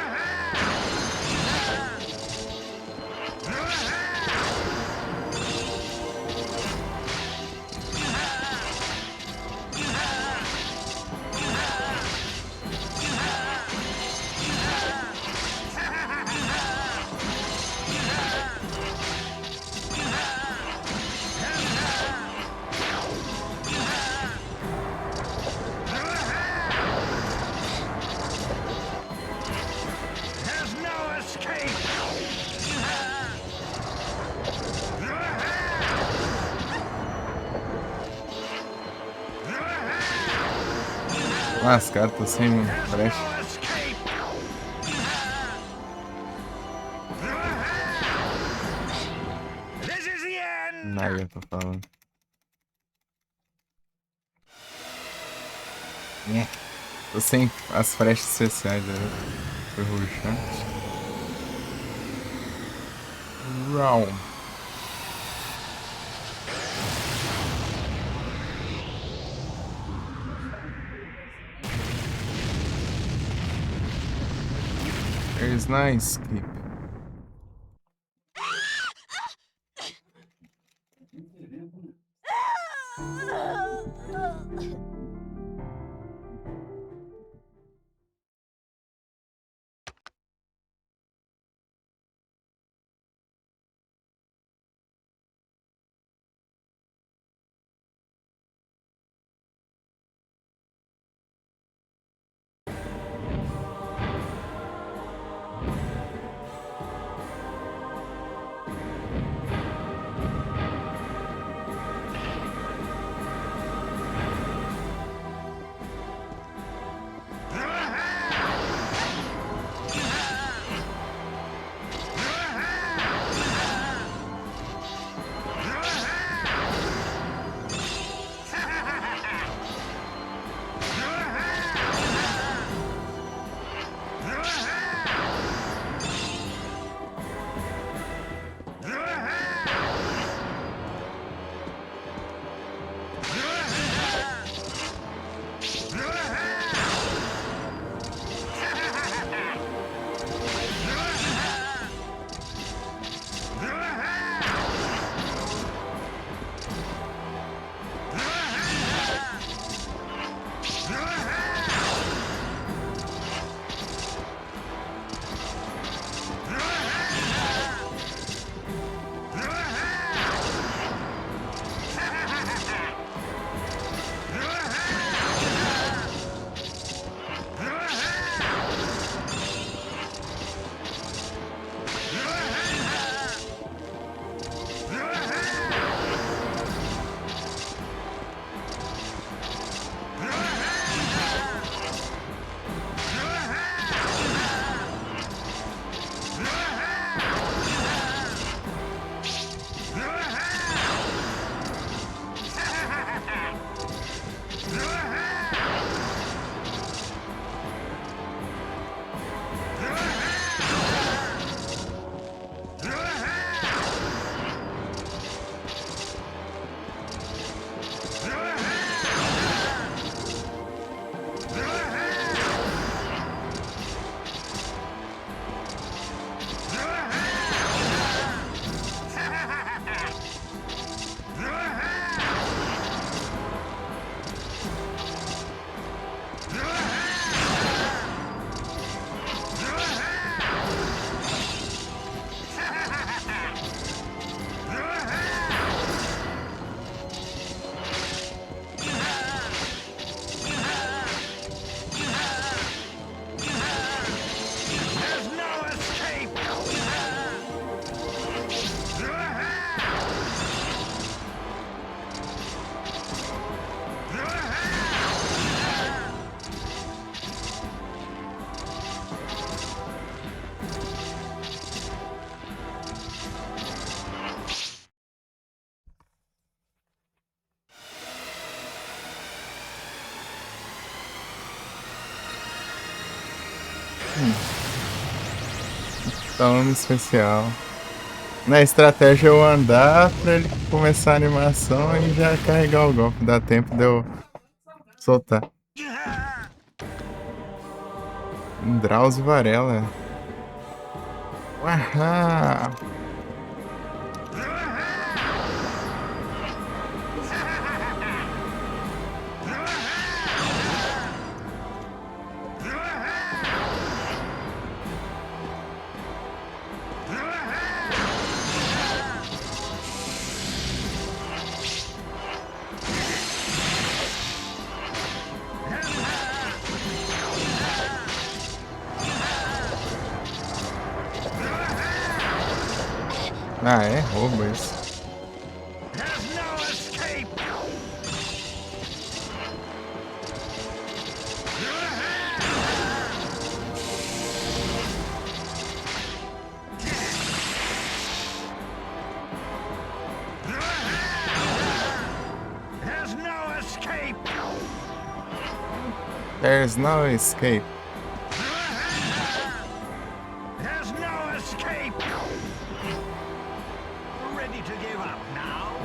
As caras estão sem brecha. Nada, eu tô falando. Tô sem as flechas especiais, né? Foi ruxante. Round. There's nice keep. Então, nome especial. Na estratégia eu andar pra ele começar a animação e já carregar o golpe. Dá tempo de eu soltar. Drauzio Varela. Uahá! Ah, é roubo isso. There's no escape. There's no escape! Ready to give up now?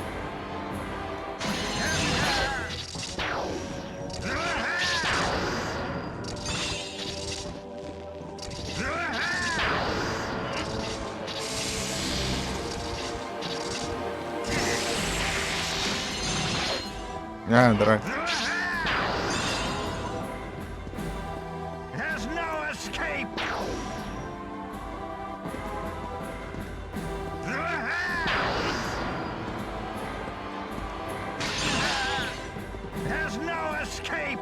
Ah, droga. There's no escape! There's no escape!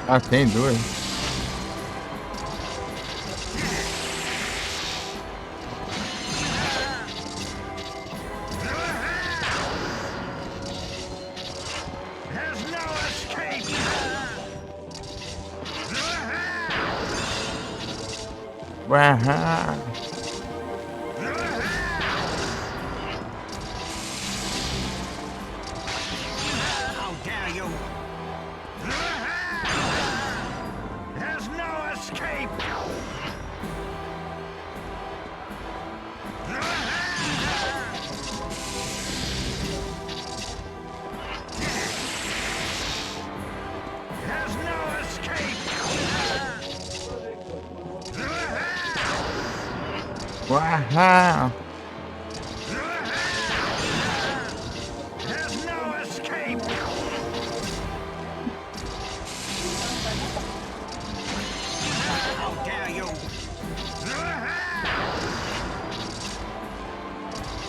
Ah, tem duas. There's no escape! Uahá. How dare you! There's no escape! There's no escape! Uahá. There's no escape! How dare you!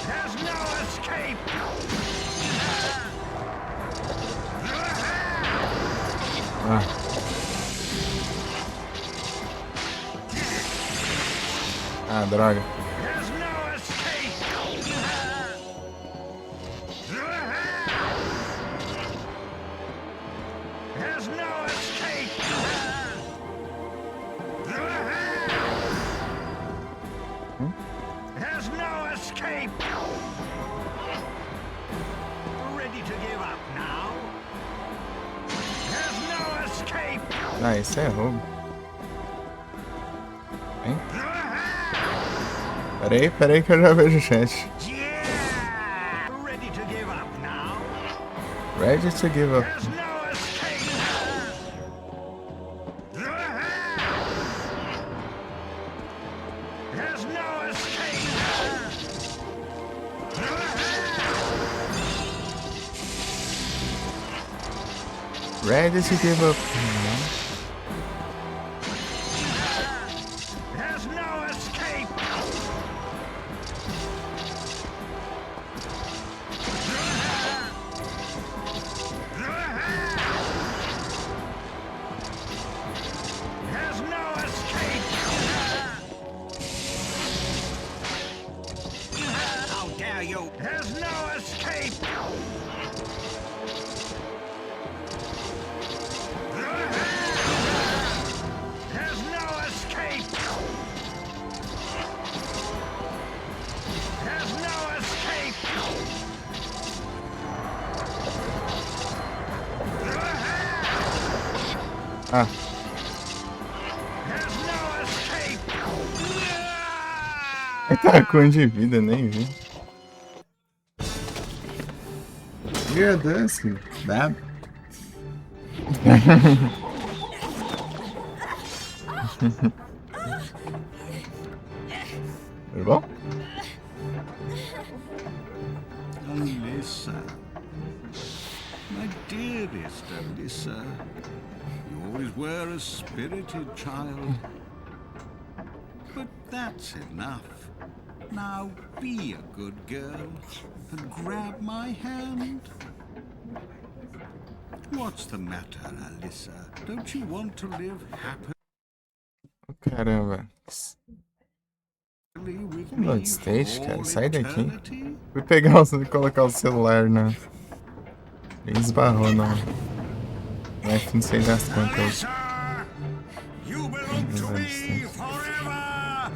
There's no escape! Ah. Ah, droga. There's no escape! There's no escape! There's no escape! Ready to give up now? There's no escape! Ah, isso é roubo. Hein? Peraí que eu já vejo o chat. Ready to give up now? Ready to give up. There's no escape! There's no escape! Ready to give up. There's no escape! There's no escape! How dare you! There's no escape! There's no escape! There's no escape! Ah. There's no escape! Tá com de vida, nem vi. Meu Deus, dá. Tudo bom? Alyssa. My dearest Alyssa. You always were a spirited child. But that's enough. Now be a good girl and grab my hand. What's the matter, Alyssa? Don't you want to live happily Caramba. with Que me load for stage, cara? all Sai daqui. eternity? Fui pegar e colocar o celular na... Ele esbarrou no... Não sei das quantas. You belong to me forever!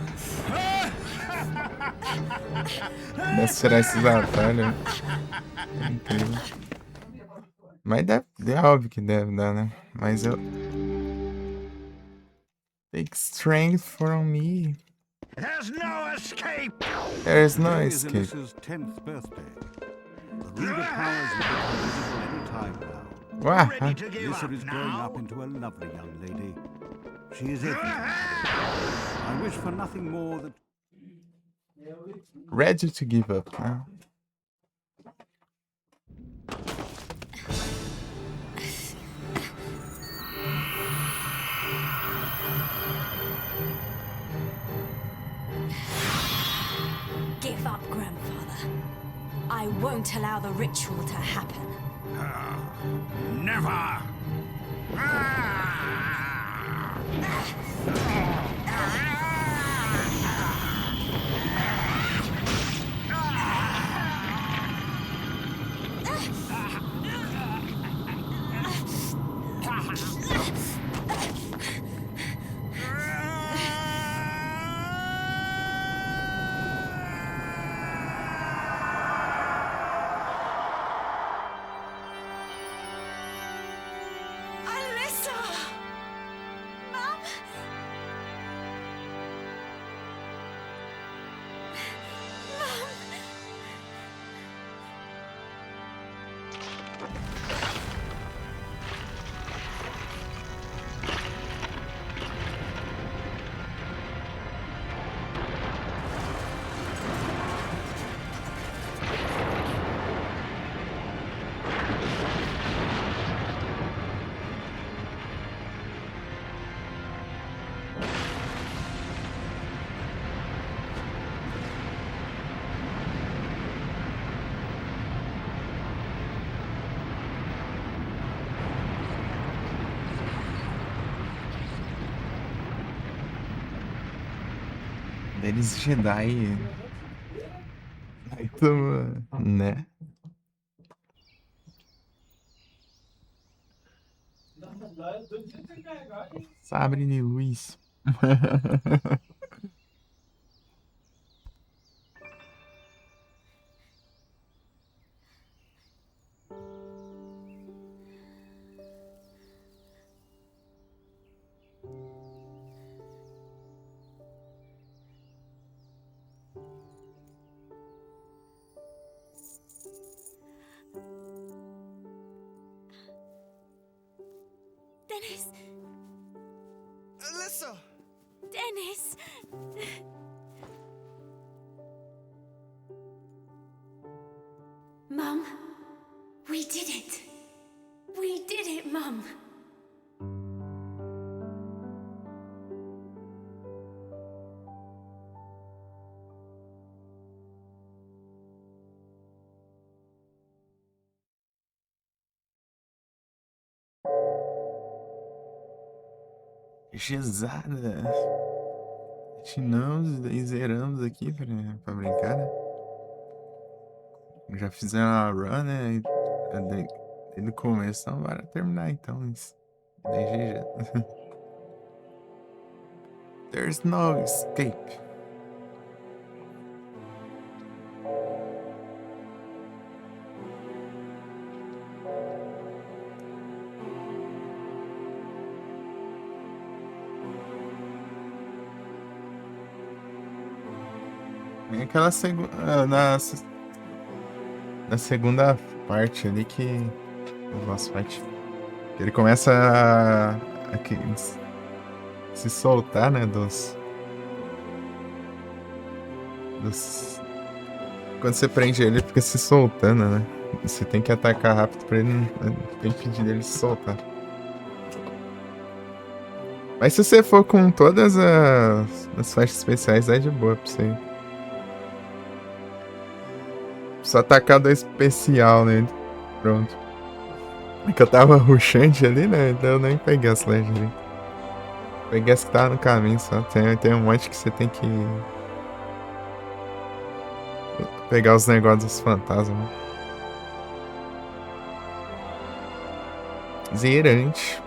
Começa a tirar esses atalhos. É incrível. Mas é óbvio que deve dar, né? Mas eu... Take strength from me. There's no escape! There is no Today is escape. Alyssa's 10th birthday. The Ruder powers will become visible any time now. Uau! Alyssa is growing up into a lovely young lady. She is everything. I wish for nothing more that... Ready to give up, né? Give up, Grandfather. I won't allow the ritual to happen. Never! Alyssa! Mum? Mum? Deles Jedi. Muito, né? Sabre de luz. Dennis! Alyssa! Dennis! Mum, we did it! We did it, Mum! Pesada. Platinamos e zeramos aqui pra brincar, né? Já fizemos a run, né? Desde o começo, então bora terminar então. Isso. GG. There's no escape. É aquela na segunda parte ali que o boss fight, que ele começa a se soltar, né, dos quando você prende ele fica se soltando, né? Você tem que atacar rápido pra ele não impedir dele se soltar. Mas se você for com todas as faixas especiais, é de boa pra você. Só atacar do especial nele. Pronto. É que eu tava rushante ali, né? Então eu nem peguei as flash ali. Peguei as que tava no caminho só. Tem um monte que você tem que pegar os negócios dos fantasmas. Zerante.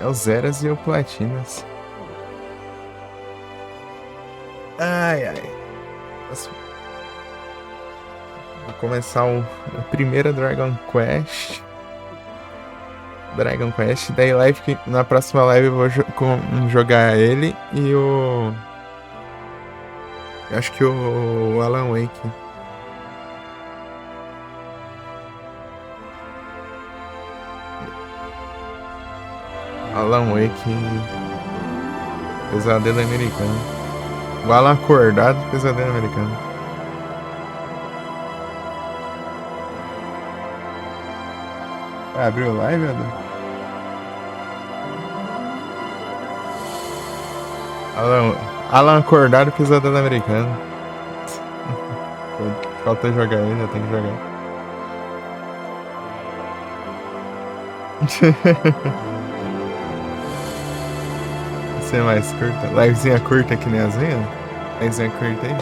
É o Zeras e o Platinas. Ai, ai. Vou começar a primeira Dragon Quest. Daí na próxima live eu vou jogar ele e o... Eu acho que o Alan Wake. Alan Wake. Pesadelo americano. O Alan acordado, pesadelo americano. Abriu live, Adam? Alan acordado, pesadelo americano. Falta jogar ele, eu tenho que jogar. Você é mais curta? Livezinha curta que nem as minhas? Livezinha curta aí?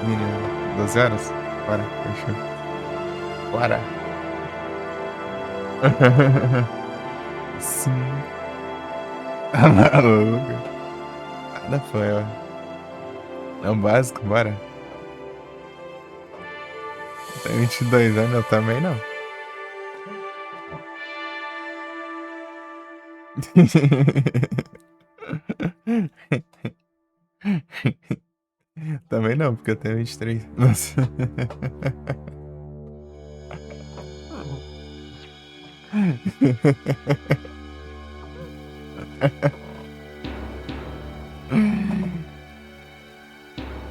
Mínimo 12 horas? Bora, fechou. Bora. Sim. Maluco. Nada foi, ó. É o básico, bora. Tem 22 anos, eu também não. Também não, porque eu tenho 23. Nossa.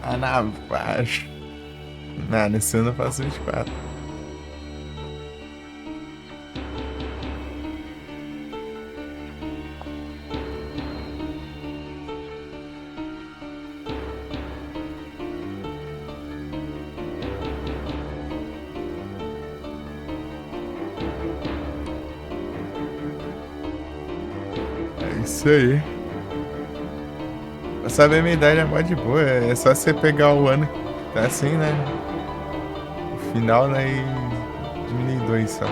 Ah, na baixo. Não, nesse ano eu faço 24. É isso aí. Pra saber a minha idade é mó de boa. É só você pegar o ano que tá assim, né? O final, né? E diminuir 2 só.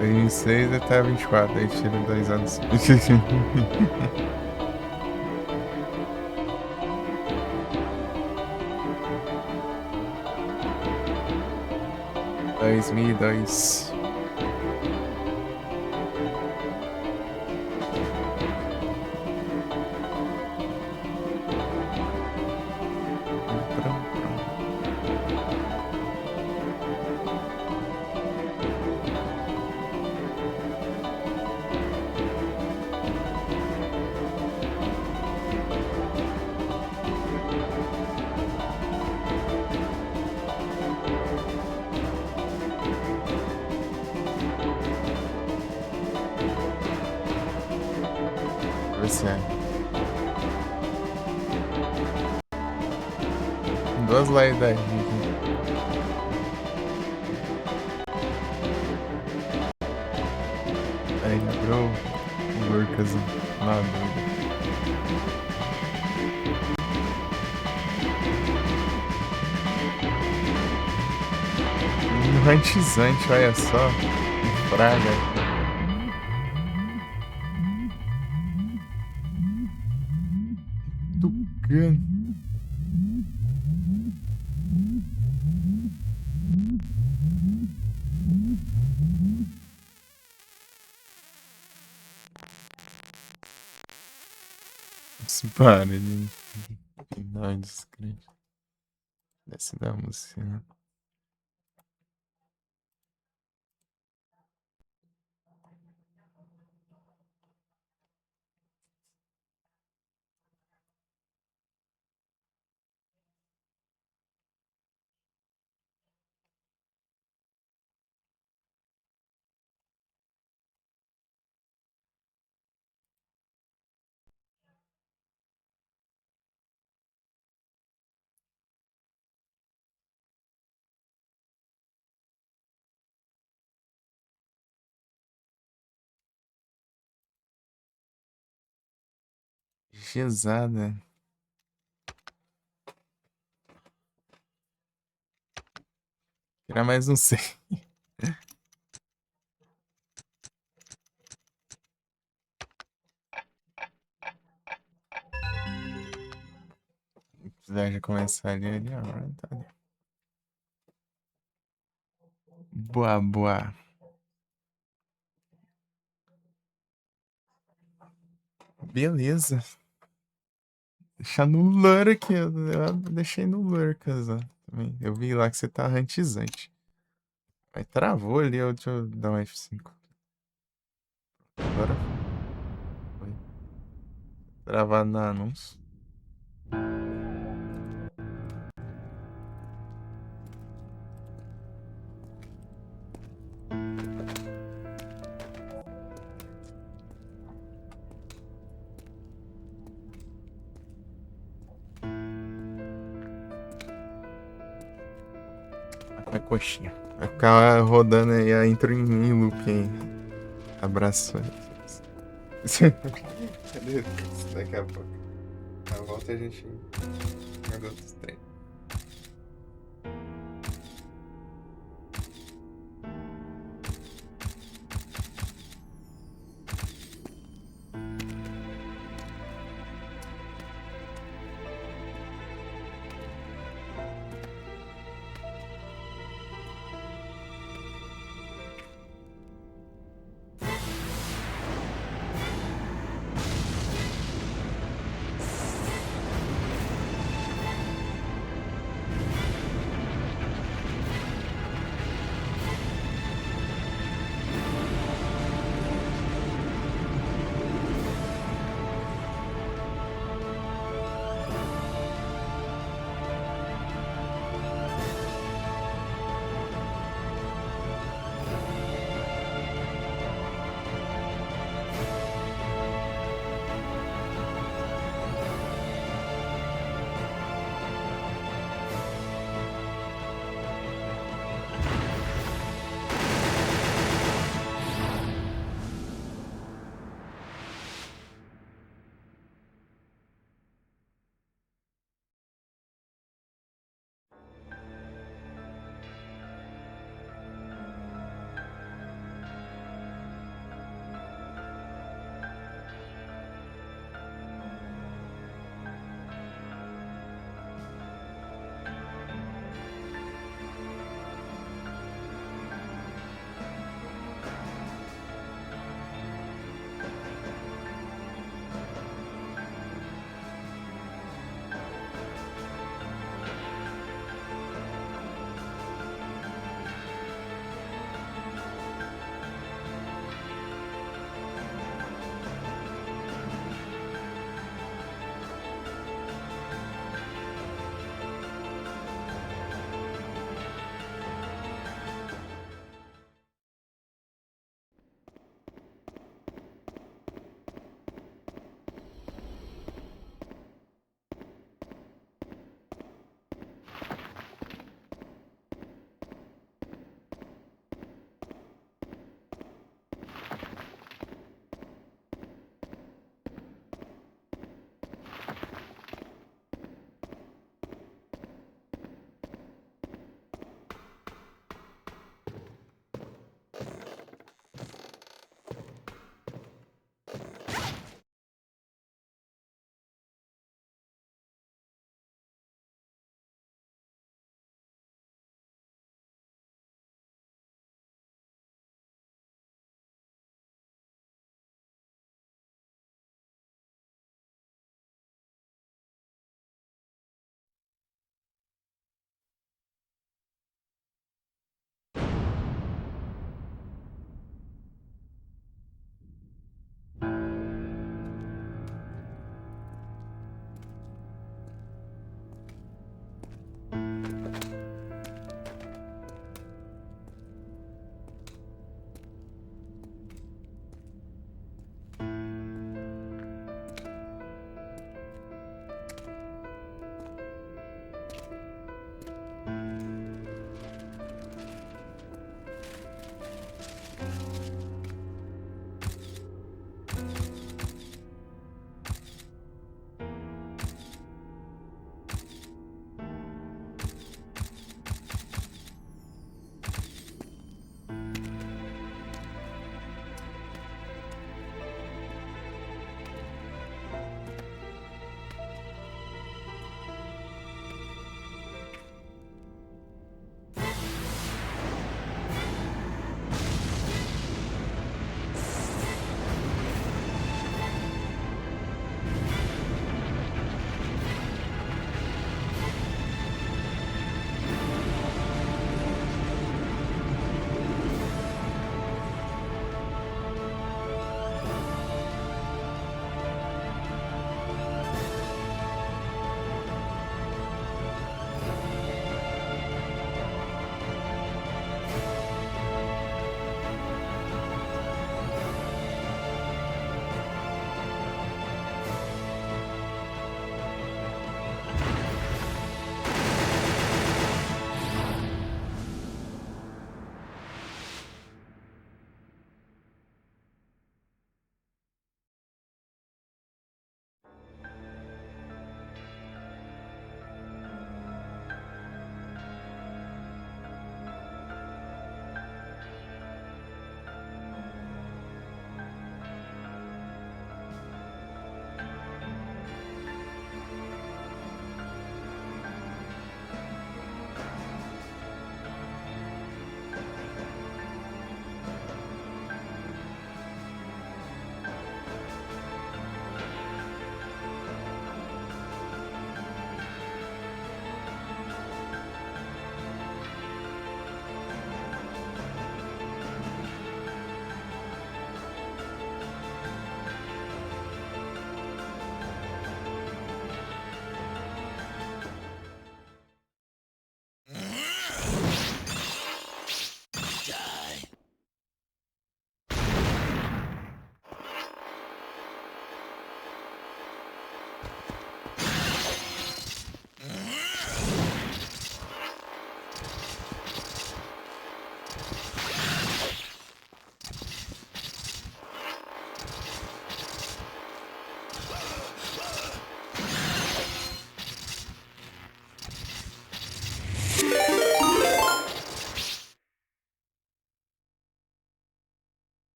26 até 24, aí tira 2 anos. 2002. Você. Duas lives da gente. Aí abriu o Lucas na dúvida. Rantizante, olha só. Que praga. Tucano. Para, gente. Não, descrente. Desce da música. Pesada. Tirar mais um 100. Precisar já começar ali, ó. Tá ali. Boa, boa. Beleza. Deixar no lurk. Eu deixei no lurk também. Eu vi lá que você tá rantizante. Mas travou ali. Deixa eu dar um F5. Agora foi. Travado no anúncio. Vai coxinha. Vai ficar rodando aí a intro em loop aí. Abraço. Daqui a pouco. Na volta a gente joga outros treinos.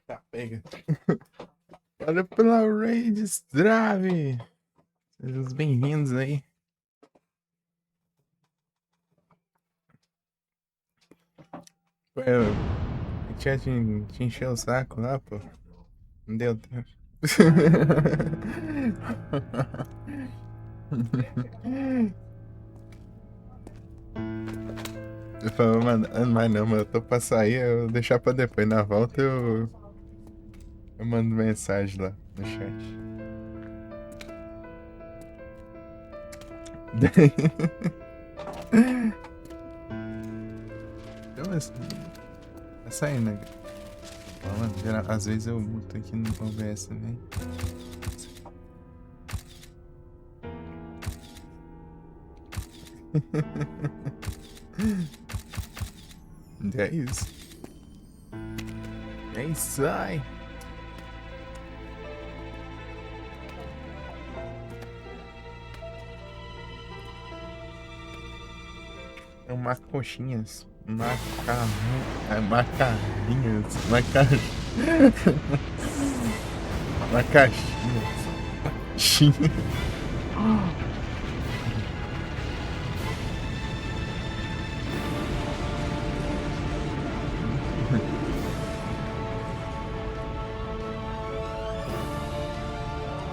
Tá, pega. Olha pela Raids Drive. Sejam bem-vindos aí. Pô, eu tinha te encher o saco lá, pô. Não deu tempo. Eu falei, mano, mas não, mano, eu tô pra sair, eu vou deixar pra depois. Na volta eu mando mensagem lá no chat. Não, mas tá saindo, né? Mano, às vezes eu muto aqui no OBS também. É isso. É isso aí. É uma coxinhas. Macarrinhas. Macaxinhas.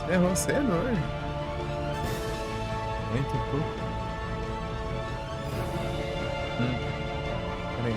É você, não é? Muito pouco. Peraí.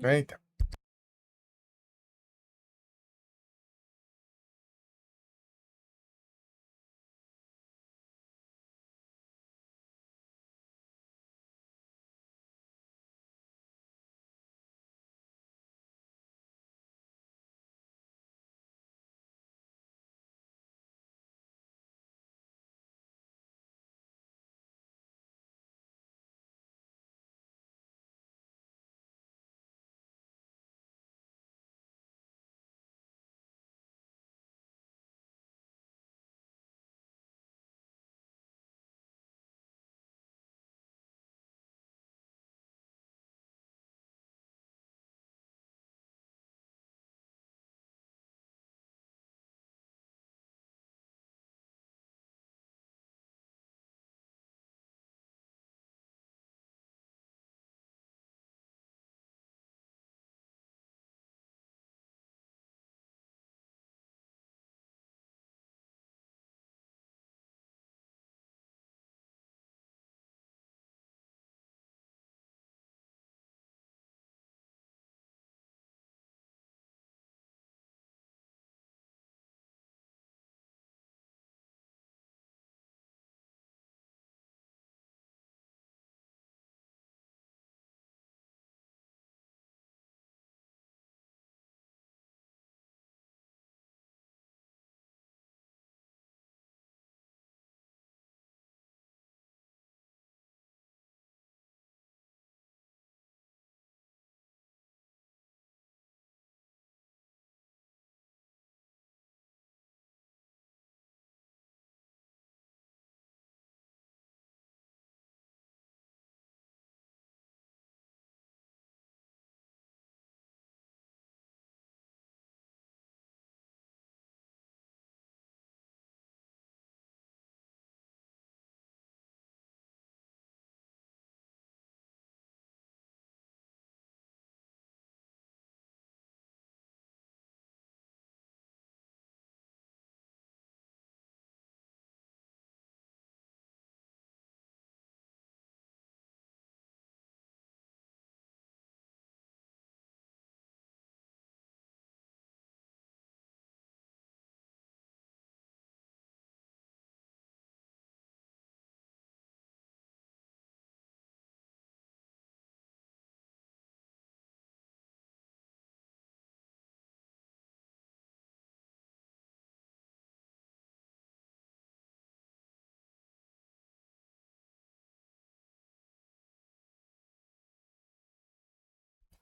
Eita.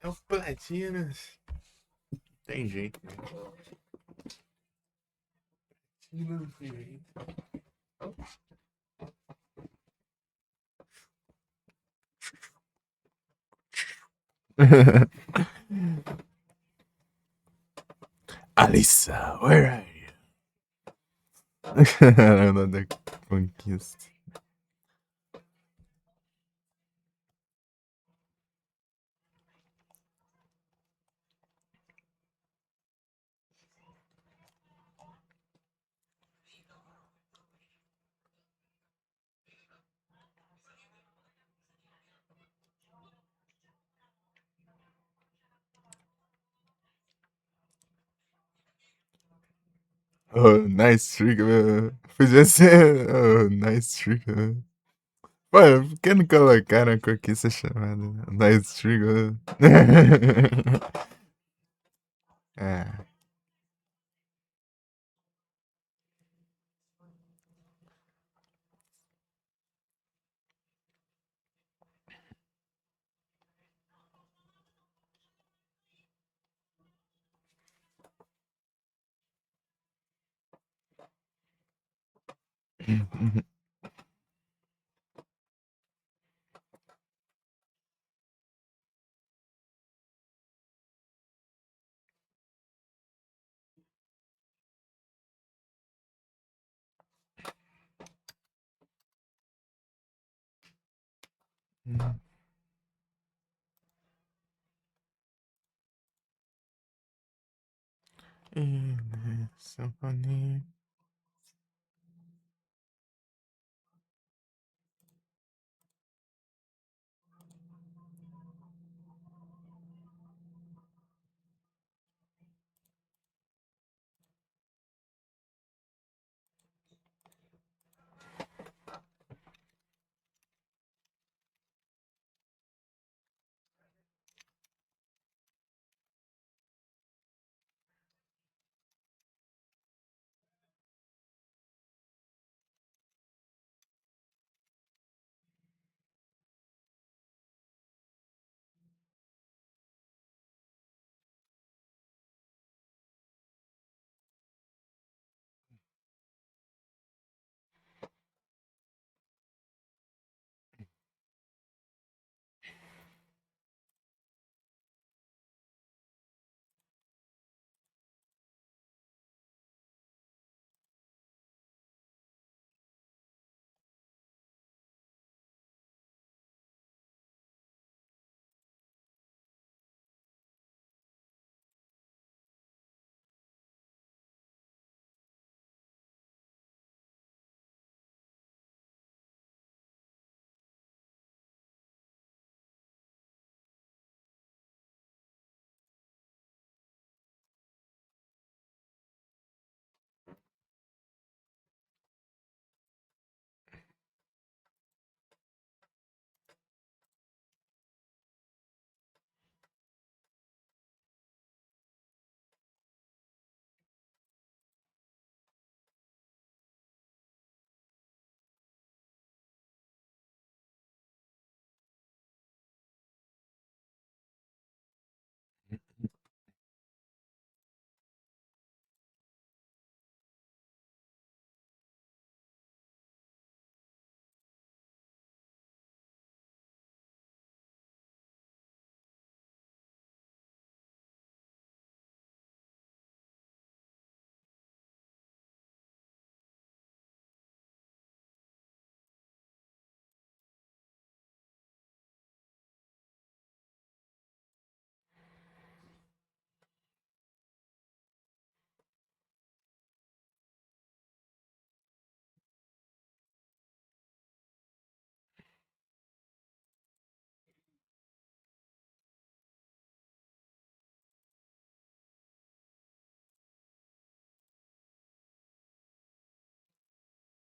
É o platina. Tem jeito, né? Platina não tem jeito. Alissa, where are you? Another conquist. Oh, nice trick, mano. Podia ser. Oh, nice trick, mano. Pô, por que não colocaram conquista chamada? Nice trick, mano. Ah. Symphony.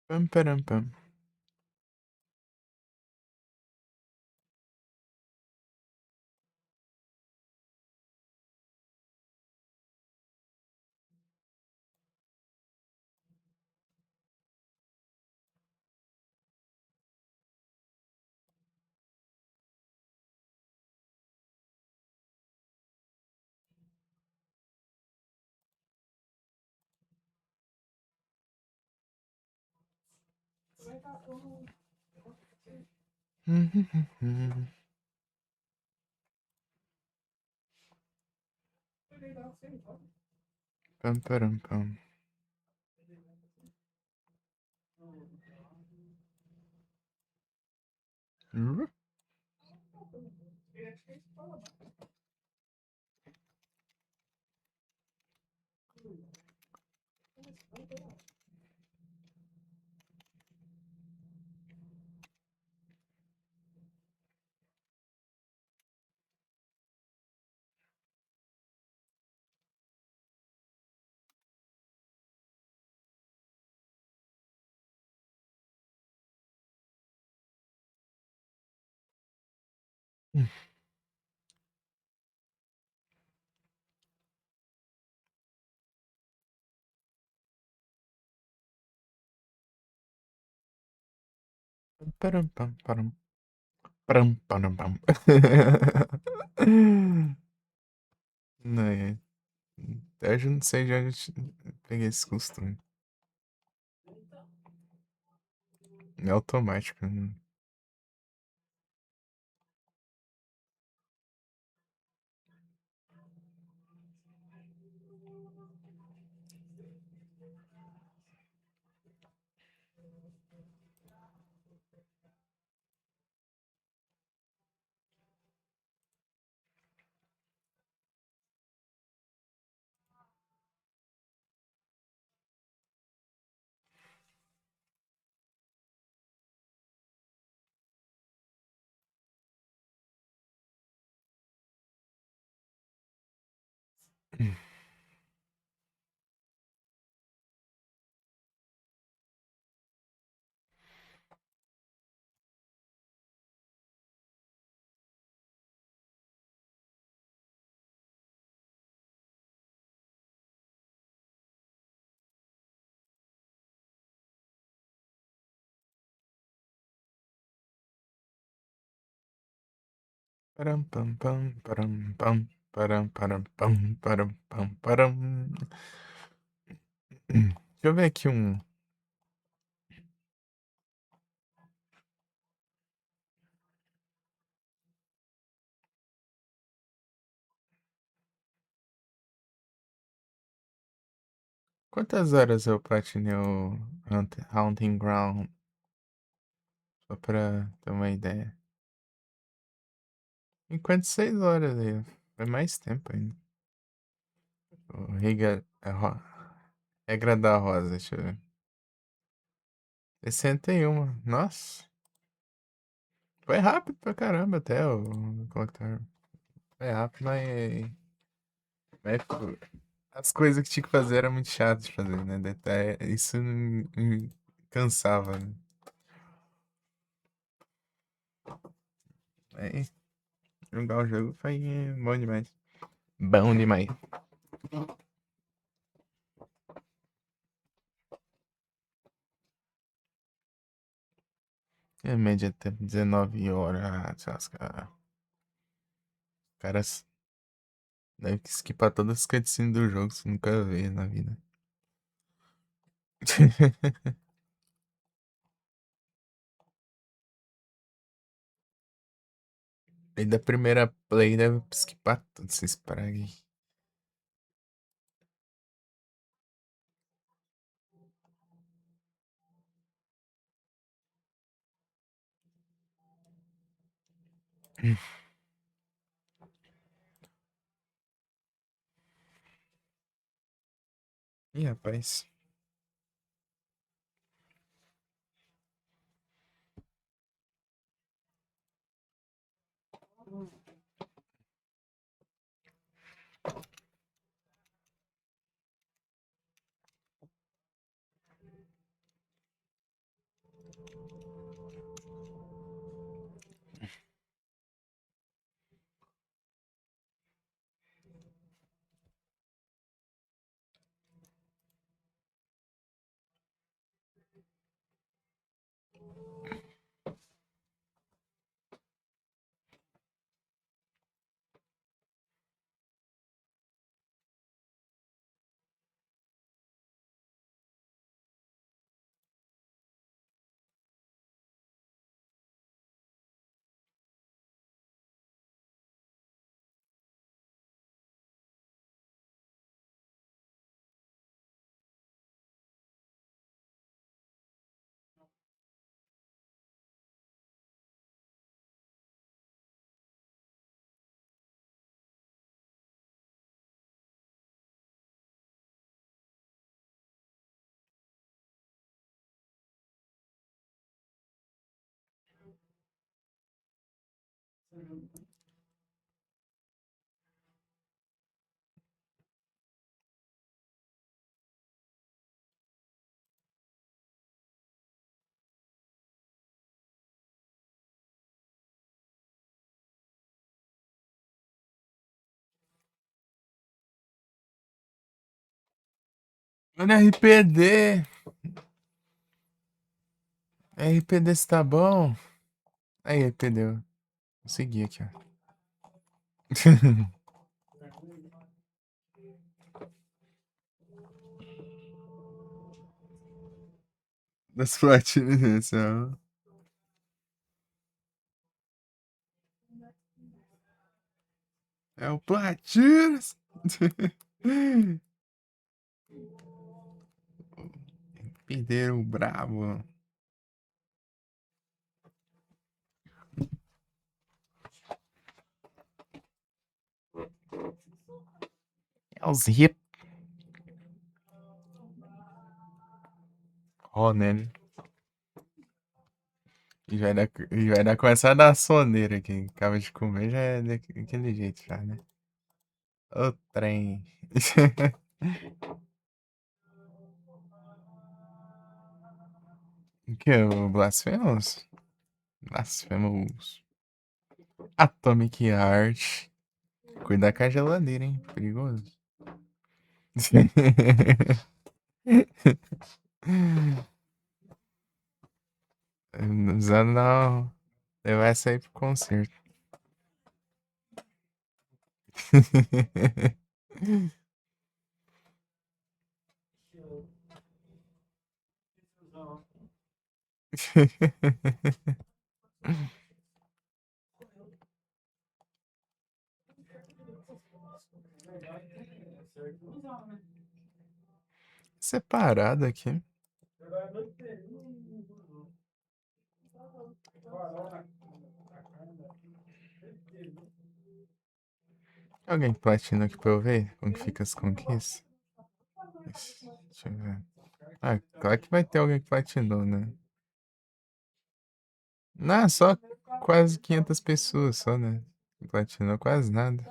Pam, param, pam. Pam, param, pam. Param, pam, param. Param, param, pam. Não é. Eu já não sei de onde eu peguei esse costume. É automático, né? Param, pam, pam, param, pam, param, param, pam, param, pam, param. Deixa eu ver aqui um. Quantas horas eu platinei o Haunting Ground? Só pra ter uma ideia. 56 horas aí. Foi mais tempo ainda. O regra da rosa, deixa eu ver. 61. Nossa. Foi rápido pra caramba até o colocar. Foi rápido, mas as coisas que tinha que fazer era muito chato de fazer, né? Isso me cansava, né? Aí, jogar o jogo foi bom demais. Bom demais. É média até 19 horas. Caras deve skipar todas as cutscenes do jogo, você nunca vê na vida. E da primeira play deve skipar tudo, vocês parem aí. Ih, rapaz. Olha RPD. RPD se tá bom. Aí, RPD. Vou seguir aqui, ó. Das platinas, ó. É o Platinas. Perderam o brabo. É os hip. Ó, né? E vai dar começar a dar soneira aqui. Acaba de comer, já é daquele jeito já, né? O trem. O que? O Blasphemous? Blasphemous. Atomic Heart. Cuidar com a geladeira, hein? Perigoso. Usando não. Levar essa aí pro concerto. Separado aqui. Alguém platina aqui pra eu ver como que fica as conquistas? Deixa eu ver. Ah, claro que vai ter alguém que platinou, né? Não, só quase 500 pessoas só, né? Platinou quase nada.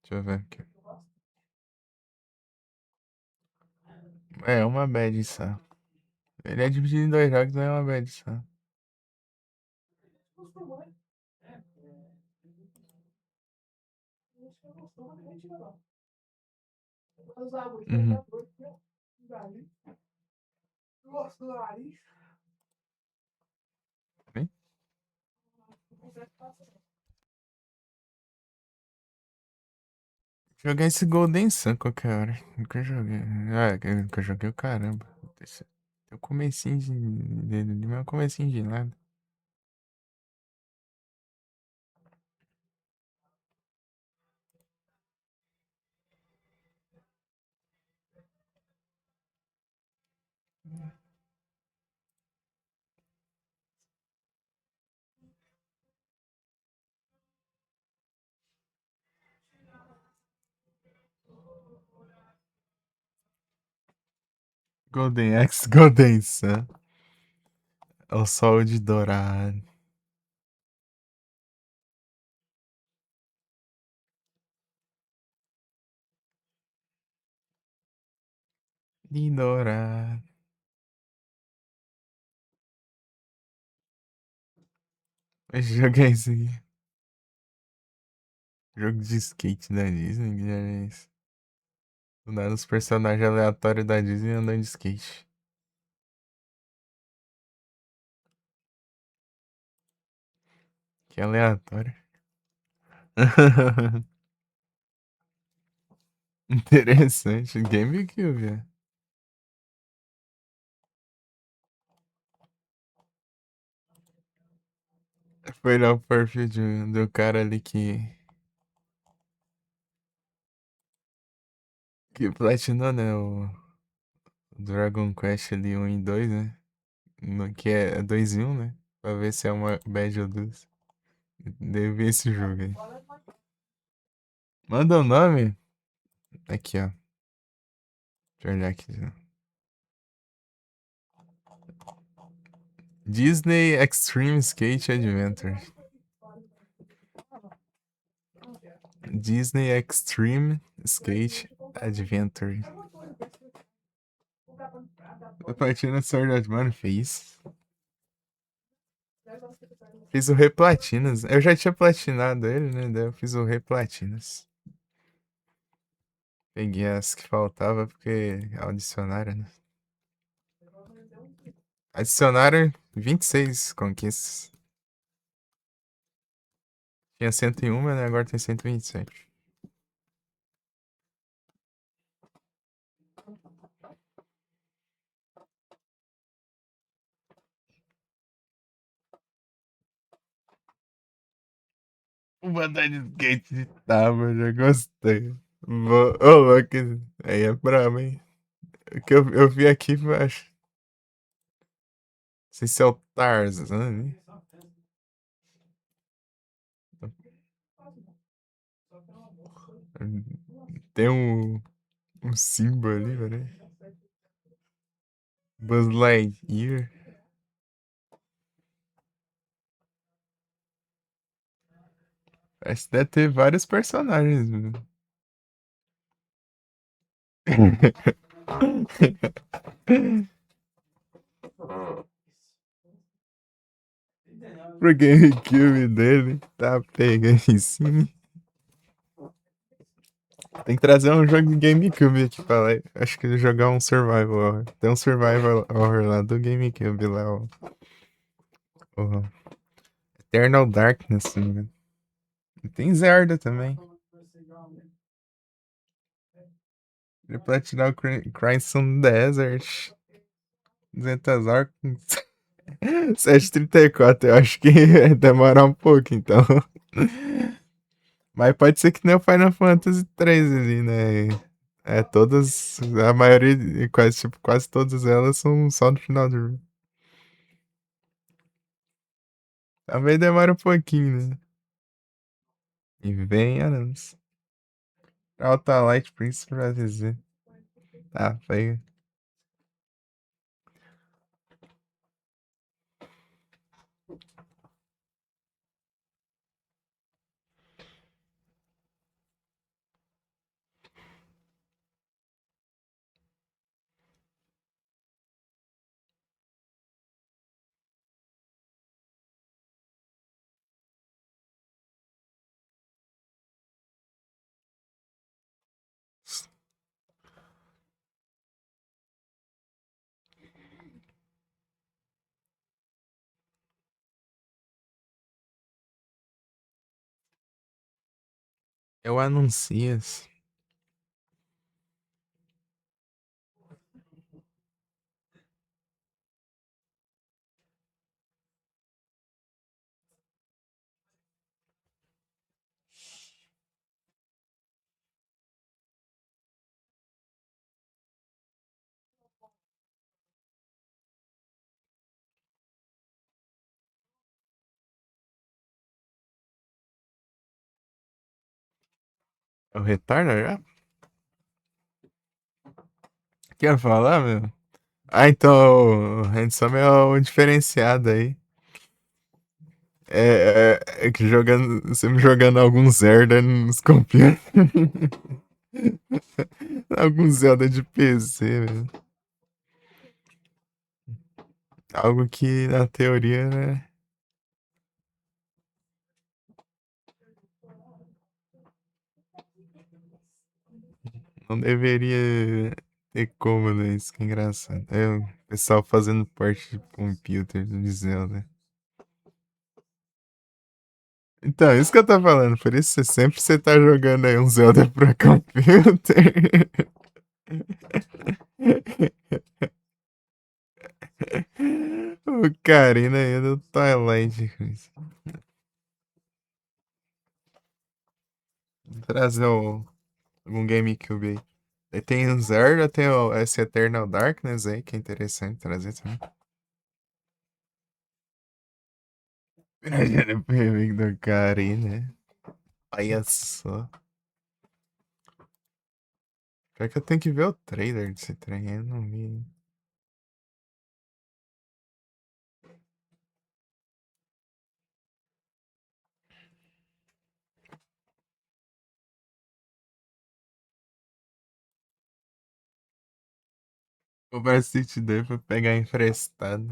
Deixa eu ver aqui. É uma bad só. Ele é dividido em 2 jogos, não é uma bad só. Uhum. Hein? Jogar esse Golden Sun qualquer hora. Nunca joguei. Ah, eu nunca joguei o caramba. Tem o comecinho dele, mas é o comecinho de nada. Golden Axe, Golden Sun. É o sol de dourado. De dourado. Eu joguei isso aqui. Jogo de skate da Disney, que já é isso. Do nada os personagens aleatórios da Disney andando de skate. Que aleatório. Interessante. GameCube, velho. Foi lá o perfil do cara ali que platinou, né? O Dragon Quest ali 1 e 2, né? Que é 2 em 1, né? Pra ver se é uma bad ou duas. Deve ver esse jogo aí. Manda o nome. Aqui, ó. Deixa eu olhar aqui. Disney Extreme Skate Adventure. Disney Extreme Skate Adventure. A platina Sword mano, fez. Fiz o Replatinas. Eu já tinha platinado ele, né? Daí eu fiz o Replatinas. Peguei as que faltava porque adicionaram, né? Adicionaram 26 conquistas. Tinha 101, né? Agora tem 127. Uma andar de skate de tábua, já gostei. Ô, louco, aí é brabo, hein? O que eu vi aqui, eu acho. Não sei se é o Tarzan, né? Tem um símbolo ali, velho. Buzz Lightyear. Parece que deve ter vários personagens, mano. Pro GameCube dele, tá pegando em cima. Tem que trazer um jogo de GameCube aqui pra lá. Acho que jogar um Survival Horror. Tem um Survival Horror lá do GameCube lá, ó. O Eternal Darkness, se não me engano. E tem Zelda também. Ele platinar o Crimson Desert. 200 horas. 734, eu acho que demora um pouco, então. Mas pode ser que nem o Final Fantasy 3 ali, né? É, todas, a maioria, quase, tipo, quase todas elas são só no final do jogo. Talvez demore um pouquinho, né? E vem anos. Alta Light Prince pra dizer. Tá, feio. Eu anuncias. É o retardo já? Quer falar, meu? Ah, então o Handsome é o diferenciado aí. É que jogando, sempre jogando algum Zelda nos computers. Algum Zelda de PC, velho. Algo que na teoria, né? Não deveria ter como, né? Isso que é engraçado. É o pessoal fazendo parte de computer de Zelda. Então, isso que eu tô falando. Por isso sempre você tá jogando aí um Zelda pra computer. O Karina aí é do Twilight, Chris. Vou trazer algum GameCube aí. Aí tem o Zelda, tem esse Eternal Darkness aí, que é interessante trazer também. Imagina o remake do Karina. Olha só. Pior que eu tenho que ver o trailer desse trem, eu não vi. O Varsity dele pra pegar emprestado.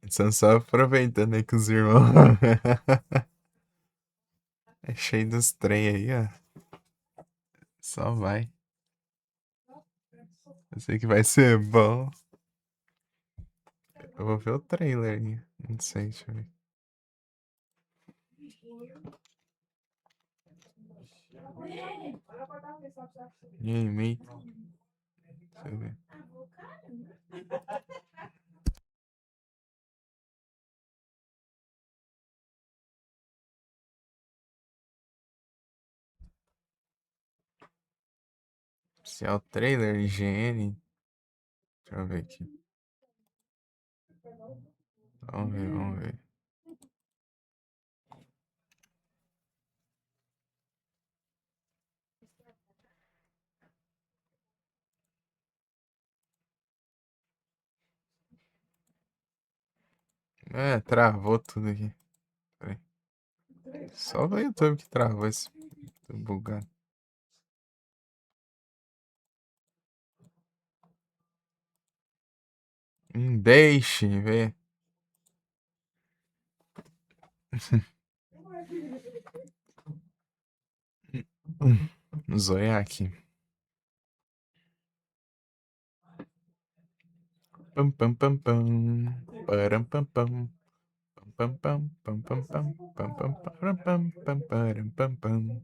Eles estão só aproveitando aí com os irmãos. É cheio dos trem aí, ó. Só vai. Eu sei que vai ser bom. Eu vou ver o trailer aí. Não sei, deixa eu ver. E aí, mate? Deixa eu ver. Se é o trailer, IGN. Deixa eu ver aqui. Vamos ver, vamos ver. É, travou tudo aqui. Peraí. Só o YouTube que travou esse. Tô bugado. Deixe ver. Zoiar aqui. Pam pam pam pam. Param pam pam. Pam pam pam pam pam pam pam pam pam pam param pam pam.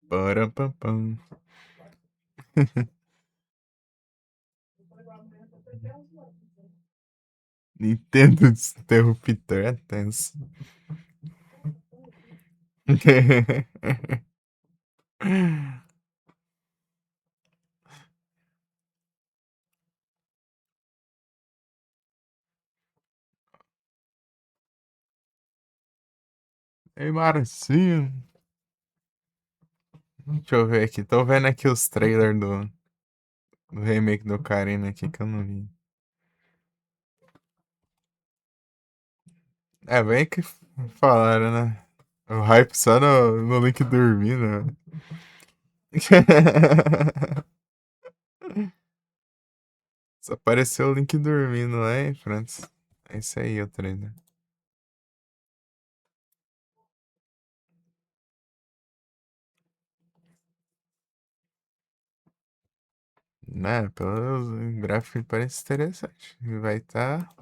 Param pam pam. Nintendo interruptor é tenso. Ei, Marcinho. Deixa eu ver aqui. Tô vendo aqui os trailers do remake do Karina aqui que eu não vi. É bem que falaram, né? O hype só no Link dormindo. Né? Só apareceu o Link dormindo lá e pronto. É isso aí o trailer. Né, pelo gráfico parece interessante. Vai estar.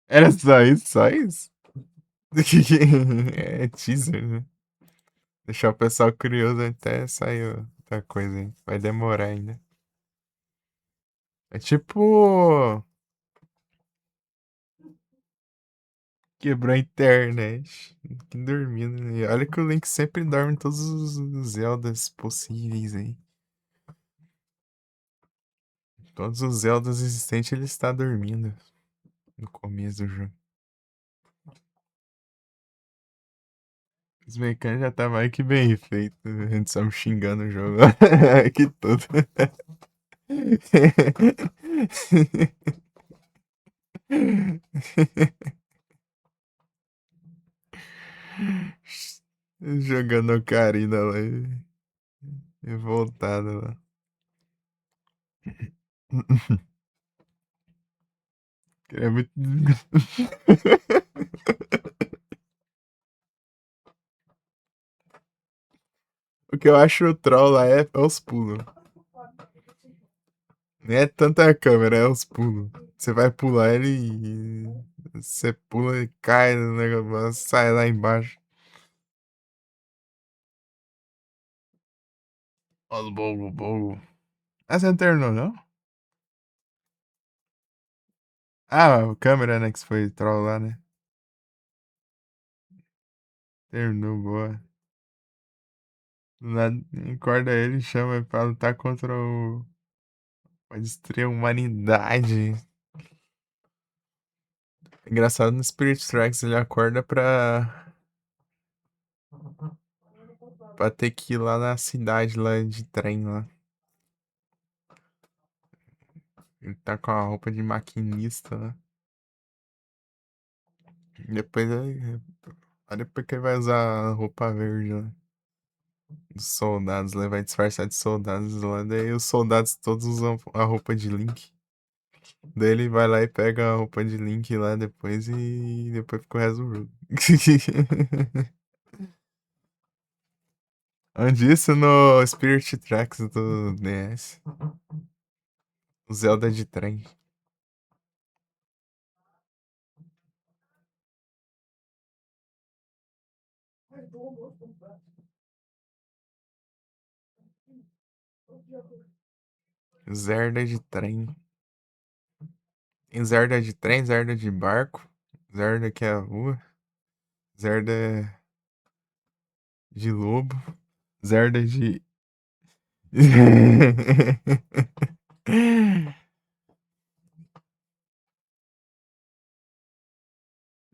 Era só isso, só isso? É teaser, né? Deixar o pessoal curioso até sair outra coisa, hein? Vai demorar ainda. É tipo. Quebrou a internet. Que dormindo. E olha que o Link sempre dorme em todos os Zeldas possíveis aí. Todos os Zeldas existentes ele está dormindo no começo do jogo. Os mecânicos já tá mais que bem feito. A gente só me xingando o jogo. Que tudo. Jogando Ocarina lá e voltada lá. É muito. O que eu acho o troll lá é os pulos. Não é tanta a câmera, é os pulos. Você vai pular ele e. Você pula e cai no negócio, sai lá embaixo. Olha o bobo, bobo. Ah, você não terminou, não? Ah, a câmera, né, que você foi troll lá, né? Terminou, boa. Do nada, acorda ele e chama pra lutar contra o. Pra destruir a humanidade. Engraçado no Spirit Tracks ele acorda pra ter que ir lá na cidade lá de trem lá. Ele tá com a roupa de maquinista lá. Depois aí depois que ele vai usar a roupa verde lá. Dos soldados, né? Vai disfarçar de soldados lá. Daí os soldados todos usam a roupa de Link. Daí ele vai lá e pega a roupa de Link lá depois e depois fica o resto do jogo. Onde isso no Spirit Tracks do DS. O Zelda de trem. Zelda de trem. Tem Zelda de trem, Zelda de barco. Zelda que é a rua. Zelda de lobo. Zelda de.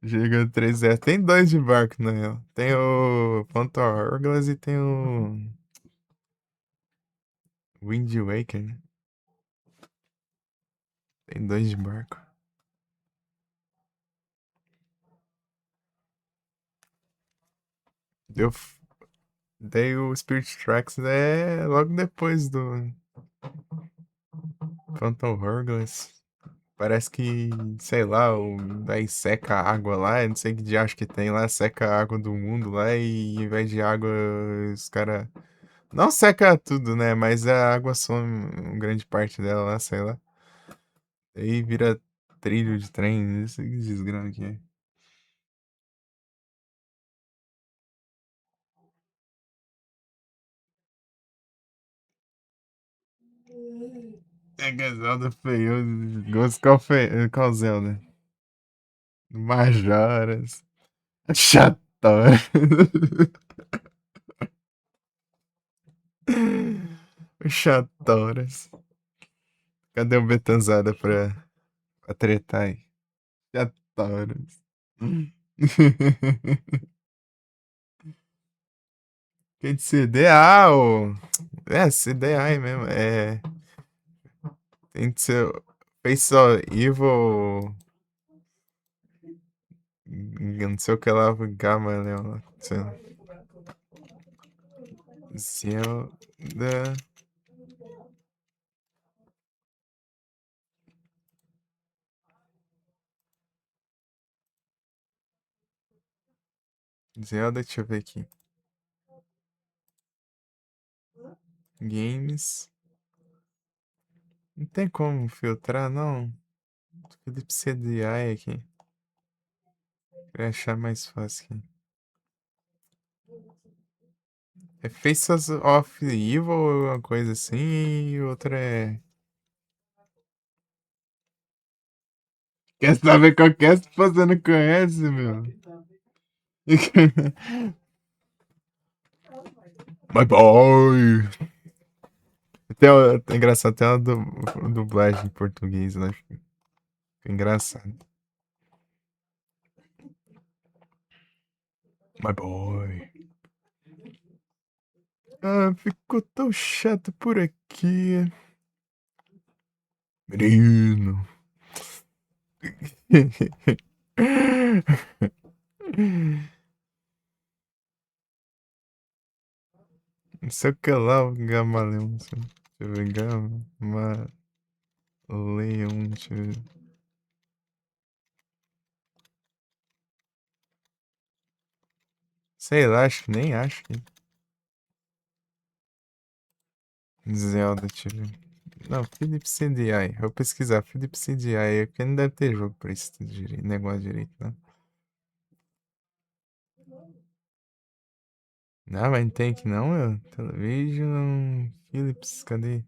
Giga 3S. Tem dois de barco, na real. Tem o Phantom Hourglass e tem o Wind Waker, né? Tem dois de barco. Deu. Daí o Spirit Tracks é logo depois do Phantom Hourglass. Parece que, sei lá, daí seca a água lá, eu não sei que diacho que tem lá, seca a água do mundo lá e em vez de água os caras. Não seca tudo, né? Mas a água some grande parte dela lá, sei lá. Aí vira trilho de trem, isso que desgrama que é. É que a Zelda feio. Gosto qual Zelda? Majoras. Chatão. Chatoras. Cadê o Betanzada pra tretar aí? Chatoras. Que de CDA, ô. É, CDA aí mesmo. É. Tem que ser. Fez só Evil. Não sei o que lá, Gamaleon. Zelda. Zelda, deixa eu ver aqui. Games. Não tem como filtrar, não. Felipe CDI aqui. Pra achar mais fácil aqui. É Faces of Evil ou alguma coisa assim, e outra é. Quer saber qual que é se você não conhece, meu? My boy! É engraçado, tem uma dublagem em português, né? Fica engraçado. My boy. Ah, ficou tão chato por aqui. Menino. Não sei o que lá, o Gamaleão. Deixa eu ver, Gamaleão. Deixa eu ver. Sei lá, acho que nem acho que. Zelda, deixa eu ver. Não, Philip CDI. Eu vou pesquisar Philip CDI, porque não deve ter jogo pra esse negócio direito, não. Não, mas não tem aqui não, meu. Television. Philips, cadê?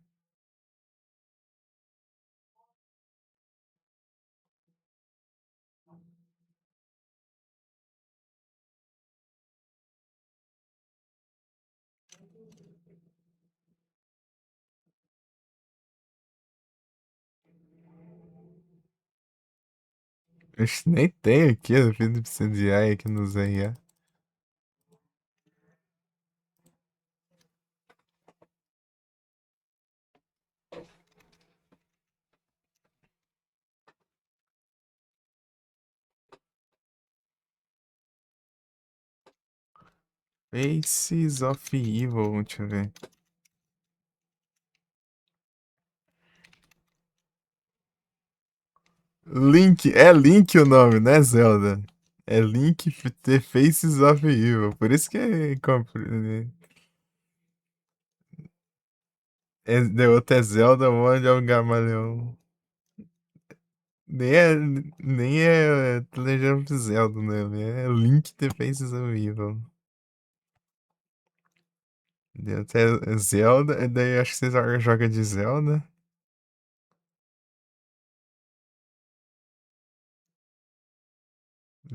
Acho que nem tem aqui o Philips CDI aqui no ZRA. Faces of Evil, deixa eu ver. Link, é Link o nome, não é Zelda. É Link The Faces of Evil. Por isso que é. The outro é Zelda Wand of Gamaleon. Nem é. Nem é The Legend of Zelda, né? É Link The Faces of Evil. Até Zelda, e daí acho que você joga de Zelda.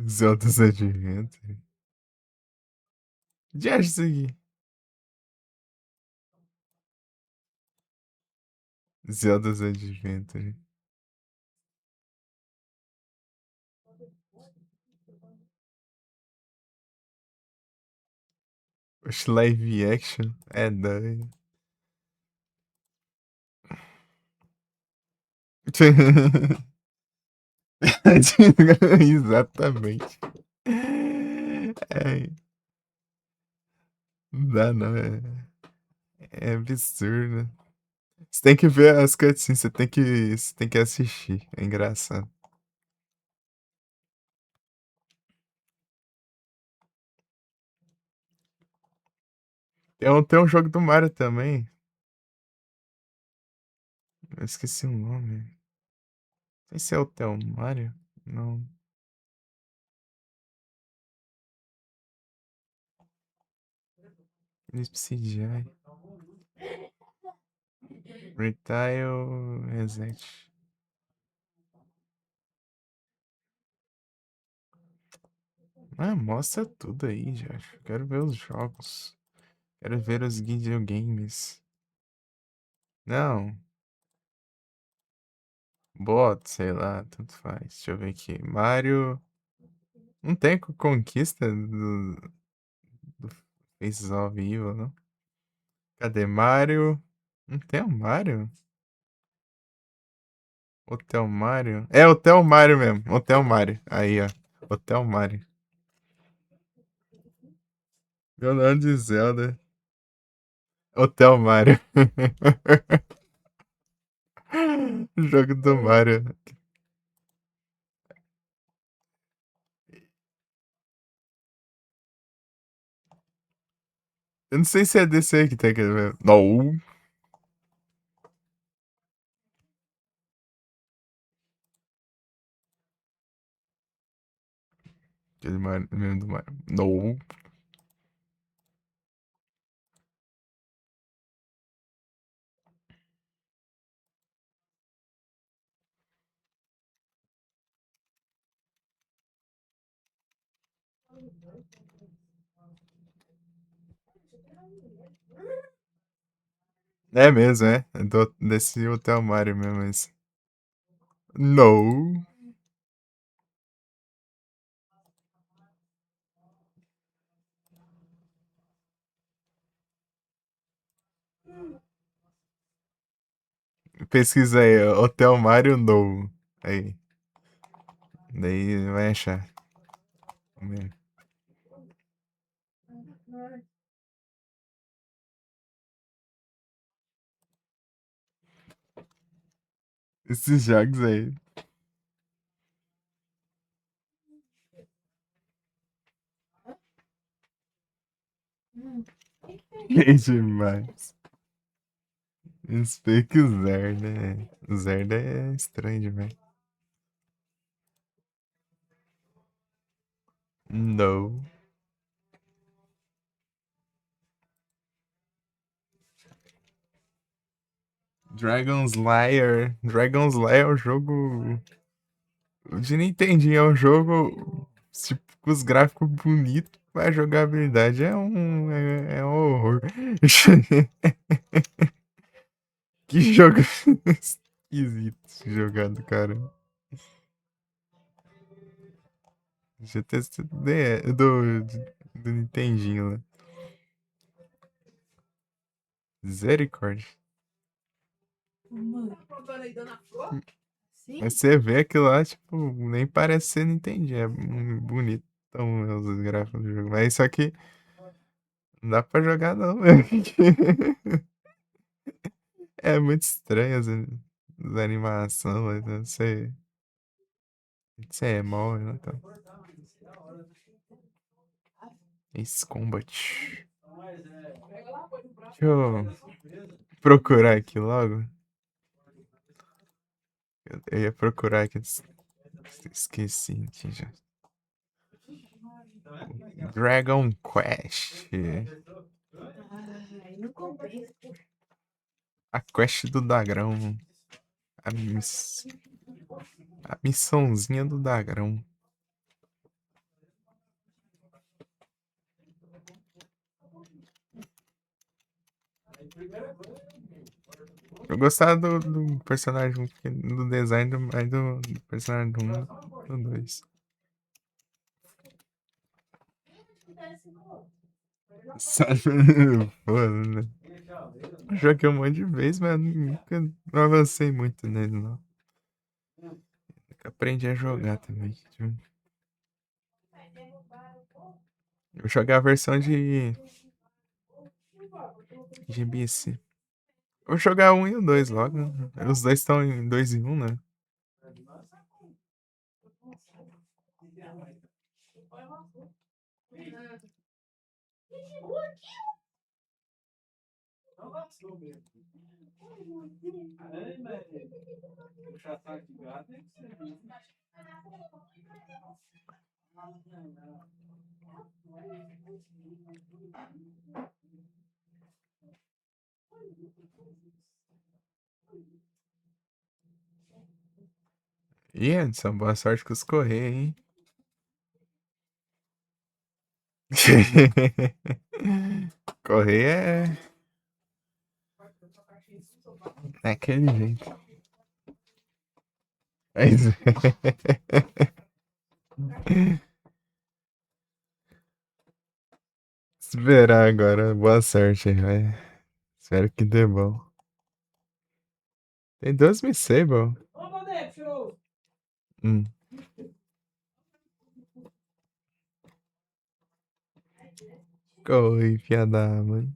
Zelda's Adventure. Já acho isso aqui. Zelda's Adventure. Oxe, live action? É doido. Exatamente. É, não dá não, é absurdo. Você tem que ver as cutscenes, você tem que assistir, é engraçado. Tem um jogo do Mario também, eu esqueci o nome. Não sei se é o Theo Mario, não. CGI. Retail Reset. Ah, mostra tudo aí, Josh. Quero ver os jogos. Quero ver os videogames. Não. Bot, sei lá, tanto faz. Deixa eu ver aqui. Mario. Não tem conquista do Faces of Evil, não? Cadê Mario? Não tem o Mario? Hotel Mario? É Hotel Mario mesmo. Hotel Mario. Aí, ó. Hotel Mario. Meu nome de Zelda. Hotel Mario. Jogo do Mario. Eu não sei se é desse aí que tem que ver. Não. Aquele Mario, mesmo do Mario. Não. É mesmo, é. Desse Hotel Mario mesmo, esse. Não. Pesquisa aí, ó, Hotel Mario No. Aí. Daí vai achar. Vamos ver. Esses jogos aí. Que demais. Explica o Zelda. O Zelda é estranho demais. No. Dragon's Lair. Dragon's Lair é um jogo de Nintendinho. É um jogo tipo, com os gráficos bonitos, mas a jogabilidade é um horror. Que jogo esquisito esse jogado, cara. GT do Nintendinho lá. Misericórdia. Mas você vê aquilo lá, tipo, nem parece ser Nintendinho. É bonito os gráficos do jogo. Mas só que Não dá pra jogar não, velho. É muito estranho as animações, mas não sei. Isso é mó, né? Então. Ace Combat. Deixa eu procurar aqui logo. Eu ia procurar aqui. Esqueci aqui já. Dragon Quest. A quest do Dagrão. A, miss... a missãozinha do Dagrão. Eu gostava do personagem, do design mais do personagem do 1 do 2. Sabe? Pô, né? Joguei um monte de vezes, mas nunca não avancei muito nele, não. Nunca aprendi a jogar também. Eu joguei a versão de GBC. Vou jogar o 1 e o 2 logo. Os dois estão em 2 e 1, né? Ih, Anderson, boa sorte com os Correios, hein? Correio é aquele jeito. Mas... Esperar agora. Boa sorte aí, vai. Espero que dê bom. Tem 2 Missable. Corre, piada, mano.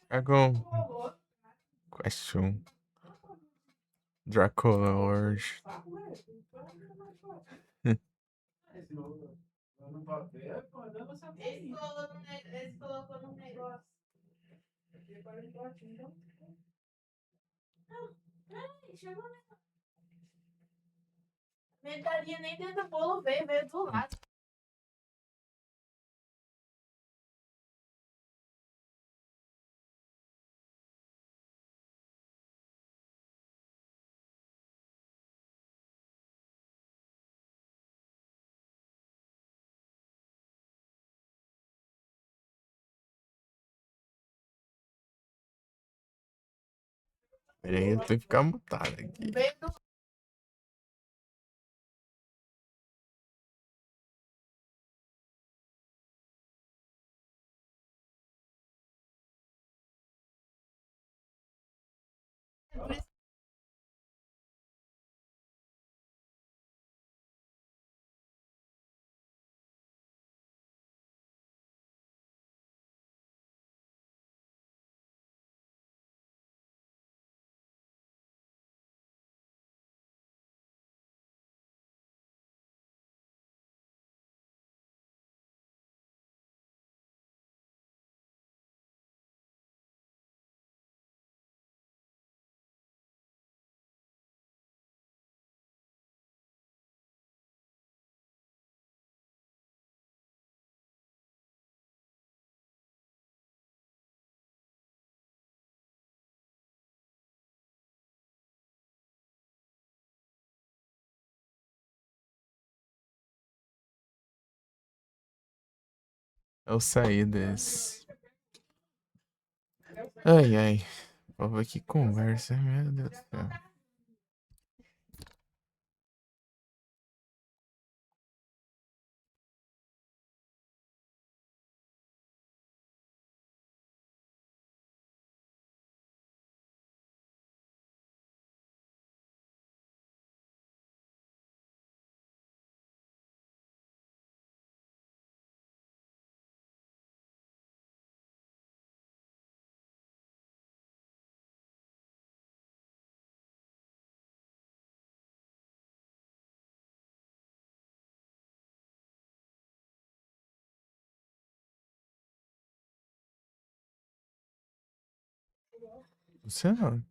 Dragon Question. Dracolord. Medalhinha nem dentro do bolo veio do lado. Pera aí, eu tenho que ficar mutado aqui. Eu saí desse. Ai, ai. Vou ver que conversa, meu Deus do céu. Não sei não.